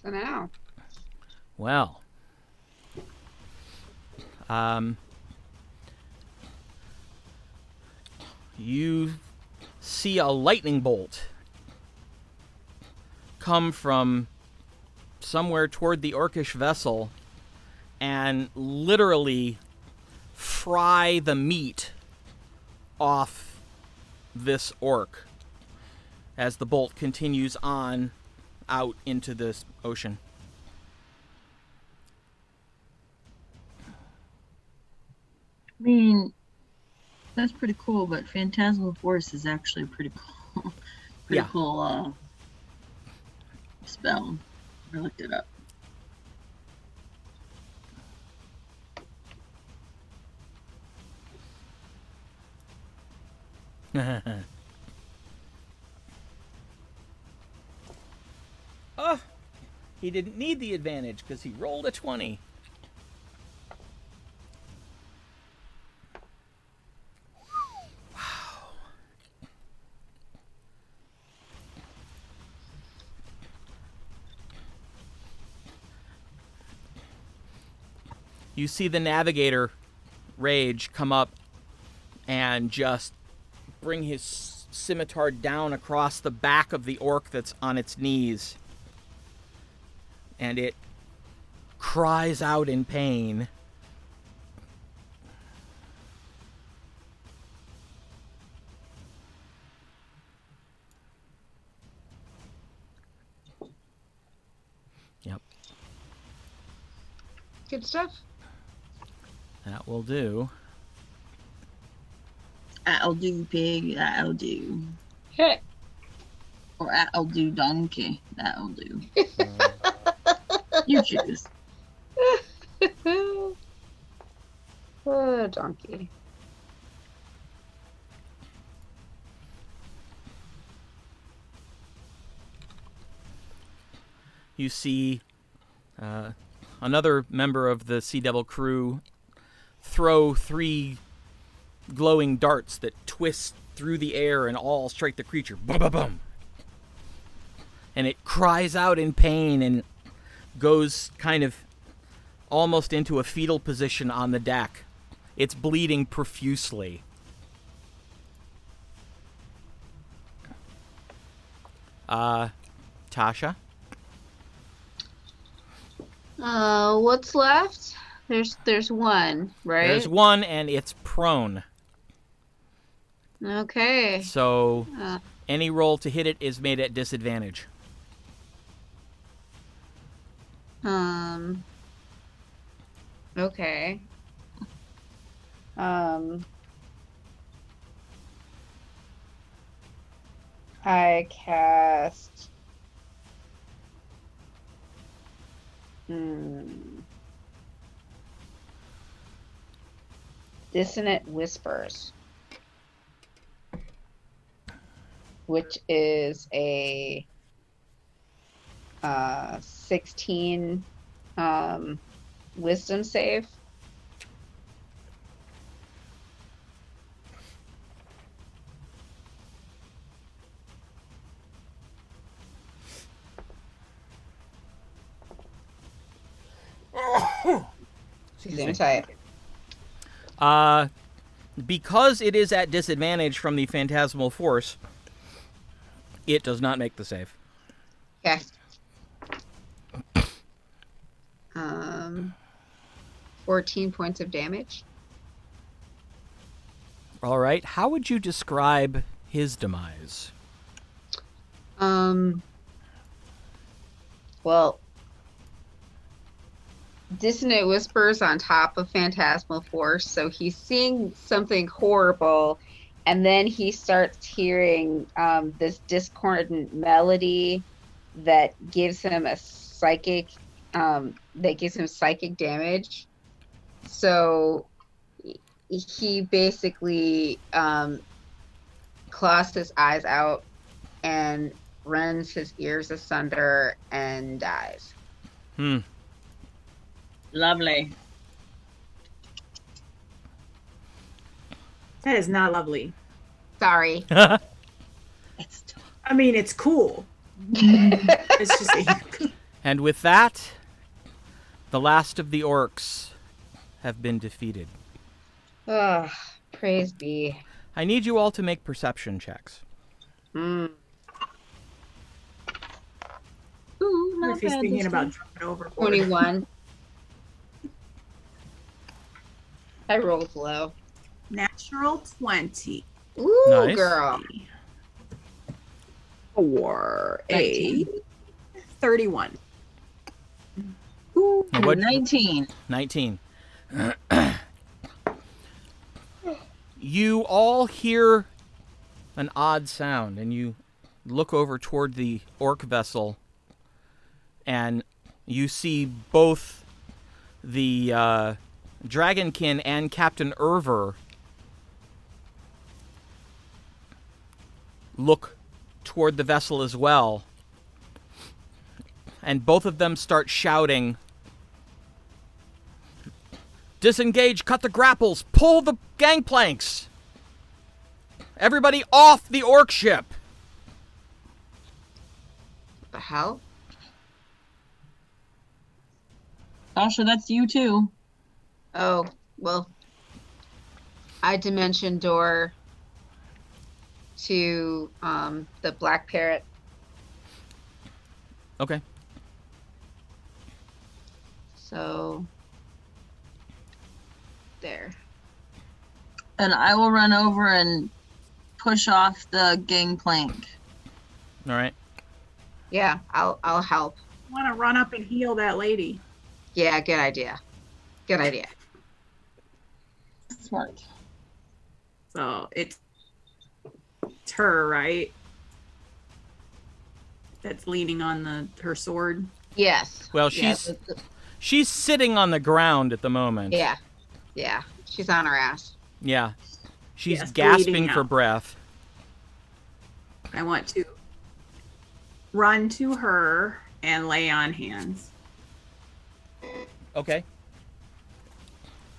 So now. Well, you see a lightning bolt come from somewhere toward the orcish vessel and literally fry the meat off this orc as the bolt continues on out into this ocean. I mean, that's pretty cool, but Phantasmal Force is actually pretty cool. Pretty Yeah. cool spell. I looked it up. Oh, he didn't need the advantage because he rolled a 20. Wow. You see the navigator rage come up and just bring his scimitar down across the back of the orc that's on its knees. And it cries out in pain. Yep, Good stuff. that will do. That'll do, pig. That'll do. Hey. Or that'll do, donkey. That'll do. You choose. Oh, donkey. You see another member of the Sea Devil crew throw 3 glowing darts that twist through the air and all strike the creature. Bum, bum, bum. And it cries out in pain and goes kind of almost into a fetal position on the deck. It's bleeding profusely. Tasha? What's left? There's one, right? There's one, and it's prone. Okay. So Uh, any roll to hit it is made at disadvantage. Okay. I cast Dissonant Whispers, which is a 16 wisdom save. Excuse Zoom me. type. Because it is at disadvantage from the phantasmal force, it does not make the save. Okay. 14 points of damage. All right. How would you describe his demise? Well, Dissonant Whispers on top of Phantasmal Force, so he's seeing something horrible, and then he starts hearing this discordant melody that gives him a psychic damage. So he basically claws his eyes out and rends his ears asunder and dies. Lovely. That is not lovely. Sorry. It's I mean, it's cool. It's just And with that, the last of the orcs have been defeated. Ugh, praise be. I need you all to make perception checks. Ooh, not if he's bad thinking this about time. jumping overboard. 21. I rolled low. Natural 20 Ooh, Nice. girl. for 19. a 31. Ooh, Now what- 19. 19. You all hear an odd sound, and you look over toward the orc vessel, and you see both the Dragonkin and Captain Erver look toward the vessel as well. And both of them start shouting, "Disengage, cut the grapples, pull the gangplanks! Everybody off the orc ship!" What the hell? Tasha, that's you too. Oh, well, I dimension door to the Black Parrot. Okay. So there. And I will run over and push off the gangplank. All right. Yeah, I'll help. I want to run up and heal that lady. Yeah, good idea. Good idea. Smart. So it's her, right? That's leaning on her sword. Yes. Well, Yeah, she's sitting on the ground at the moment. yeah. Yeah. She's on her ass. Yeah. She's Yes, gasping bleeding for out. breath. I want to run to her and lay on hands. Okay.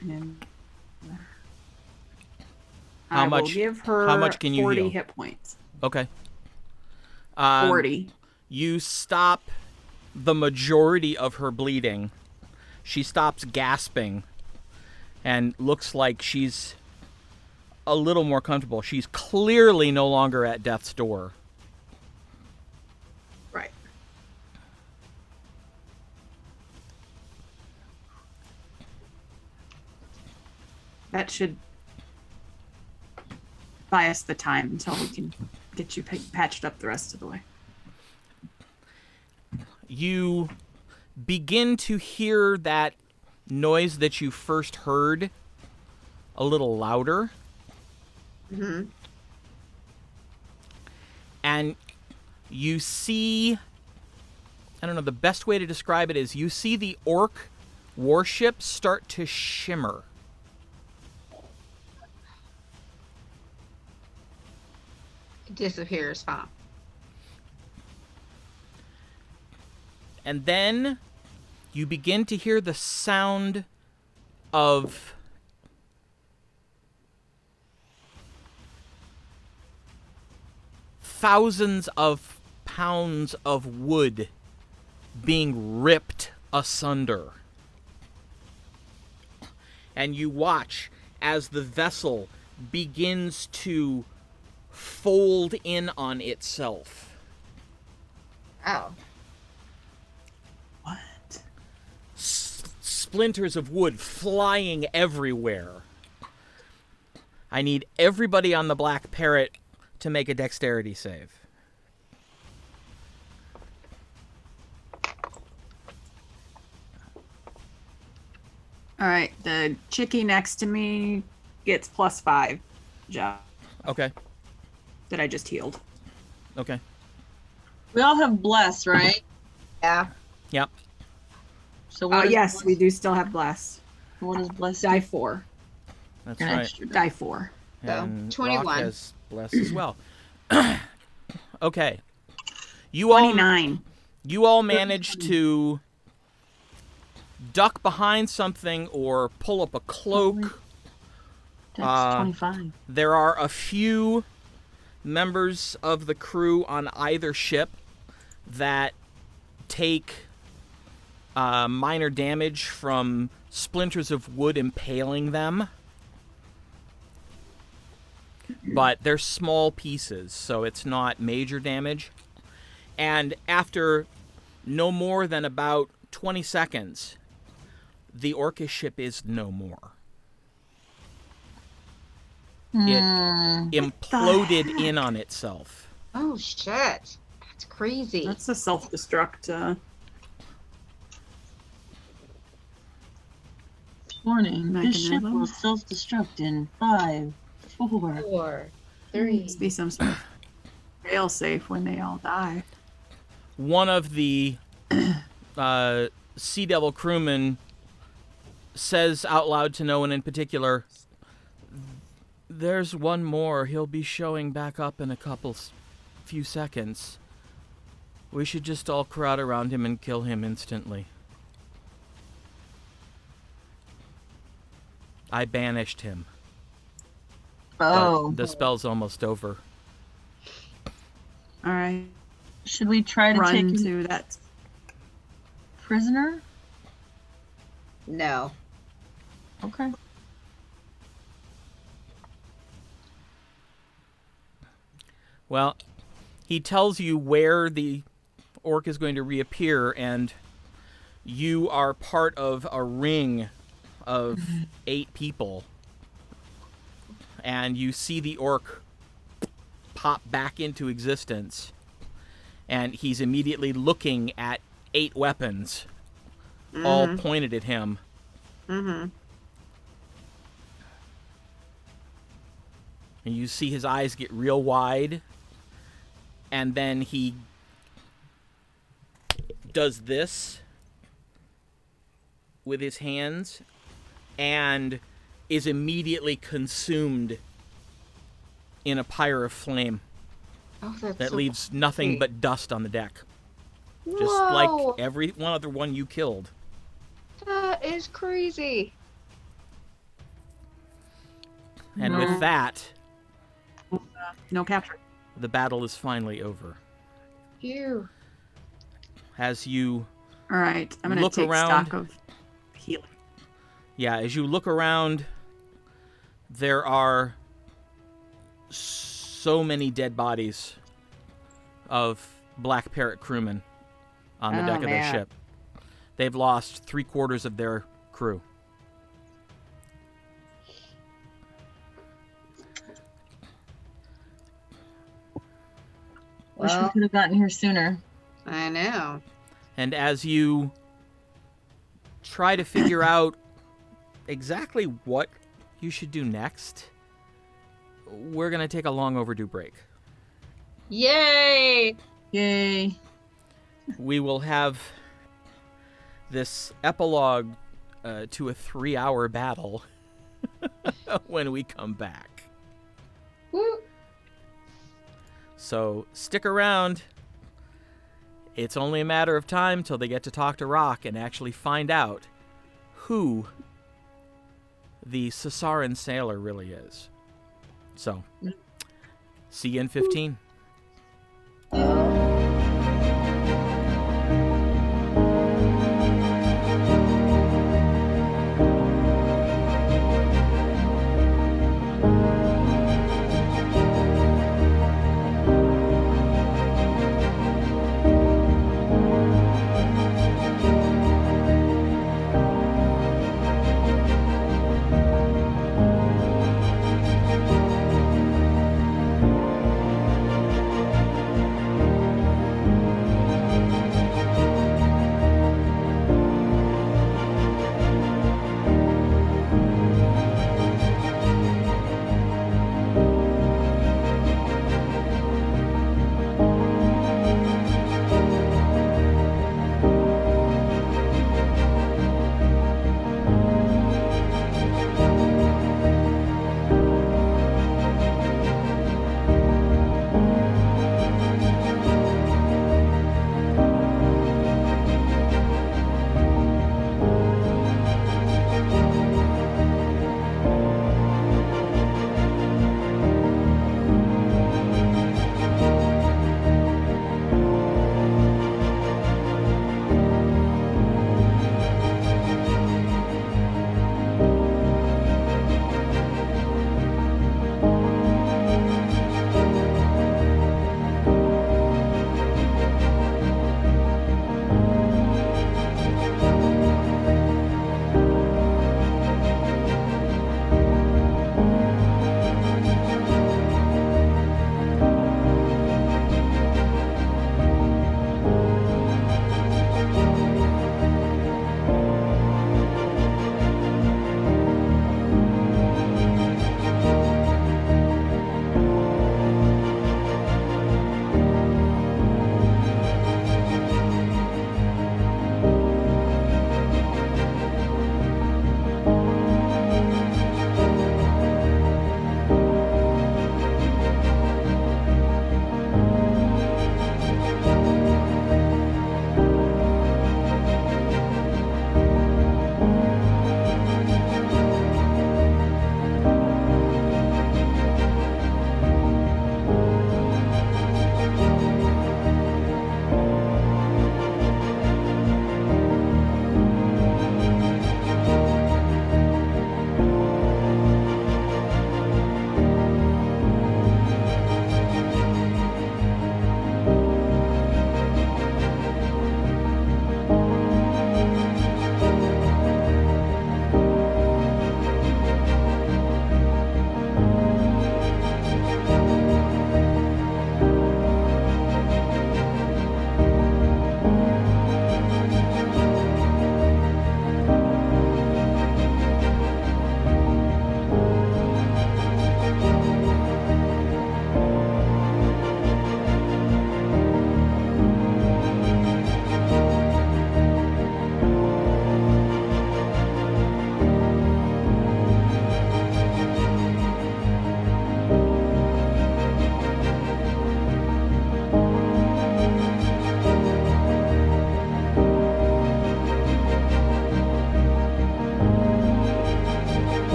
And How I will much- give her how much can you 40 heal? hit points. Okay. 40. You stop the majority of her bleeding. She stops gasping and looks like she's a little more comfortable. She's clearly no longer at death's door. Right. That should buy us the time until we can get you patched up the rest of the way. You begin to hear that noise that you first heard a little louder. Mm-hmm. And you see I don't know, the best way to describe it is you see the orc warships start to shimmer. It disappears, huh? And then you begin to hear the sound of thousands of pounds of wood being ripped asunder. And you watch as the vessel begins to fold in on itself. Oh. What? Splinters of wood flying everywhere. I need everybody on the Black Parrot to make a dexterity save. All right, the chickie next to me gets +5. Job Okay. that I just healed. Okay. We all have bless, right? Yeah. Yep. So what is Yes, bless? we do still have bless. What is bless? do? Die 4. That's An right. extra die. Die 4. So, And 21. Rock has bless as well. Okay. You all 29. You all managed to duck behind something or pull up a cloak. That's 25. There are a few members of the crew on either ship that take minor damage from splinters of wood impaling them. But they're small pieces, so it's not major damage. And after no more than about 20 seconds, the orcish ship is no more. It imploded in on itself. Oh, shit. That's crazy. That's a self-destruct. Warning. This ship mechanism. will self-destruct in 5, 4. 4, 3. Must be some sort of fail-safe when they all die. One of the Sea Devil crewmen says out loud to no one in particular, "There's one more. He'll be showing back up in a few seconds. We should just all crowd around him and kill him instantly." I banished him. Oh. But the spell's almost over. All right. Should we try to Run take him to that. prisoner? No. Okay. Well, he tells you where the orc is going to reappear, and you are part of a ring of 8 people. And you see the orc pop back into existence, and he's immediately looking at 8 weapons, all pointed at him. Mm-hmm. And you see his eyes get real wide, and then he does this with his hands and is immediately consumed in a pyre of flame Oh, that's that so leaves nothing creepy. but dust on the deck. Just Whoa, like every one other one you killed. that is crazy. And with that, No capture. the battle is finally over. Phew. As you All right. I'm going to Look take around. stock of healing. as you look around, there are so many dead bodies of Black Parrot crewmen on the Oh, deck of their man. ship. They've lost 3/4 of their crew. Wish we Well, could have gotten here sooner. I know. And as you try to figure out exactly what you should do next, we're going to take a long overdue break. Yay! Yay. we will have this epilogue to a 3-hour battle when we come back. Woo. So stick around. It's only a matter of time till they get to talk to Rock and actually find out who the Sasaran sailor really is. So, see you in 15.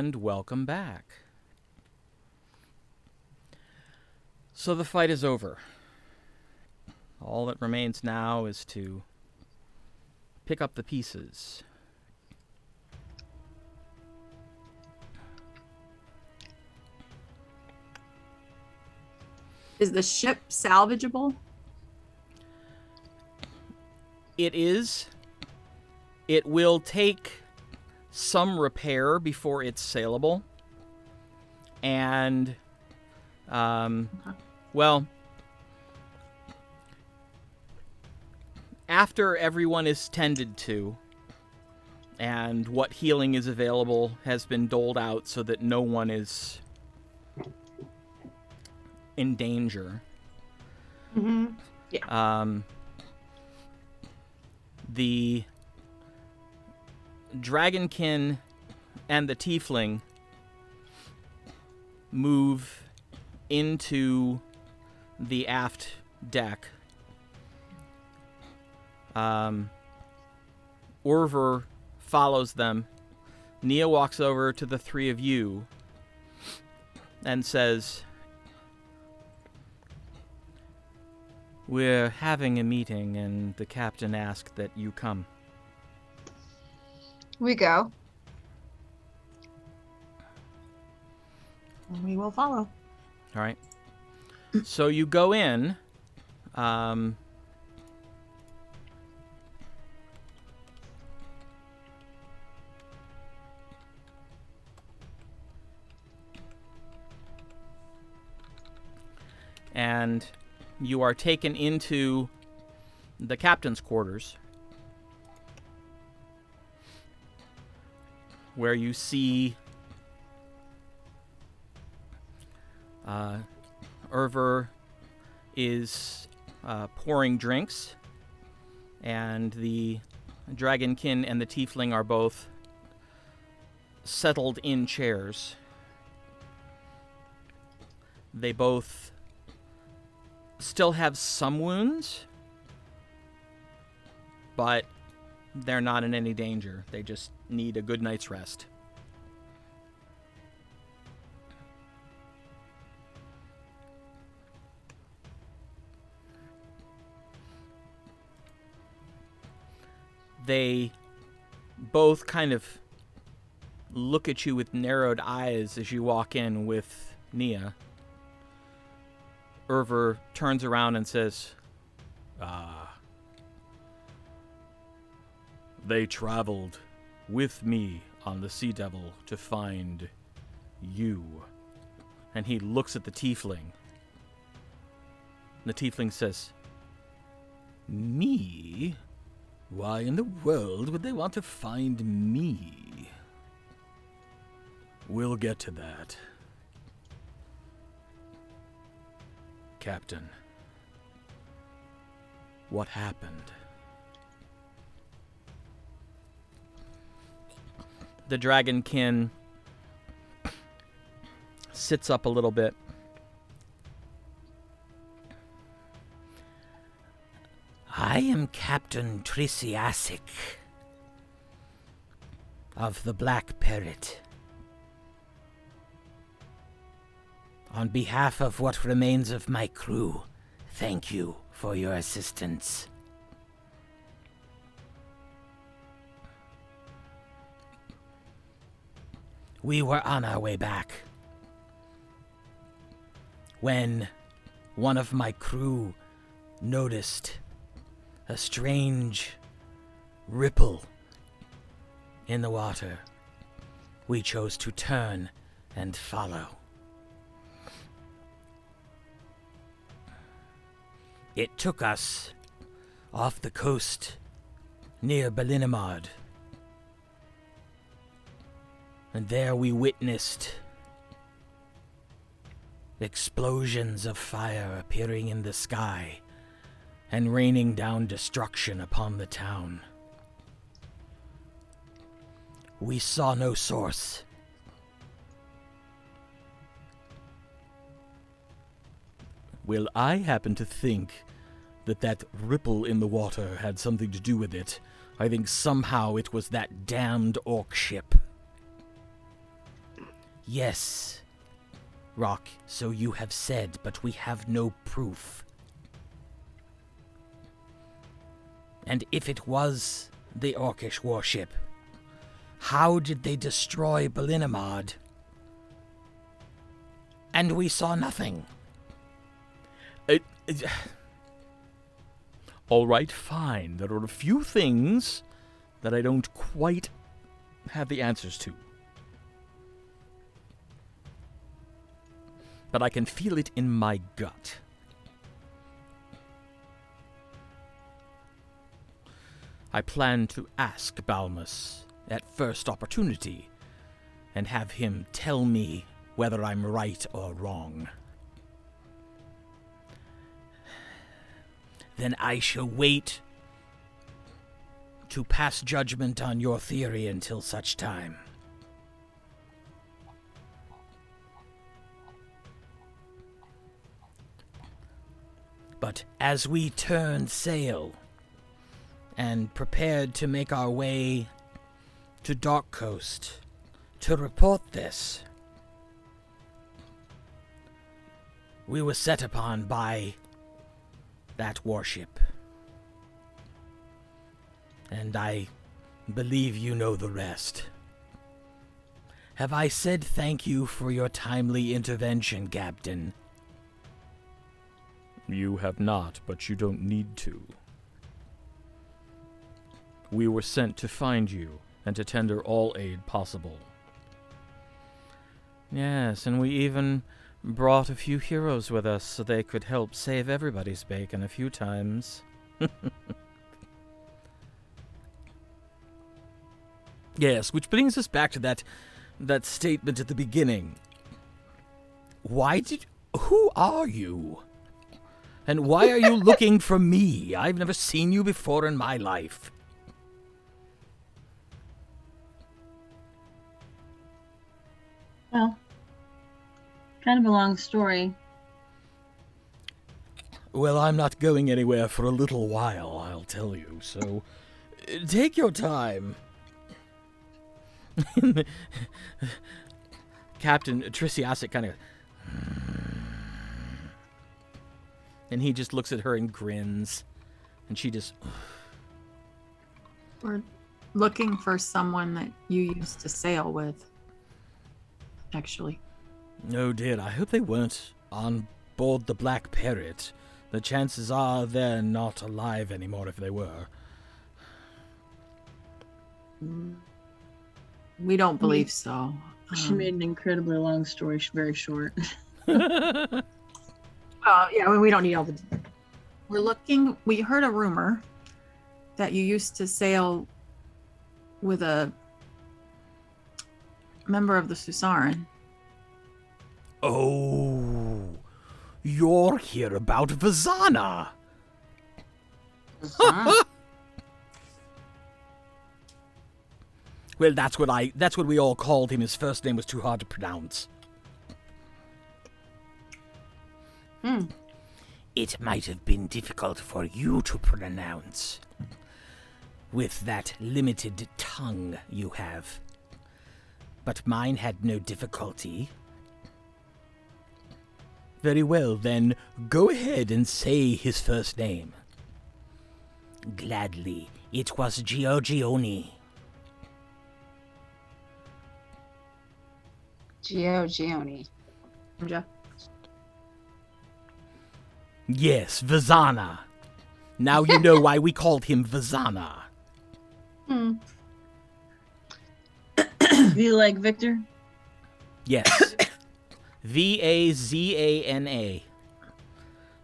And welcome back. So the fight is over. All that remains now is to pick up the pieces. Is the ship salvageable? It is. It will take some repair before it's saleable. And, well, after everyone is tended to, and what healing is available has been doled out so that no one is in danger. Mm-hmm. Yeah. The Dragonkin and the Tiefling move into the aft deck. Orver follows them. Nia walks over to the three of you and says, "We're having a meeting, and the captain asked that you come." We go. We will follow. All right. So you go in. And you are taken into the captain's quarters, where you see Erver is pouring drinks, and the Dragonkin and the Tiefling are both settled in chairs. They both still have some wounds, but they're not in any danger. They just need a good night's rest. They both kind of look at you with narrowed eyes as you walk in with Nia. Erver turns around and says, they traveled with me on the Sea Devil to find you." And he looks at the Tiefling. The Tiefling says, "Me? Why in the world would they want to find me?" "We'll get to that. Captain, what happened?" The Dragonkin sits up a little bit. "I am Captain Trisiasic of the Black Parrot. On behalf of what remains of my crew, thank you for your assistance." "We were on our way back when one of my crew noticed a strange ripple in the water. We chose to turn and follow. It took us off the coast near Belinamard, and there we witnessed explosions of fire appearing in the sky and raining down destruction upon the town. We saw no source. Well, I happen to think that ripple in the water had something to do with it. I think somehow it was that damned orc ship." Yes, Rock, so you have said, but we have no proof. And if it was the Orcish warship, how did they destroy Belinamad? And we saw nothing. All right, fine. There are a few things that I don't quite have the answers to. But I can feel it in my gut. I plan to ask Balmus at first opportunity and have him tell me whether I'm right or wrong. Then I shall wait to pass judgment on your theory until such time. But as we turned sail and prepared to make our way to Dark Coast to report this, we were set upon by that warship. And I believe you know the rest. Have I said thank you for your timely intervention, Captain? You have not, but you don't need to. We were sent to find you and to tender all aid possible. Yes, and we even brought a few heroes with us so they could help save everybody's bacon a few times. Yes, which brings us back to that statement at the beginning. Who are you? And why are you looking for me? I've never seen you before in my life. Well, kind of a long story. Well, I'm not going anywhere for a little while, I'll tell you, so take your time. Captain Trissiasic kind of... And he just looks at her and grins. And she just... We're looking for someone that you used to sail with, actually. Oh dear, I hope they weren't on board the Black Parrot. The chances are they're not alive anymore if they were. We don't believe so. She made an incredibly long story very short. Yeah, we don't need all the... We heard a rumor that you used to sail with a member of the Susaran. Oh, you're here about Vazana. Well, that's what we all called him. His first name was too hard to pronounce. It might have been difficult for you to pronounce with that limited tongue you have. But mine had no difficulty. Very well, then go ahead and say his first name. Gladly, it was Giorgione. Giorgione. Yes, Vazana. Now you know why we called him Vazana. Do you like Victor? Yes. Vazana.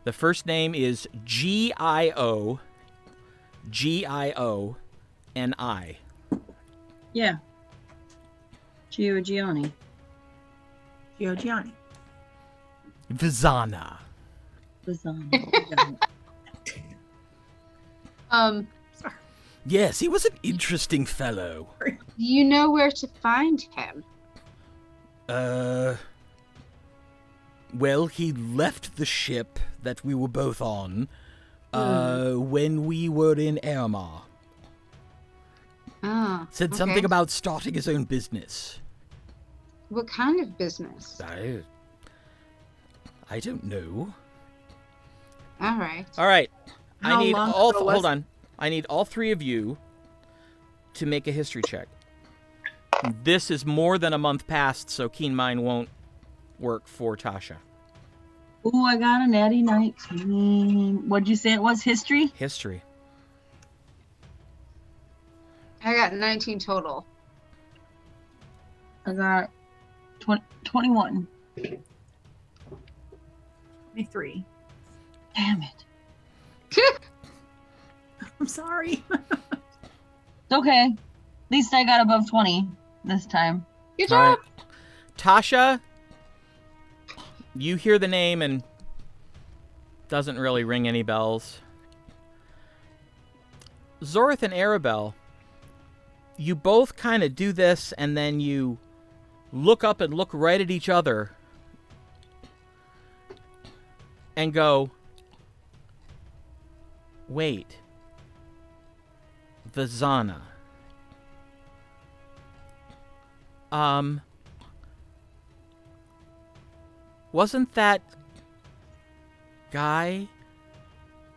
The first name is Gioni. Yeah. Giorgione. Giorgione. Vazana. Yes, he was an interesting fellow. Do you know where to find him? Well, he left the ship that we were both on when we were in Ermar. Ah, Said something about starting his own business. What kind of business? I don't know. All right. All right. How long ago was- Hold on. I need all three of you to make a history check. This is more than a month past, so Keen Mind won't work for Tasha. Ooh, I got a natty 19. What'd you say it was? History? History. I got 19 total. I got 21. 23. Damn it. I'm sorry. It's okay. At least I got above 20 this time. Good All job. right. Tasha, you hear the name and doesn't really ring any bells. Zorith and Aribelle, you both kind of do this and then you look up and look right at each other and go, wait, Vizana. Wasn't that guy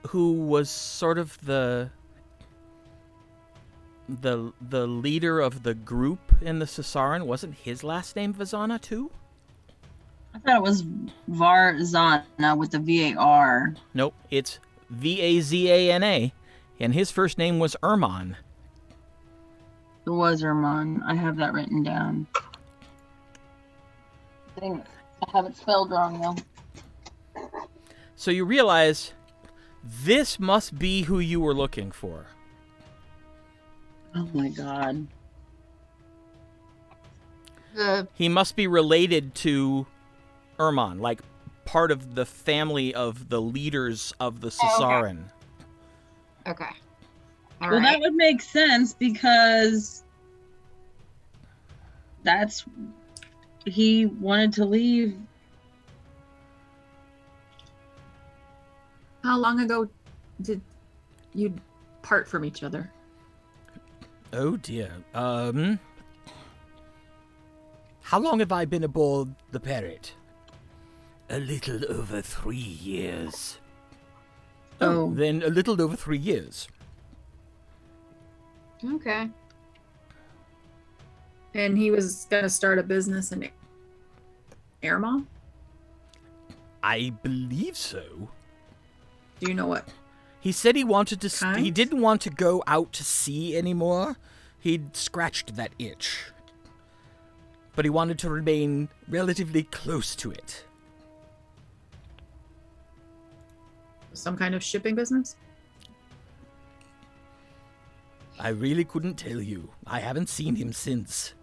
who was sort of the leader of the group in the Sasaran, wasn't his last name Vizana too? I thought it was Varzana with the VAR. Nope, it's Vazana, and his first name was Ermon. It was Ermon. I have that written down. Dang it. I have it spelled wrong though. So you realize this must be who you were looking for. Oh my god. He must be related to Ermon, like part of the family of the leaders of the Sasaran. Okay. All Well, right. that would make sense because that's he wanted to leave. How long ago did you part from each other? Oh dear. How long have I been aboard the Parrot? A little over 3 years. Oh. Then a little over 3 years. Okay. And he was going to start a business in Airmont? I believe so. Do you know what? He said he wanted to. He Kind? didn't want to go out to sea anymore. He'd scratched that itch, but he wanted to remain relatively close to it. Some kind of shipping business? I really couldn't tell you. I haven't seen him since.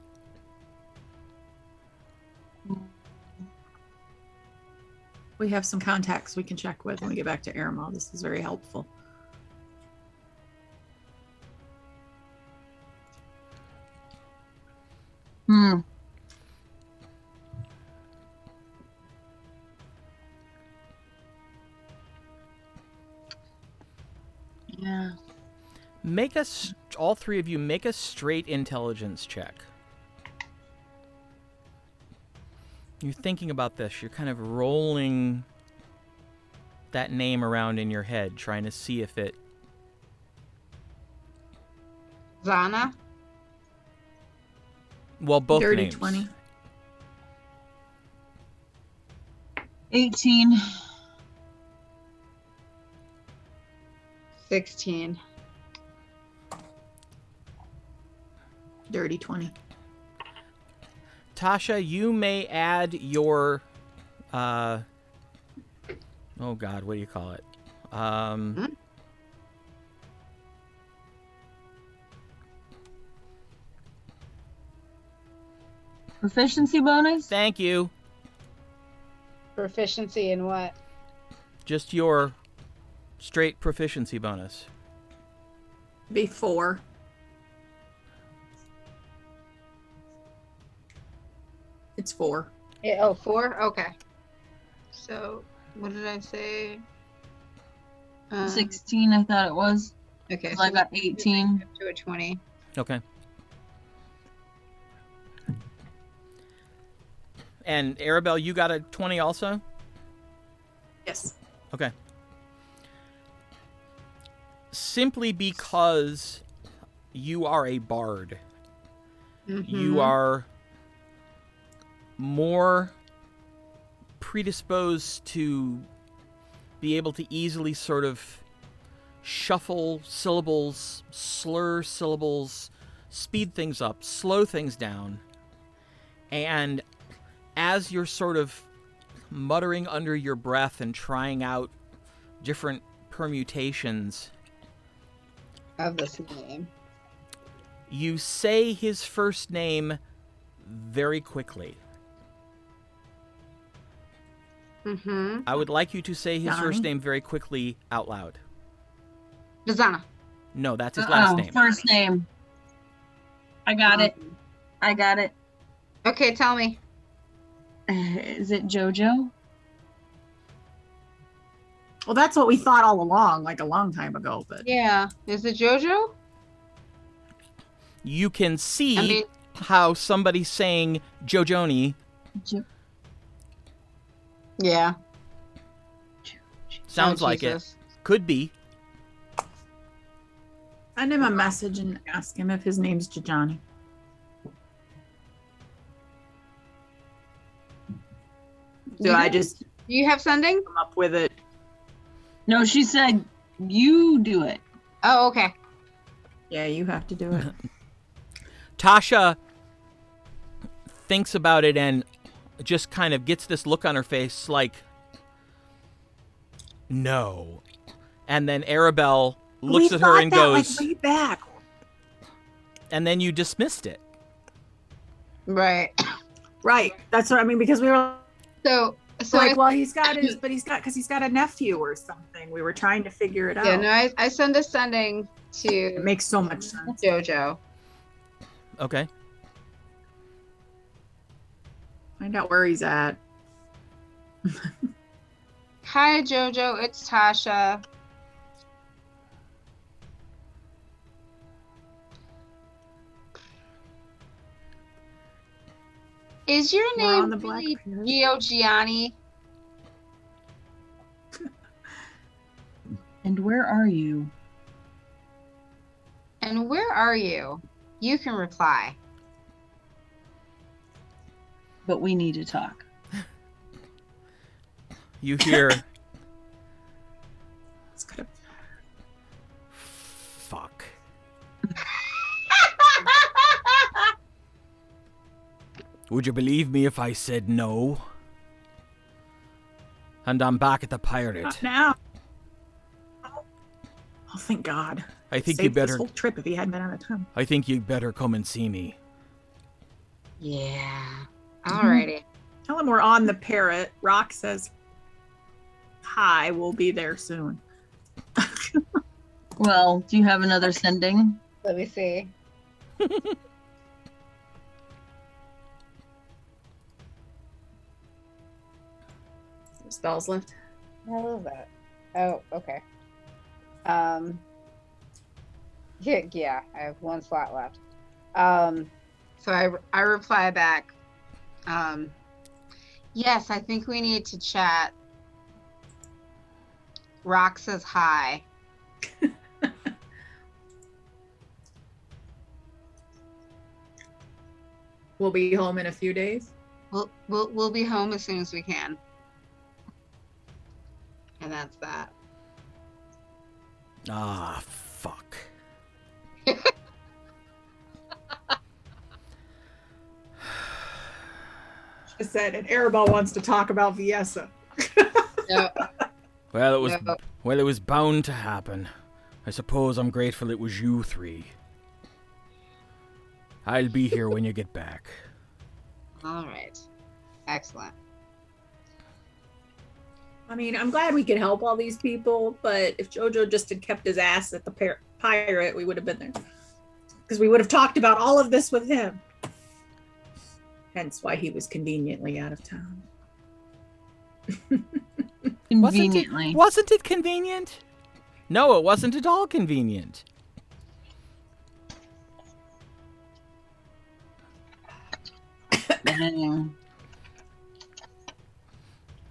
We have some contacts we can check with when we get back to Airmont. This is very helpful. Hmm. Yeah. Make us, all three of you, make a straight intelligence check. You're thinking about this. You're kind of rolling that name around in your head, trying to see if it... Zana? Well, both Dirty names. 20. 18. 16. Dirty 20. Tasha, you may add your... oh, God, what do you call it? Proficiency bonus? Thank you. Proficiency in what? Just your straight proficiency bonus. Be 4. It's 4. Yeah, oh, 4? Okay. So, what did I say? 16, I thought it was. Okay, So I got 18. up to a 20. Okay. And Aribelle, you got a 20 also? Yes. Okay. Simply because you are a bard, you are more predisposed to be able to easily sort of shuffle syllables, slur syllables, speed things up, slow things down. And as you're sort of muttering under your breath and trying out different permutations Of this name. you say his first name very quickly. Mm-hmm. I would like you to say his first Donnie? name very quickly out loud. Vizana. No, that's his last name. First name. I got it. I got it. Okay, tell me. Is it JoJo? Well, that's what we thought all along, like a long time ago. But Yeah. Is it JoJo? You can see I mean, how somebody saying Jojoni yeah. sounds Oh, like Jesus. it. Could be. send him a message and ask him if his name's Jajani. So I just Do you have sending? come up with it. No, she said you do it. Oh, okay. Yeah, you have to do it. Tasha thinks about it and just kind of gets this look on her face like, no. And then Aribelle looks We at her thought and that, goes, like, way back. and then you dismissed it. Right. Right. That's what I mean, because we were So like, I, well, he's got a nephew or something. We were trying to figure it out. yeah, no, I send a sending It to makes so much sense. JoJo. Okay. Find out where he's at. Hi, JoJo. It's Tasha. Is your We're on name the Black really Parrot. Gianni? And where are you? And where are you? You can reply. But we need to talk. You hear, It's gotta- fuck. Would you believe me if I said no? And I'm back at the pirate. Not now. Oh, thank God. I think you Saved better. this whole trip if he hadn't been out of town. I think you better come and see me. Yeah. Alrighty. Tell him we're on the parrot. Rock says, hi, we'll be there soon. Well, do you have another sending? Let me see. Spells left. I love that. Oh, okay. Yeah, I have one slot left. So I reply back. Yes, I think we need to chat. Rock says hi. We'll be home in a few days. We'll be home as soon as we can. And that's that. Ah, fuck. Just said, and Aribelle wants to talk about Viessa. No, Well, it was no. well, it was bound to happen. I suppose I'm grateful it was you three. I'll be here when you get back. All right. Excellent. I mean, I'm glad we could help all these people, but if JoJo just had kept his ass at the pirate, we would have been there. Because we would have talked about all of this with him. Hence why he was conveniently out of town. Conveniently. Wasn't it convenient? No, it wasn't at all convenient. Dang.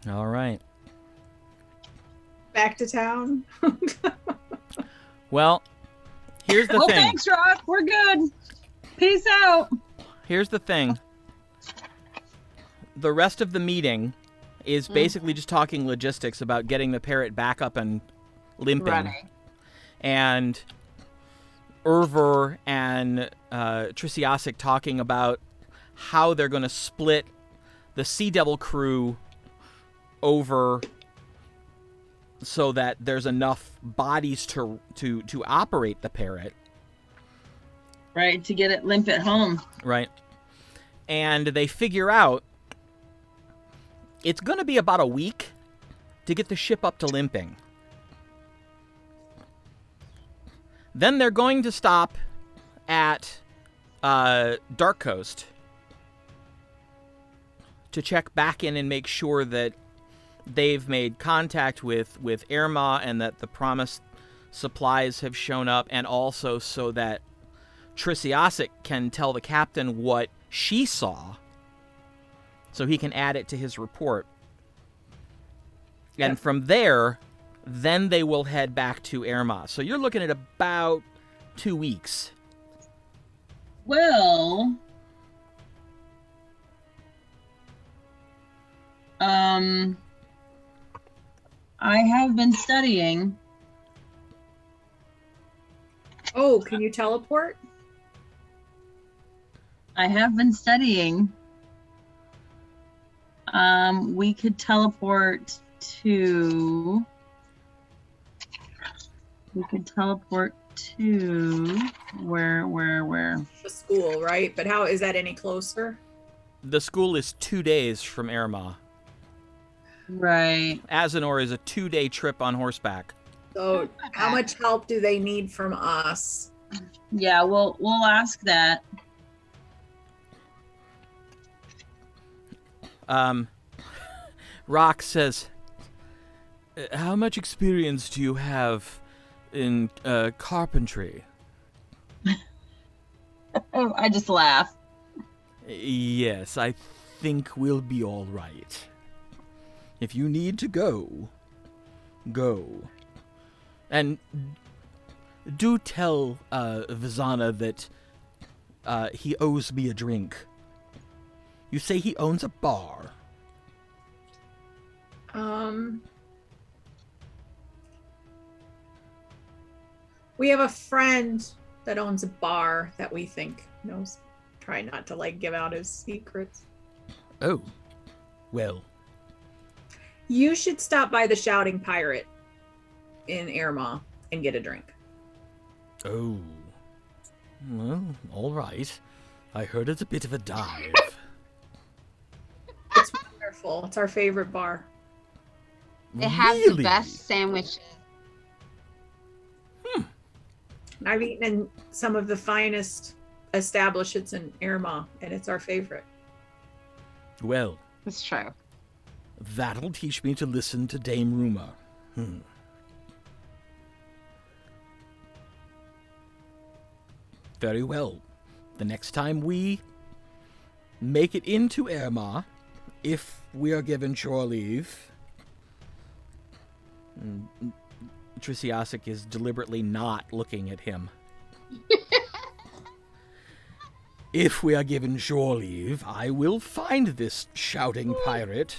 All right. Back to town. Well, here's the Well, thing. thanks, Rock. We're good. Peace out. Here's the thing. The rest of the meeting is basically just talking logistics about getting the parrot back up and limping. Running. And Urver and Trisiasic talking about how they're going to split the Sea Devil crew over so that there's enough bodies to operate the parrot. Right, to get it limp at home. Right. And they figure out it's going to be about a week to get the ship up to limping. Then they're going to stop at Dark Coast to check back in and make sure that they've made contact with Irma and that the promised supplies have shown up, and also so that Trisiasic can tell the captain what she saw so he can add it to his report. And from there, then they will head back to Irma. So you're looking at about 2 weeks. Well, I have been studying. Oh, can you teleport? I have been studying. We could teleport to. We could teleport to where? The school, right? But how is that any closer? The school is 2 days from Irma. Right. Azenor is a 2-day trip on horseback. So how much help do they need from us? Yeah, we'll ask that. Rock says, how much experience do you have in carpentry? I just laugh. Yes, I think we'll be all right. If you need to go, go. And do tell Vizana that he owes me a drink. You say he owns a bar. We have a friend that owns a bar that we think knows. Try not to give out his secrets. Oh, well. You should stop by the Shouting Pirate in Irma and get a drink. Oh. Well, all right. I heard it's a bit of a dive. It's wonderful. It's our favorite bar. They have Really? the best sandwiches. I've eaten in some of the finest establishments in Irma, and it's our favorite. Well, It's true. that'll teach me to listen to Dame Rumor. Very well. The next time we make it into Irma, if we are given shore leave... Trisiasic is deliberately not looking at him. If we are given shore leave, I will find this shouting pirate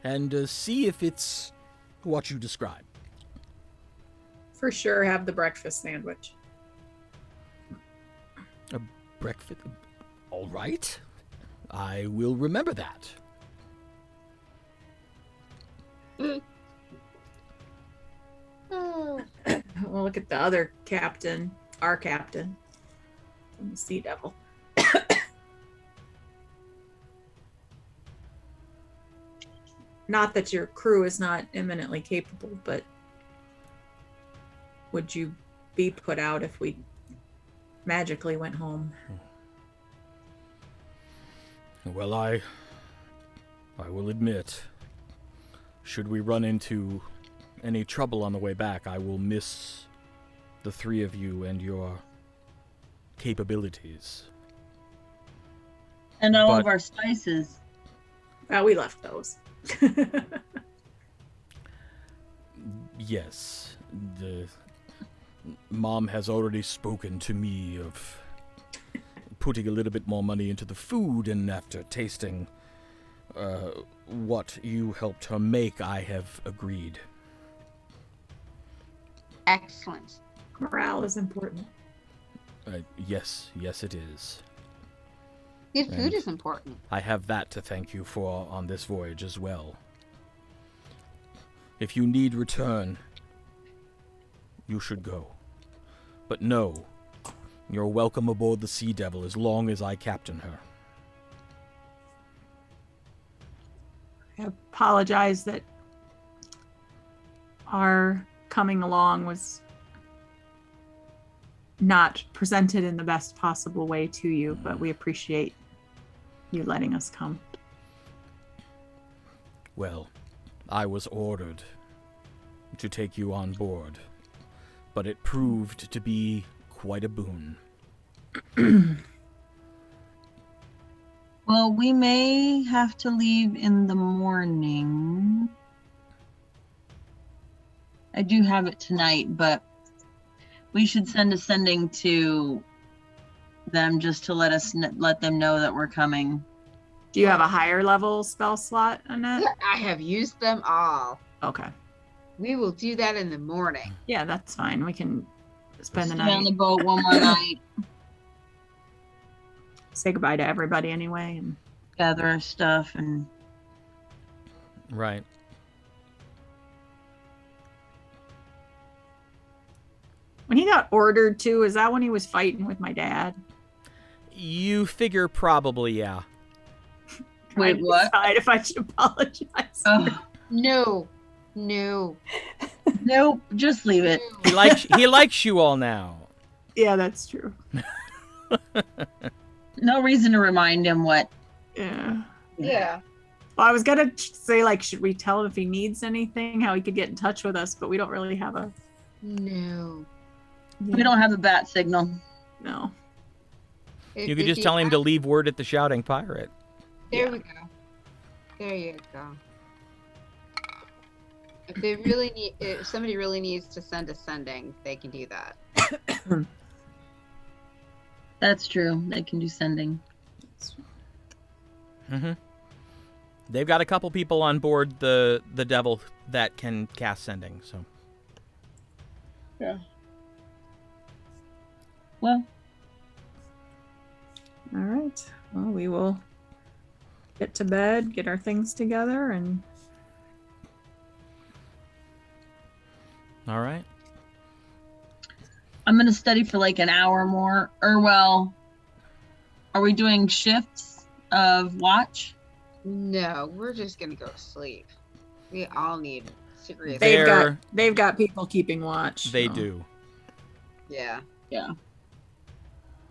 and see if it's what you describe. For sure, have the breakfast sandwich. A breakfast? All right. I will remember that. We'll look at the other captain, our captain, from the Sea Devil. Not that your crew is not eminently capable, but would you be put out if we magically went home? Well, I will admit, should we run into any trouble on the way back, I will miss the three of you and your capabilities. And all of But- our spices. Well, we left those. Yes, the Mom has already spoken to me of putting a little bit more money into the food, and after tasting what you helped her make, I have agreed. Excellent. Morale is important. Yes, it is. Good food And is important. I have that to thank you for on this voyage as well. If you need return, you should go. But no, you're welcome aboard the Sea Devil as long as I captain her. I apologize that our coming along was not presented in the best possible way to you, but we appreciate you letting us come. Well, I was ordered to take you on board, but it proved to be quite a boon. Well, we may have to leave in the morning. I do have it tonight, but we should send a sending to them just to let them know that we're coming. Do you have a higher level spell slot, Annette? I have used them all. Okay. We will do that in the morning. Yeah, that's fine. We can spend the Stay on night. the boat one more night, Say goodbye to everybody anyway. And gather our stuff, and Right. when he got ordered to, is that when he was fighting with my dad? You figure probably, yeah. Wait, Trying to what? decide if I should apologize. oh, No. nope, just leave it. He likes you all now. Yeah, that's true. No reason to remind him what. Yeah. Yeah. Well, I was gonna say, like, should we tell him if he needs anything, how he could get in touch with us, but we don't really have a. No. We don't have a bat signal. No. You could just tell him to leave word at the Shouting Pirate. There we go. There you go. If somebody really needs to send a sending, they can do that. That's true. They can do sending. Mm-hmm. They've got a couple people on board the Devil that can cast sending, so. Yeah. Well, All right. Well, we will get to bed, get our things together, and All right. I'm gonna study for like an hour more. Or well, are we doing shifts of watch? No, we're just gonna go to sleep. We all need serious. they've got people keeping watch. They so. do. Yeah. Yeah.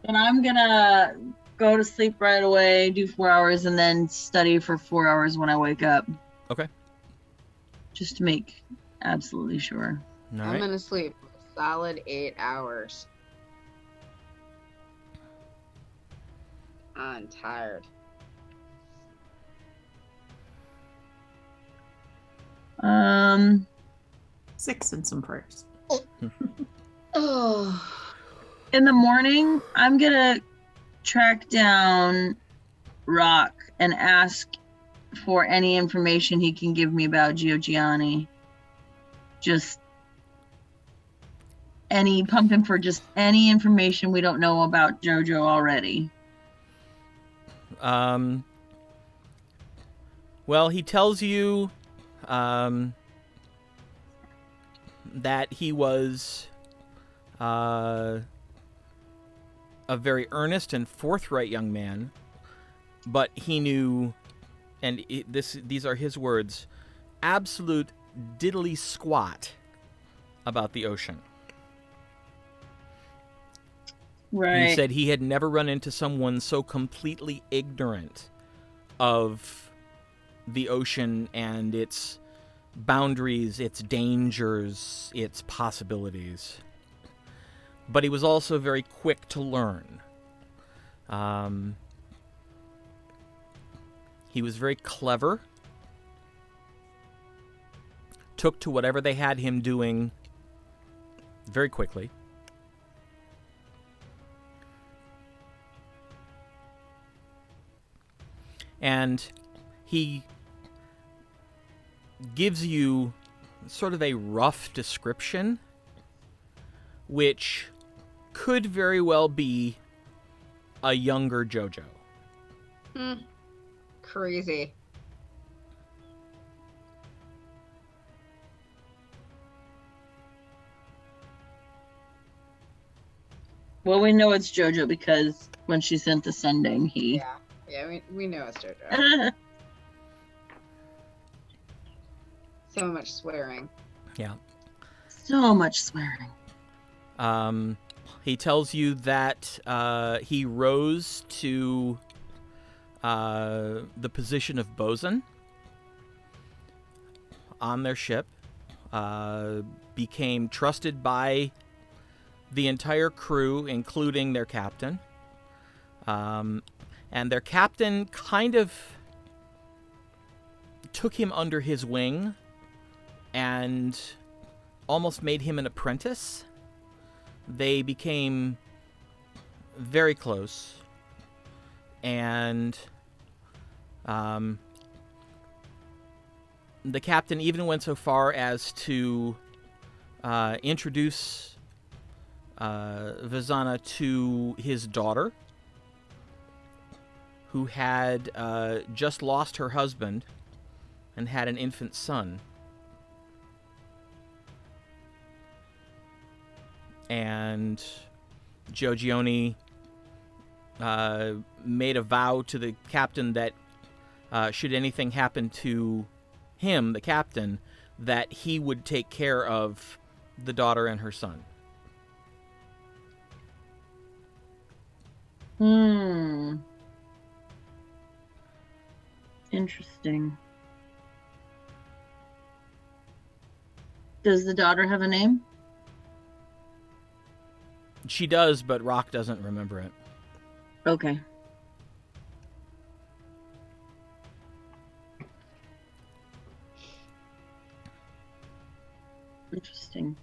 And I'm gonna go to sleep right away, do 4 hours, and then study for 4 hours when I wake up. Okay. Just to make absolutely sure. All I'm right. gonna sleep a solid 8 hours. I'm tired. Um, 6 and some prayers. Oh. in the morning, I'm gonna track down Rock and ask for any information he can give me about Giorgiani. Just pump him for just any information we don't know about Jojo already. Well, he tells you that he was a very earnest and forthright young man, but he knew, and these are his words, absolute diddly squat about the ocean. Right. He said he had never run into someone so completely ignorant of the ocean and its boundaries, its dangers, its possibilities. But he was also very quick to learn. He was very clever. took to whatever they had him doing very quickly. And he gives you sort of a rough description, which could very well be a younger JoJo. Crazy. Well, we know it's JoJo because when she sent the sending, he. Yeah, we know it's JoJo. So much swearing. Yeah. So much swearing. He tells you that he rose to the position of bosun on their ship, became trusted by the entire crew, including their captain. And their captain kind of took him under his wing and almost made him an apprentice. They became very close, and the captain even went so far as to introduce Vizana to his daughter, who had just lost her husband and had an infant son. And Jogione made a vow to the captain that should anything happen to him, the captain, that he would take care of the daughter and her son. Interesting. Does the daughter have a name? She does, but Rock doesn't remember it. Okay. Interesting.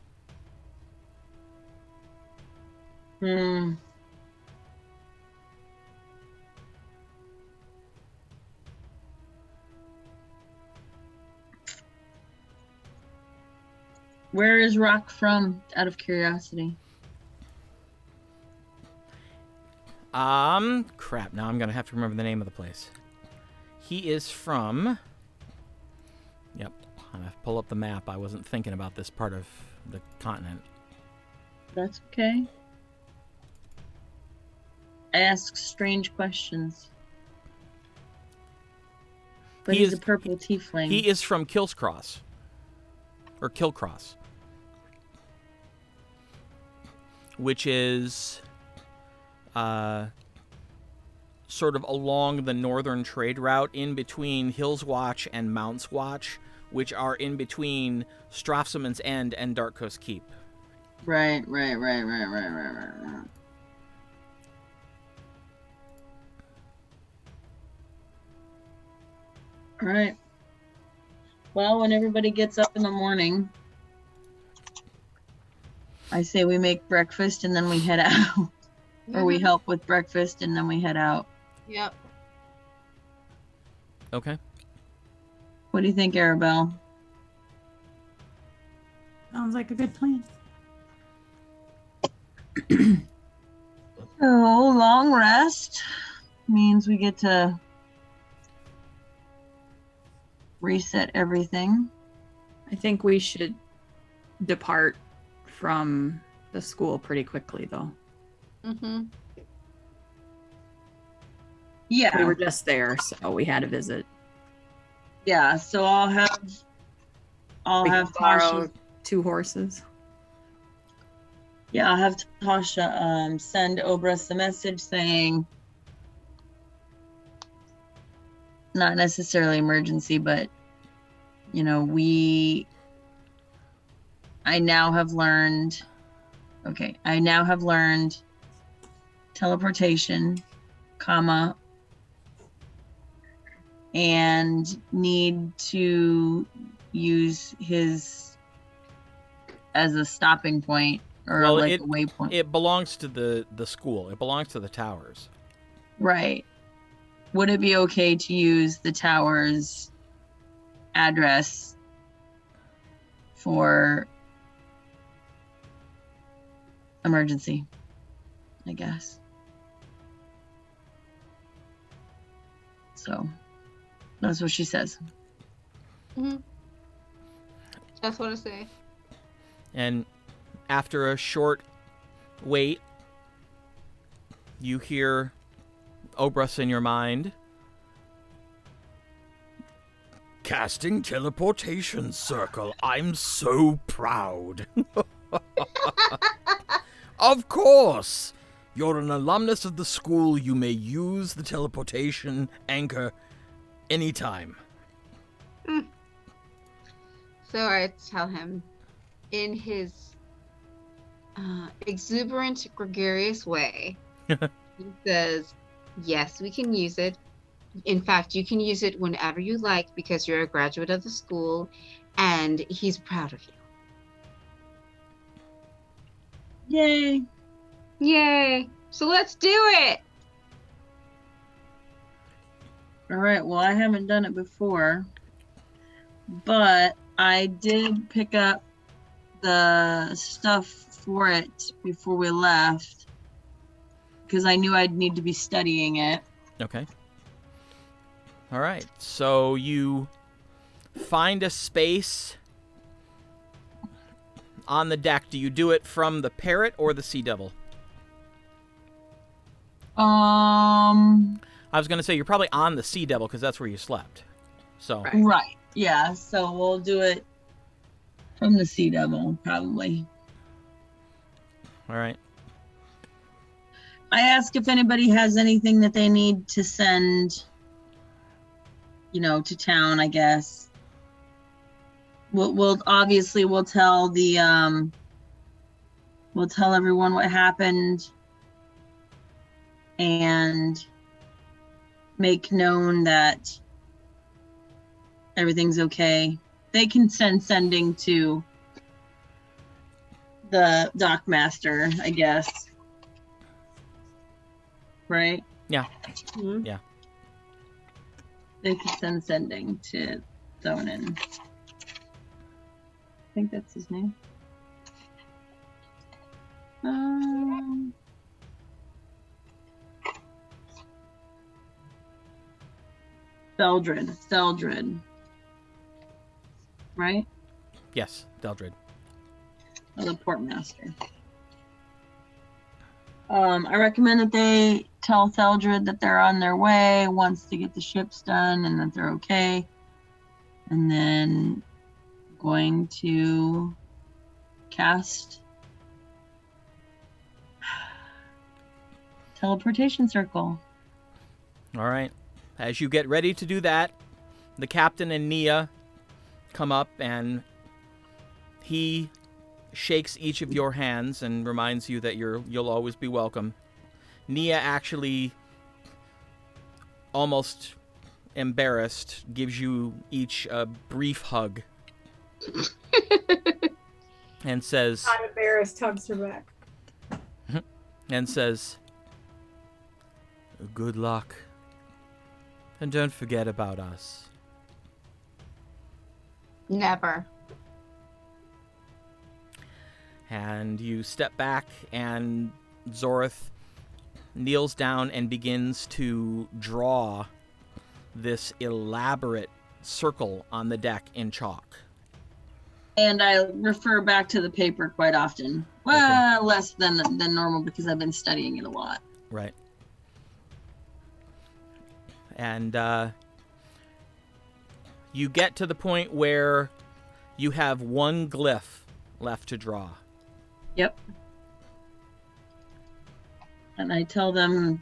Where is Rock from, out of curiosity? Crap, now I'm gonna have to remember the name of the place. He is from... Yep, I'm gonna have to pull up the map. I wasn't thinking about this part of the continent. That's okay. I ask strange questions. But he's a purple tiefling. He is from Killscross. Or Killcross. Which is sort of along the northern trade route in between Hills Watch and Mounts Watch, which are in between Strafsummon's End and Dark Coast Keep. Right. All right. Well, when everybody gets up in the morning, I say we make breakfast and then we head out. Or we help with breakfast and then we head out. Yep. Okay. What do you think, Aribelle? Sounds like a good plan. So, long rest means we get to reset everything. I think we should depart from the school pretty quickly, though. Mm-hmm. Yeah. We were just there, so we had a visit. Yeah, so I'll have We can borrow Tasha. 2 horses. Yeah, I'll have Tasha send Obras a message saying, not necessarily emergency, but I now have learned teleportation, and need to use his as a stopping point or Well, like a waypoint? It belongs to the school. It belongs to the towers. Right. Would it be okay to use the tower's address for emergency, I guess? So that's what she says. Just want to say. And after a short wait, you hear Obrus in your mind. Casting teleportation circle. I'm so proud. Of course. You're an alumnus of the school. You may use the teleportation anchor anytime. So I tell him in his exuberant, gregarious way, he says, yes, we can use it. In fact, you can use it whenever you like because you're a graduate of the school and he's proud of you. Yay. Yay. So let's do it. All right. Well, I haven't done it before, but I did pick up the stuff for it before we left because I knew I'd need to be studying it. Okay. All right. So you find a space on the deck. Do you do it from the Parrot or the Sea Devil? I was going to say you're probably on the Sea Devil because that's where you slept. So Right. Yeah. So we'll do it from the Sea Devil, probably. all right. I ask if anybody has anything that they need to send, to town, I guess. We'll obviously we'll tell everyone what happened and make known that everything's okay. They can sending to the dockmaster, I guess. Right? Yeah. Mm-hmm. Yeah. They can sending to Thonin. I think that's his name. Theldred. Right? Yes, Theldred. Oh, the portmaster. I recommend that they tell Theldred that they're on their way, wants to get the ships done, and that they're okay. And then going to cast teleportation circle. All right. As you get ready to do that, the captain and Nia come up and he shakes each of your hands and reminds you that you'll always be welcome. Nia actually, almost embarrassed, gives you each a brief hug and says, Not embarrassed, hugs her back. and says, good luck. And don't forget about us. Never. And you step back, and Zorith kneels down and begins to draw this elaborate circle on the deck in chalk. And I refer back to the paper quite often. Well, less than normal because I've been studying it a lot. Right. And you get to the point where you have one glyph left to draw. Yep. And I tell them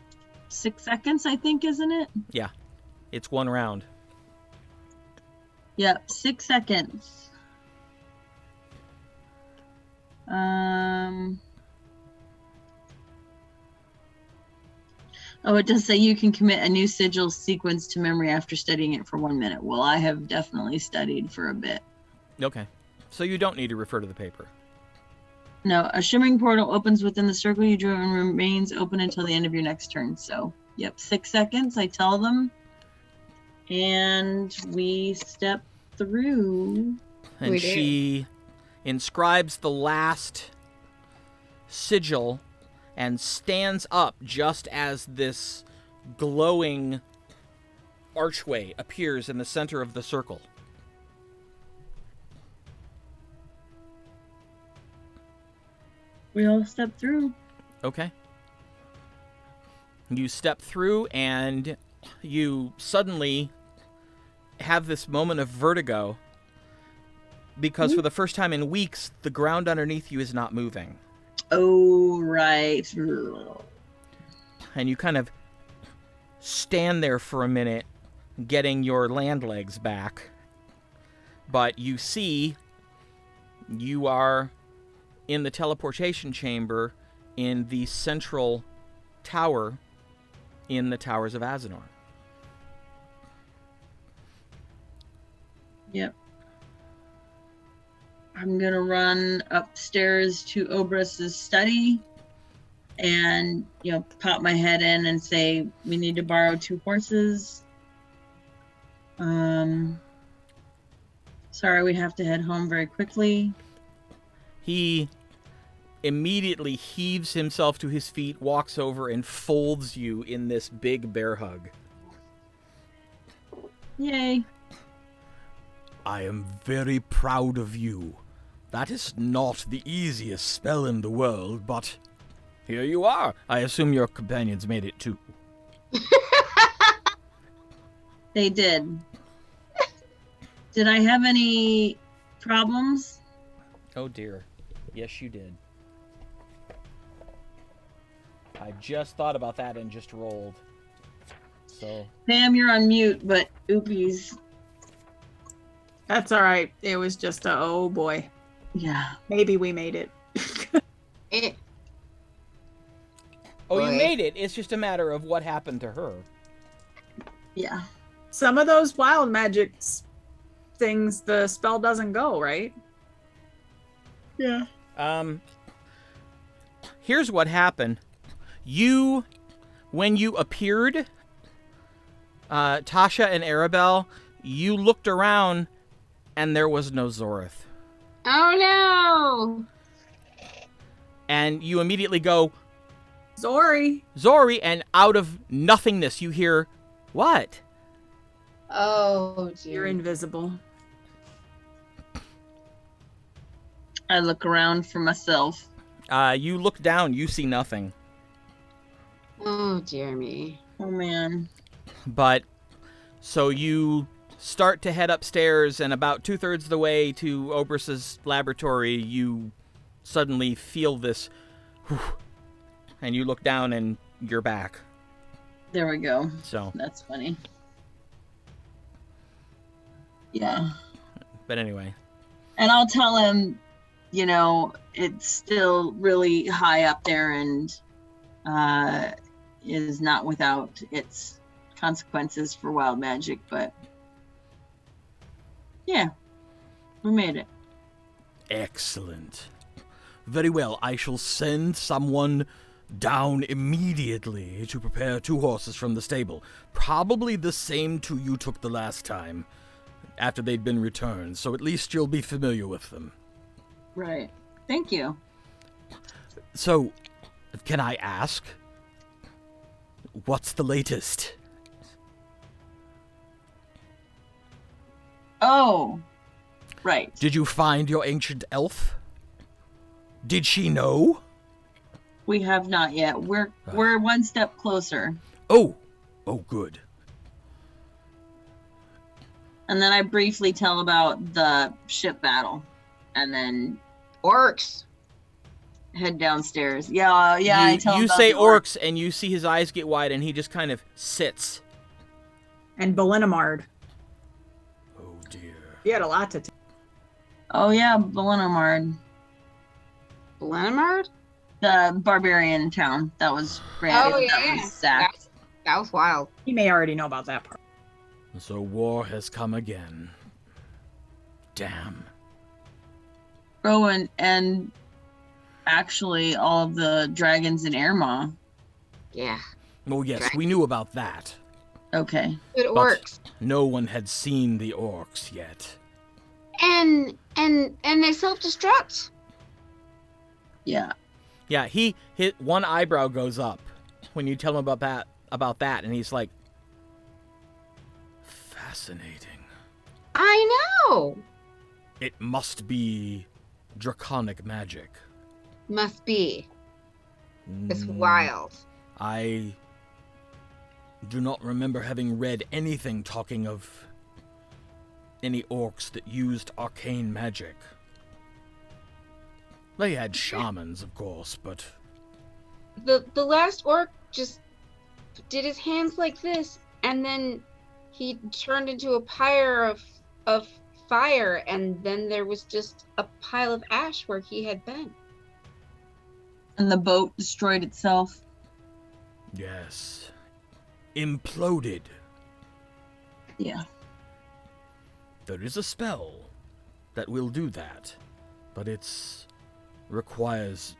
6 seconds, I think, isn't it? Yeah. It's one round. Yep, 6 seconds. Oh, it does say you can commit a new sigil sequence to memory after studying it for 1 minute. Well, I have definitely studied for a bit. Okay. So you don't need to refer to the paper. No, a shimmering portal opens within the circle you drew and remains open until the end of your next turn. So, yep, 6 seconds. I tell them, and we step through. And We she inscribes the last sigil and stands up just as this glowing archway appears in the center of the circle. We all step through. Okay. You step through and you suddenly have this moment of vertigo because for the first time in weeks, the ground underneath you is not moving. Oh, right. And you kind of stand there for a minute, getting your land legs back. But you see you are in the teleportation chamber in the central tower in the Towers of Azenor. Yep. I'm going to run upstairs to Obrus's study and, pop my head in and say, we need to borrow 2 horses. Sorry, we have to head home very quickly. He immediately heaves himself to his feet, walks over, and folds you in this big bear hug. Yay. I am very proud of you. That is not the easiest spell in the world, but here you are. I assume your companions made it too. They did. Did I have any problems? Oh dear. Yes, you did. I just thought about that and just rolled. So. Pam, you're on mute, but oopies. That's all right. It was just oh boy. Yeah. Maybe we made it. Eh, Oh, you Boy. made it. It's just a matter of what happened to her. Yeah. Some of those wild magic things, the spell doesn't go, right? Yeah. Here's what happened. When you appeared, Tasha and Aribelle, you looked around and there was no Zorith. Oh And you immediately go, Zori. Zori, and out of nothingness you hear, what? no! Oh dear. You're invisible. I look around for myself. You look down, you see nothing. Oh dear me. Oh, man. But, so you start to head upstairs, and about 2/3 of the way to Obrus's laboratory, you suddenly feel this, whew, and you look down and you're back. There we go. So, That's funny. Yeah. but anyway. And I'll tell him, it's still really high up there and is not without its consequences for wild magic, but yeah, we made it. Excellent. Very well, I shall send someone down immediately to prepare 2 horses from the stable. Probably the same 2 you took the last time, after they'd been returned, so at least you'll be familiar with them. Right. Thank you. So, can I ask, what's the latest? Oh, right. Did you find your ancient elf? Did she know? We have not yet. We're one step closer. Oh, good. And then I briefly tell about the ship battle, and then Orcs. head downstairs. Yeah. I tell him You about say the orc. orcs, and you see his eyes get wide, and he just kind of sits. And Belinamard. Oh dear. You had a lot to Oh yeah, Belinamard, Blenimard? the barbarian town that was granted. Oh, That yeah. was sacked. That was wild. He may already know about that part. So war has come again. Damn. Oh, and actually all of the dragons in Airmaw. Yeah. Oh, yes, we knew about that. Okay. Good But orcs. no one had seen the orcs yet. And they self-destruct. Yeah. Yeah, he hit one eyebrow goes up when you tell him about that, and he's like, Fascinating. I know. It must be draconic magic. Must be. It's Mm, wild. I do not remember having read anything talking of any orcs that used arcane magic. They had shamans, of course, but The last orc just did his hands like this, and then he turned into a pyre of fire, and then there was just a pile of ash where he had been. And the boat destroyed itself. yes, imploded. Yeah. There is a spell that will do that, but it's requires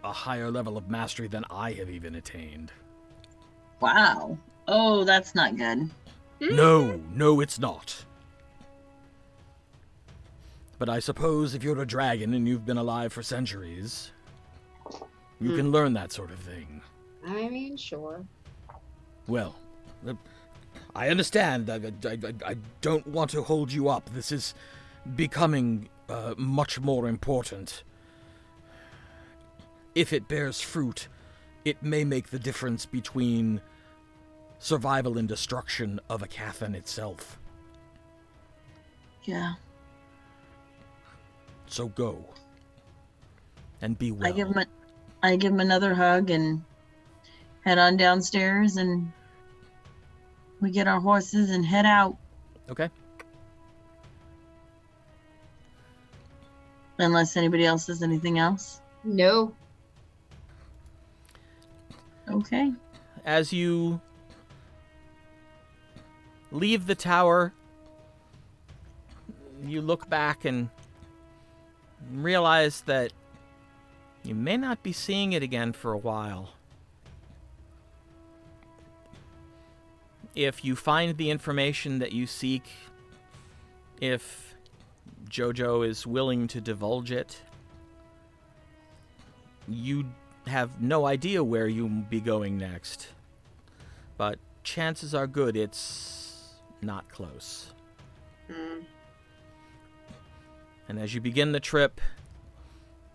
a higher level of mastery than I have even attained. Wow. Oh, that's not good. No, it's not. But I suppose if you're a dragon and you've been alive for centuries, you can learn that sort of thing. I mean, sure. Well, I understand. I don't want to hold you up. This is becoming much more important. If it bears fruit, it may make the difference between survival and destruction of Aecathan itself. Yeah. So go. And be well. I give him another hug and head on downstairs, and we get our horses and head out. okay. Unless anybody else says anything else. No. Okay. As you leave the tower, you look back and realize that you may not be seeing it again for a while. If you find the information that you seek, if Jojo is willing to divulge it, you have no idea where you'll be going next. But chances are good it's not close. And as you begin the trip,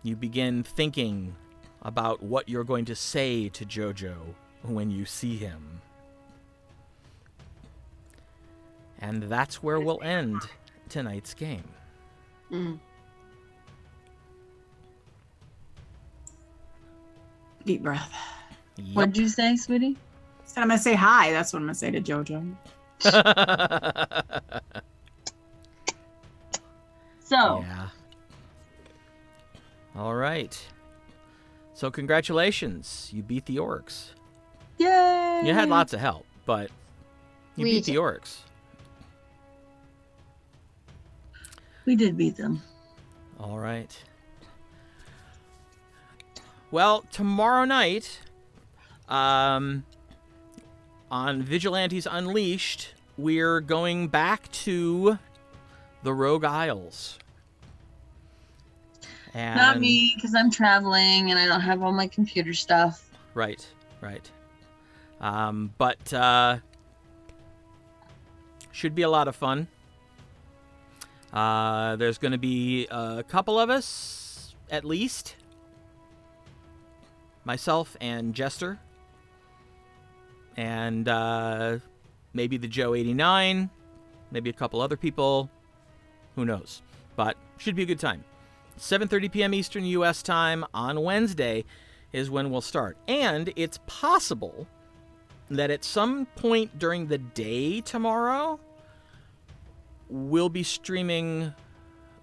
you begin thinking about what you're going to say to Jojo when you see him. And that's where we'll end tonight's game. Deep breath. Yep. What'd you say, sweetie? Said I'm gonna say hi. That's what I'm gonna say to JoJo. So, Yeah. All right. So congratulations. You beat the orcs. yay! You had lots of help, but you We beat the orcs. We did beat them. All right. Well, tomorrow night, on Vigilantes Unleashed, we're going back to the Rogue Isles. And Not me, because I'm traveling and I don't have all my computer stuff. Right. But should be a lot of fun. There's going to be a couple of us, at least. Myself and Jester. And maybe the Joe 89. Maybe a couple other people. Who knows? But should be a good time. 7:30 p.m. Eastern U.S. time on Wednesday is when we'll start. And it's possible that at some point during the day tomorrow, we'll be streaming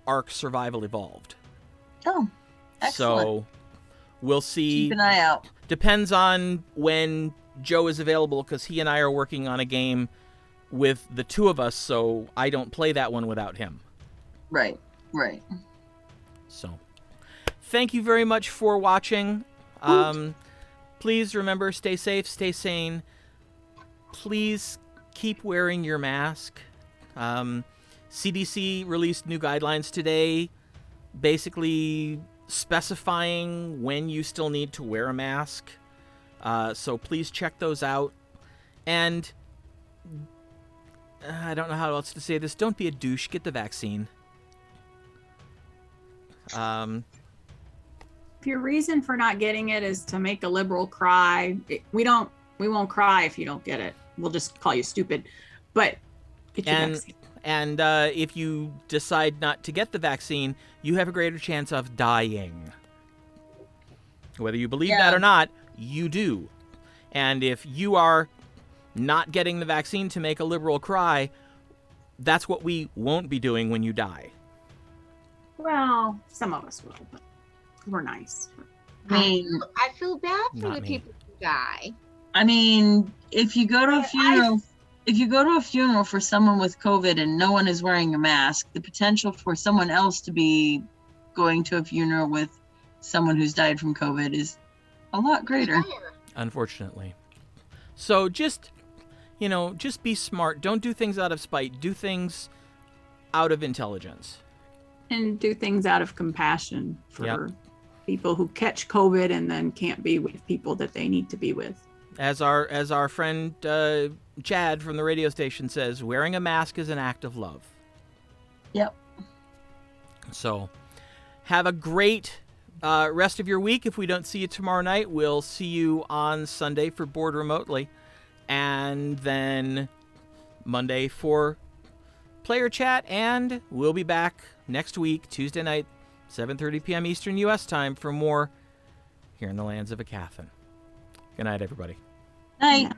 Ark Survival Evolved. Oh, excellent. So we'll see. Keep an eye out. Depends on when Joe is available, because he and I are working on a game with the two of us, so I don't play that one without him. Right. Right. So, thank you very much for watching. Please remember, stay safe, stay sane. Please keep wearing your mask. CDC released new guidelines today, basically specifying when you still need to wear a mask. So please check those out. And I don't know how else to say this. Don't be a douche. Get the vaccine. If your reason for not getting it is to make a liberal cry, we won't cry if you don't get it. We'll just call you stupid. But get your vaccine. And if you decide not to get the vaccine, you have a greater chance of dying. Whether you believe that or not, you do. And if you are not getting the vaccine to make a liberal cry, that's what we won't be doing when you die. Well, some of us will, but we're nice. I mean, I feel bad for Not the me. people who die. I mean, if you go to a funeral for someone with COVID and no one is wearing a mask, the potential for someone else to be going to a funeral with someone who's died from COVID is a lot greater. Unfortunately. So just be smart. Don't do things out of spite. Do things out of intelligence. And do things out of compassion for people who catch COVID and then can't be with people that they need to be with. As our friend Chad from the radio station says, wearing a mask is an act of love. Yep. So have a great rest of your week. If we don't see you tomorrow night, we'll see you on Sunday for Board Remotely. And then Monday for Player Chat. And we'll be back next week, Tuesday night, 7:30 p.m. Eastern U.S. time for more here in the lands of Aecathan. Good night, everybody. Night.